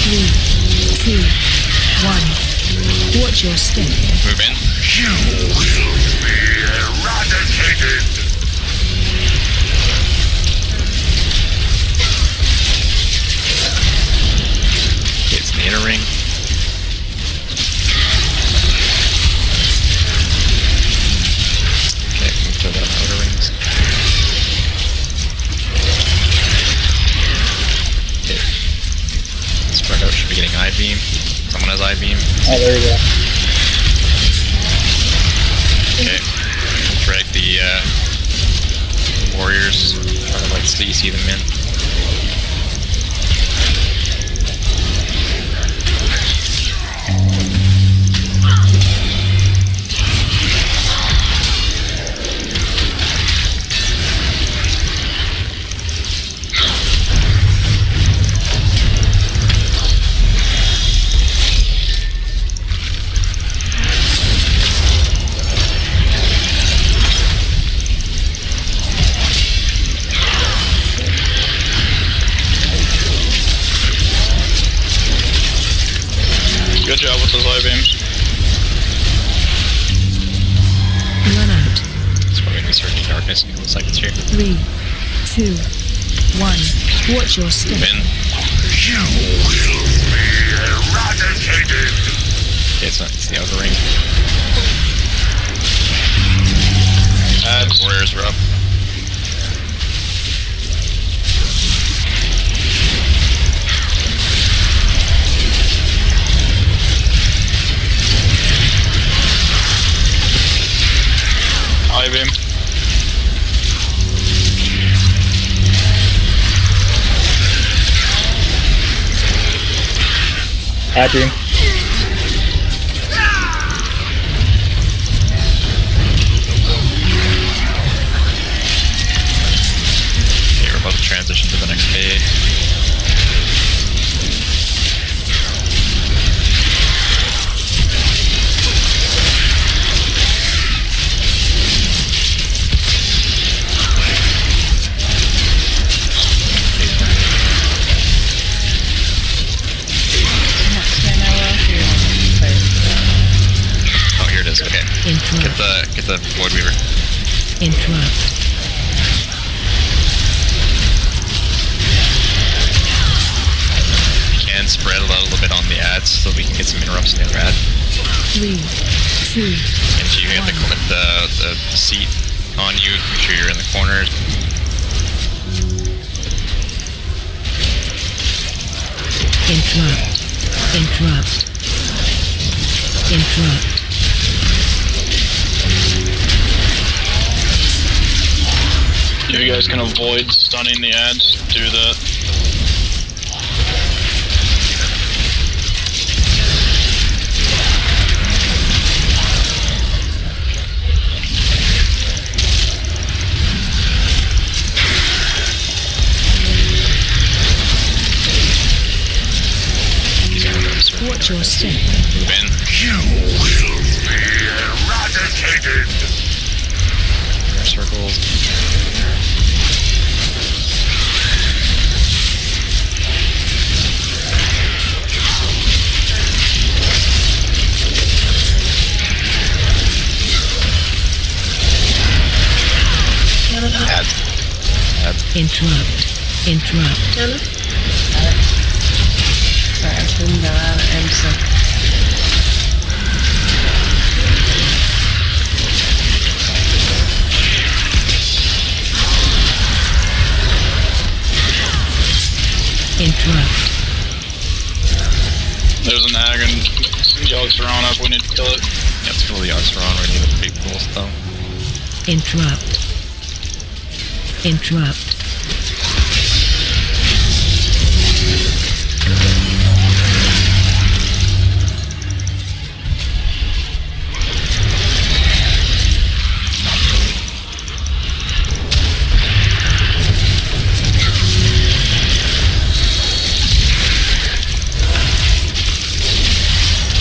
Three, 2, 1. Watch your step. Move in. You will be eradicated. It's in the inner ring. Okay, move to the outer rings. Okay. Spread out, should be getting I-beam. Someone has I-beam. Oh, there you go. Okay. Drag the warriors. Try to like see them in. What's his light beam? Run out. It's probably gonna be searching darkness in a couple seconds here. 3, 2, 1. Watch your step. Win. You will be eradicated. Okay, it's the outer ring. Warriors are up. Eye beam. Eye beam. Okay, we're about to transition to the next phase. Oh, here it is. Okay. Get the Void Weaver. Interrupt. And spread it out a little bit on the ads so we can get some interrupts in the other ad. 3, 2, And so you get the seat on you, make sure you're in the corners. interrupt, interrupt, interrupt. If you guys can avoid stunning the ads, do that. Watch your step. Ben. You will be eradicated. Circles. Interrupt. Interrupt. Sorry, I couldn't go out of exit. Interrupt. There's an ag and Yogg-Saron up, we need to kill it. Yeah, let's kill the Yogg-Saron, we need a big bull though. Interrupt. Interrupt.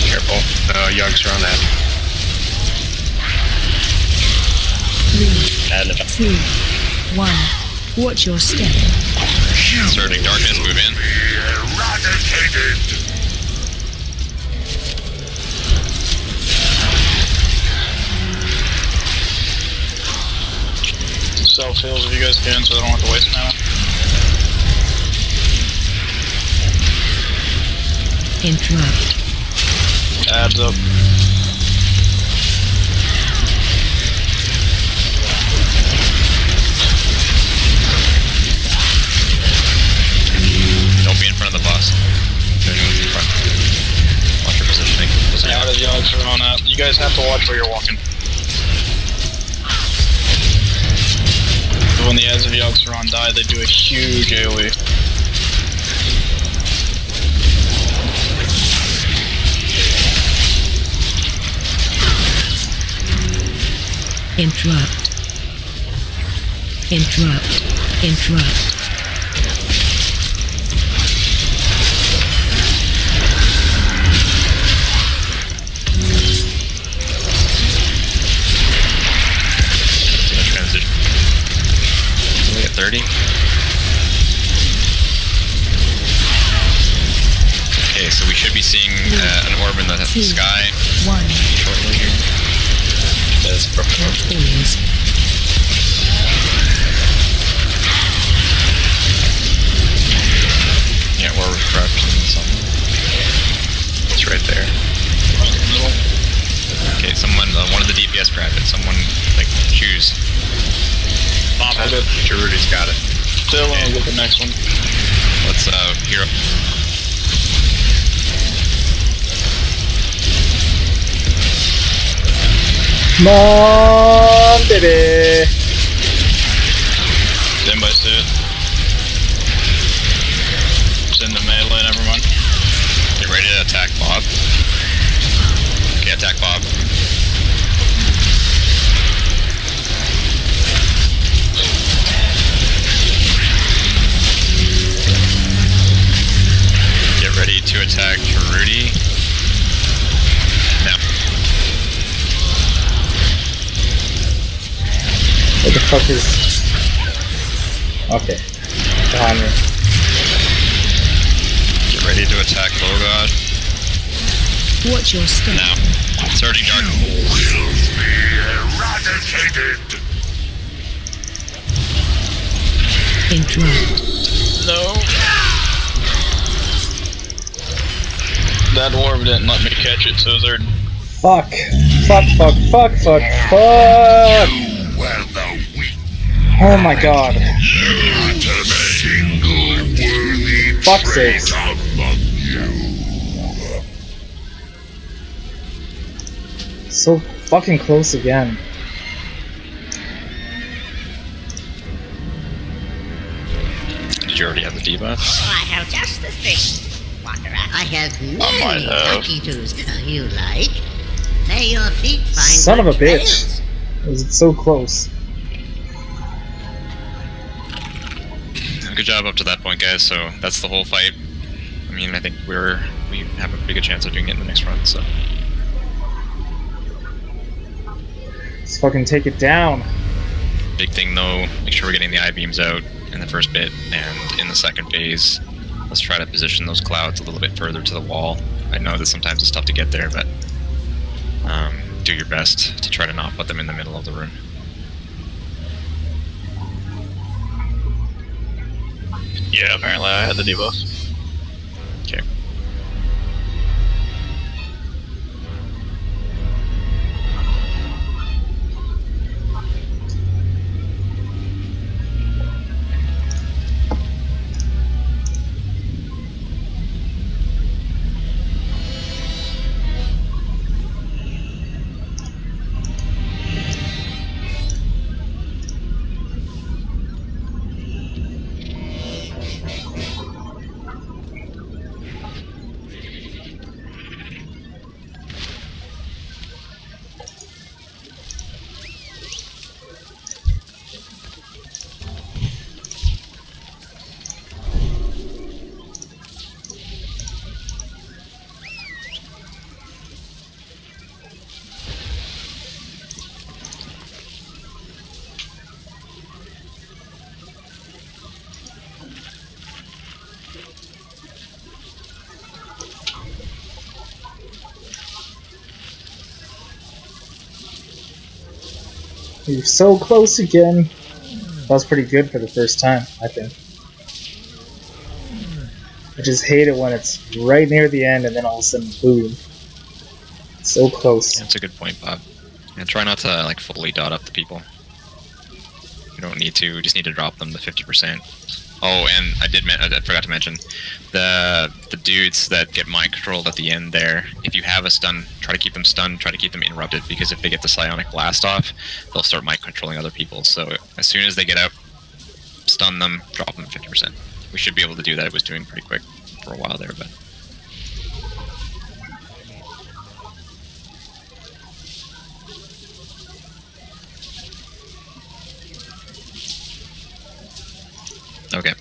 Careful. Yogg-Saron that. 3, 2, 1. Watch your step. Inserting darkness, move in. Eradicated. Self-heals if you guys can, so I don't have to waste mana. Interrupt. Adds up. Don't be in front of the boss. Anyone's in front. Watch your positioning. Yeah, the Yogg-Saron up. You guys have to watch where you're walking. When the ads of Yogg-Saron die, they do a huge AoE. Interrupt. Interrupt. Interrupt. Transition. We at 30. Okay, so we should be seeing an orb in the sky shortly here. That's perfect. Yeah, orb of corruption somewhere. It's right there. Okay, someone, one of the DPS grab it. Someone, like, choose. Pop it. Gerudy's got it. Still, I'll get the next one. Let's, hero. Come on, baby. Stand by sit. Send the melee, everyone. Get ready to attack Bob. Okay, attack Bob. Get ready to attack Rudy. Now. What the fuck is... Okay. Behind me. Get ready to attack Logod. Watch your step. Now. Surging Dark. Will be eradicated. Interrupt. No. That orb didn't let me catch it, so Zerd. Fuck. Fuck. Oh my god. Fuck sakes. So fucking close again. Did you already have the debuff? I have just the thing, Wanderer. I have might many have. lucky tools you like. May your feet find Son of a good bitch. trails. It was so close. Good job up to that point, guys. So that's the whole fight. I mean, I think we have a pretty good chance of doing it in the next run. So Let's fucking take it down. big thing though, make sure we're getting the I-beams out in the first bit, and in the second phase, let's try to position those clouds a little bit further to the wall. I know that sometimes it's tough to get there, but do your best to try to not put them in the middle of the room. Yeah, apparently I had the debuff. Okay. You're so close again. That was pretty good for the first time, I think. I just hate it when it's right near the end and then all of a sudden, boom. So close. That's a good point, Bob. And try not to like fully dot up the people. You don't need to. We just need to drop them to 50%. Oh, and I forgot to mention the dudes that get mind controlled at the end there. If you have a stun, try to keep them stunned. Try to keep them interrupted, because if they get the psionic blast off, they'll start mind controlling other people. So as soon as they get out, stun them, drop them 50%. We should be able to do that. It was doing pretty quick for a while there, but. Okay.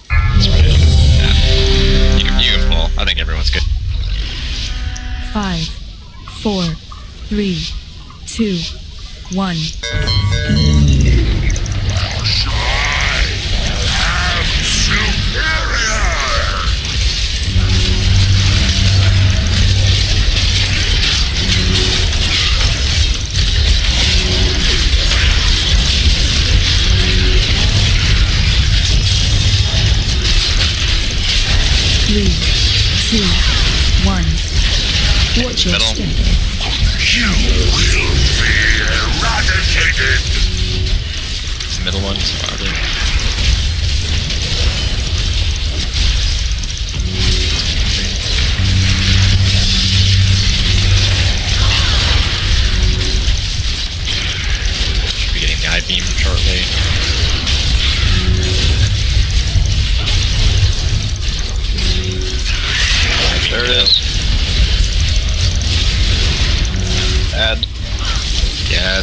Yeah. You can pull. I think everyone's good. 5, 4, 3, 2, 1. 2, 1. Watch your step. You will be eradicated. It's the middle one, so Uldir. Should be getting the I-beam shortly. There it is. Add. Yeah.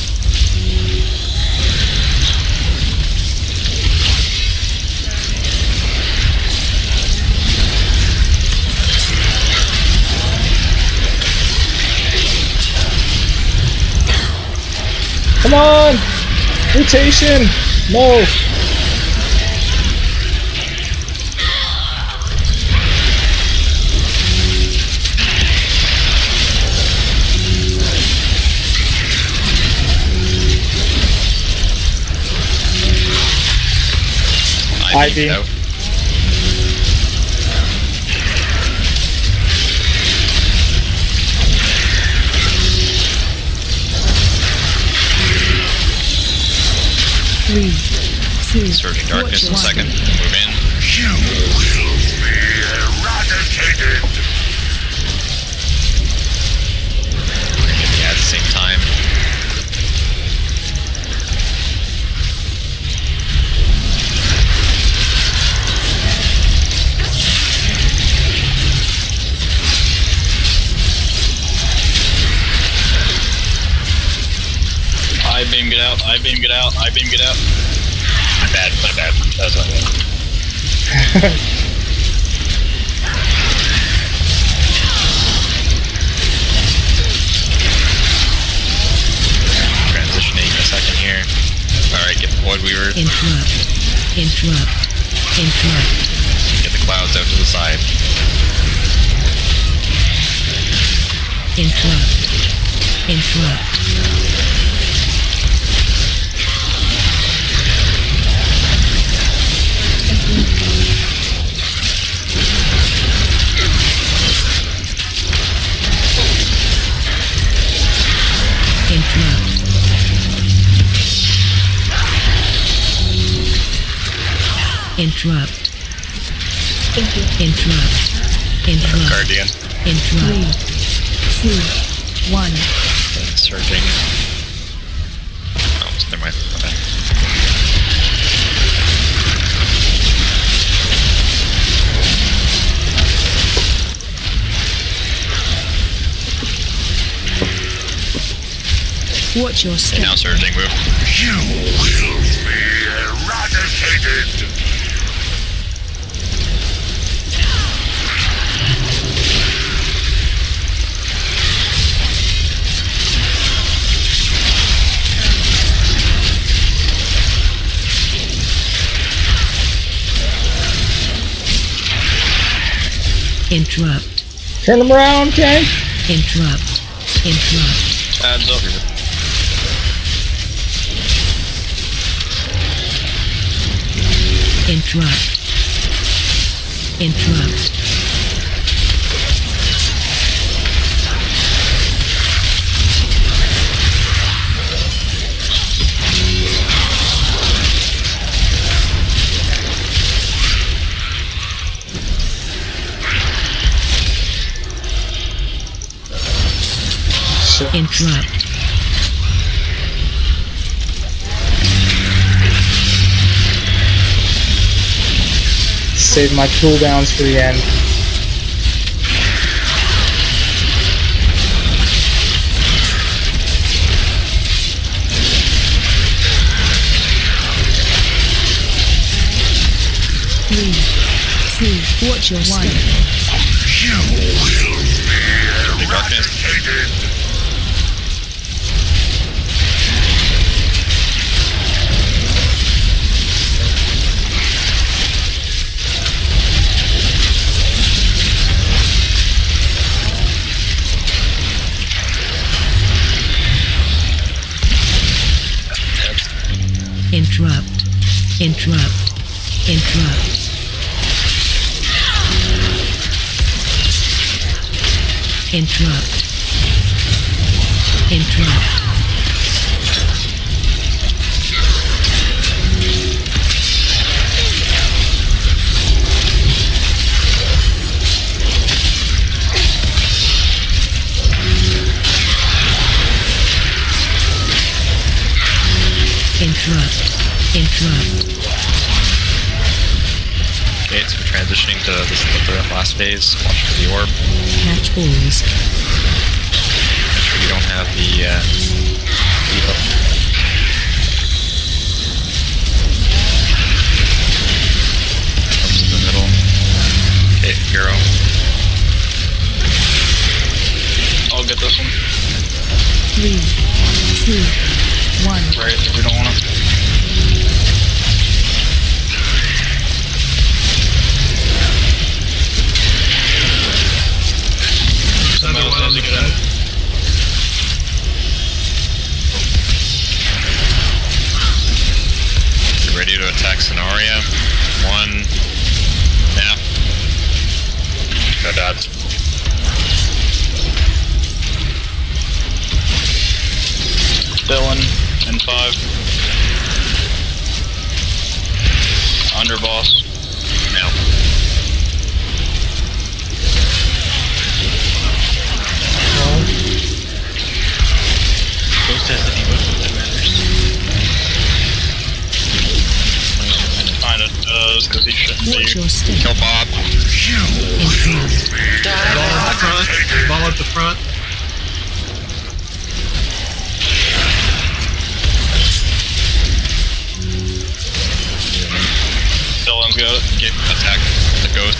Come on! Mutation! No! I-beam. No. Three, two, Surging darkness in a second. Move in. You will be eradicated. Yeah, at the same time. I-beam, get out. I-beam, get out. I-beam, get out. My bad. That's not bad. Transitioning a second here. Alright, get the Void Weaver. Interrupt. Get the clouds out to the side. Interrupt. Interrupt. Guardian. 3, 2, 1. Surging. Oh, never mind. My bad. Watch your step. Okay, now surging, move. You will be eradicated. Interrupt. Turn them around, Ken. Interrupt. Adds up. Interrupt. Interrupt. Save my cooldowns for the end. Three, two, watch your step. You will be eradicated. Interrupt. Interrupt. Interrupt. Interrupt. Interrupt. Okay, so we're transitioning to the last phase. Watch for the orb. Catch balls. Make sure you don't have the lead up. Comes in the middle. Okay, hero. I'll get this one. 3, 2, 1. Right, if we don't want to. Another one on the gun. You ready to attack Sonoria? 1. Now. No dots. Dylan in 5. Underboss. Now. Ghost has the debuff if that matters. Kinda does, because he shouldn't be. Watch your step. Kill Bob. Ball at the front. Dylan's got it. Get attack the ghost.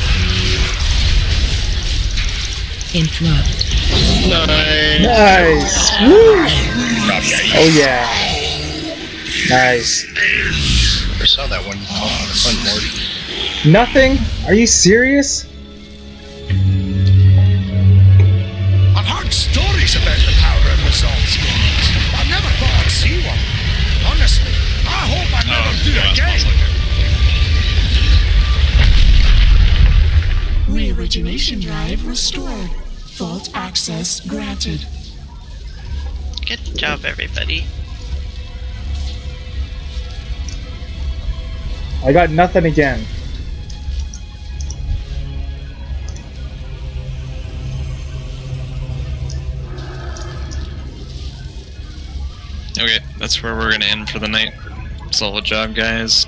Interrupt. Nice! Woo! Oh yeah. Nice. I saw that one on the front board. Nothing? Are you serious? I've heard stories about the power of results games. I never thought I'd see one. Honestly, I hope I never do again. Re-origination drive restored. Vault access granted. Good job, everybody. I got nothing again. Okay, that's where we're gonna end for the night. Solid job, guys.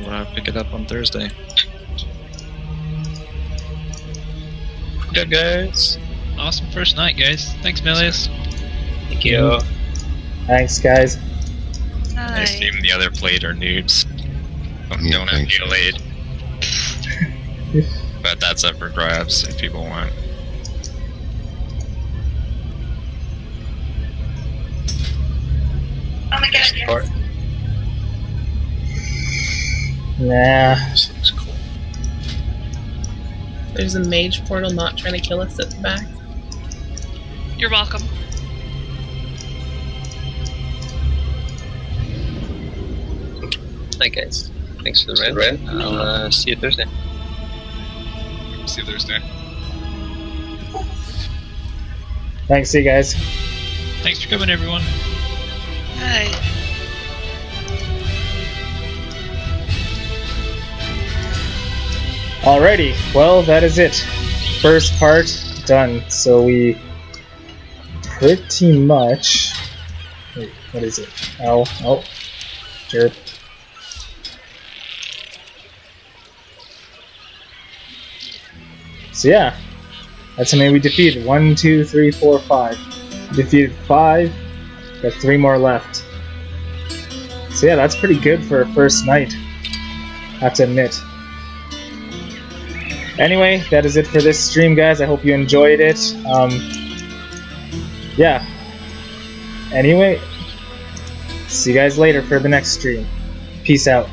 We'll pick it up on Thursday. Good, guys. Awesome first night, guys. Thanks, Melius. Thank you. Thanks, guys. Nice team. The other played are noobs. Don't have to get laid. But that's up for grabs if people want. Oh my god. Nah. This looks cool. There's a mage portal not trying to kill us at the back. You're welcome. Hi guys. Thanks for the ride. I'll see you Thursday. See you Thursday. Thanks, see you guys. Thanks for coming, everyone. Hi. Alrighty, well, that is it. First part done. So we pretty much. Wait, what is it? Oh, jerk. So yeah, that's how many we defeated. 1, 2, 3, 4, 5. Defeated 5. Got 3 more left. So yeah, that's pretty good for a first night. Have to admit. Anyway, that is it for this stream, guys. I hope you enjoyed it. Yeah. Anyway, see you guys later for the next stream. Peace out.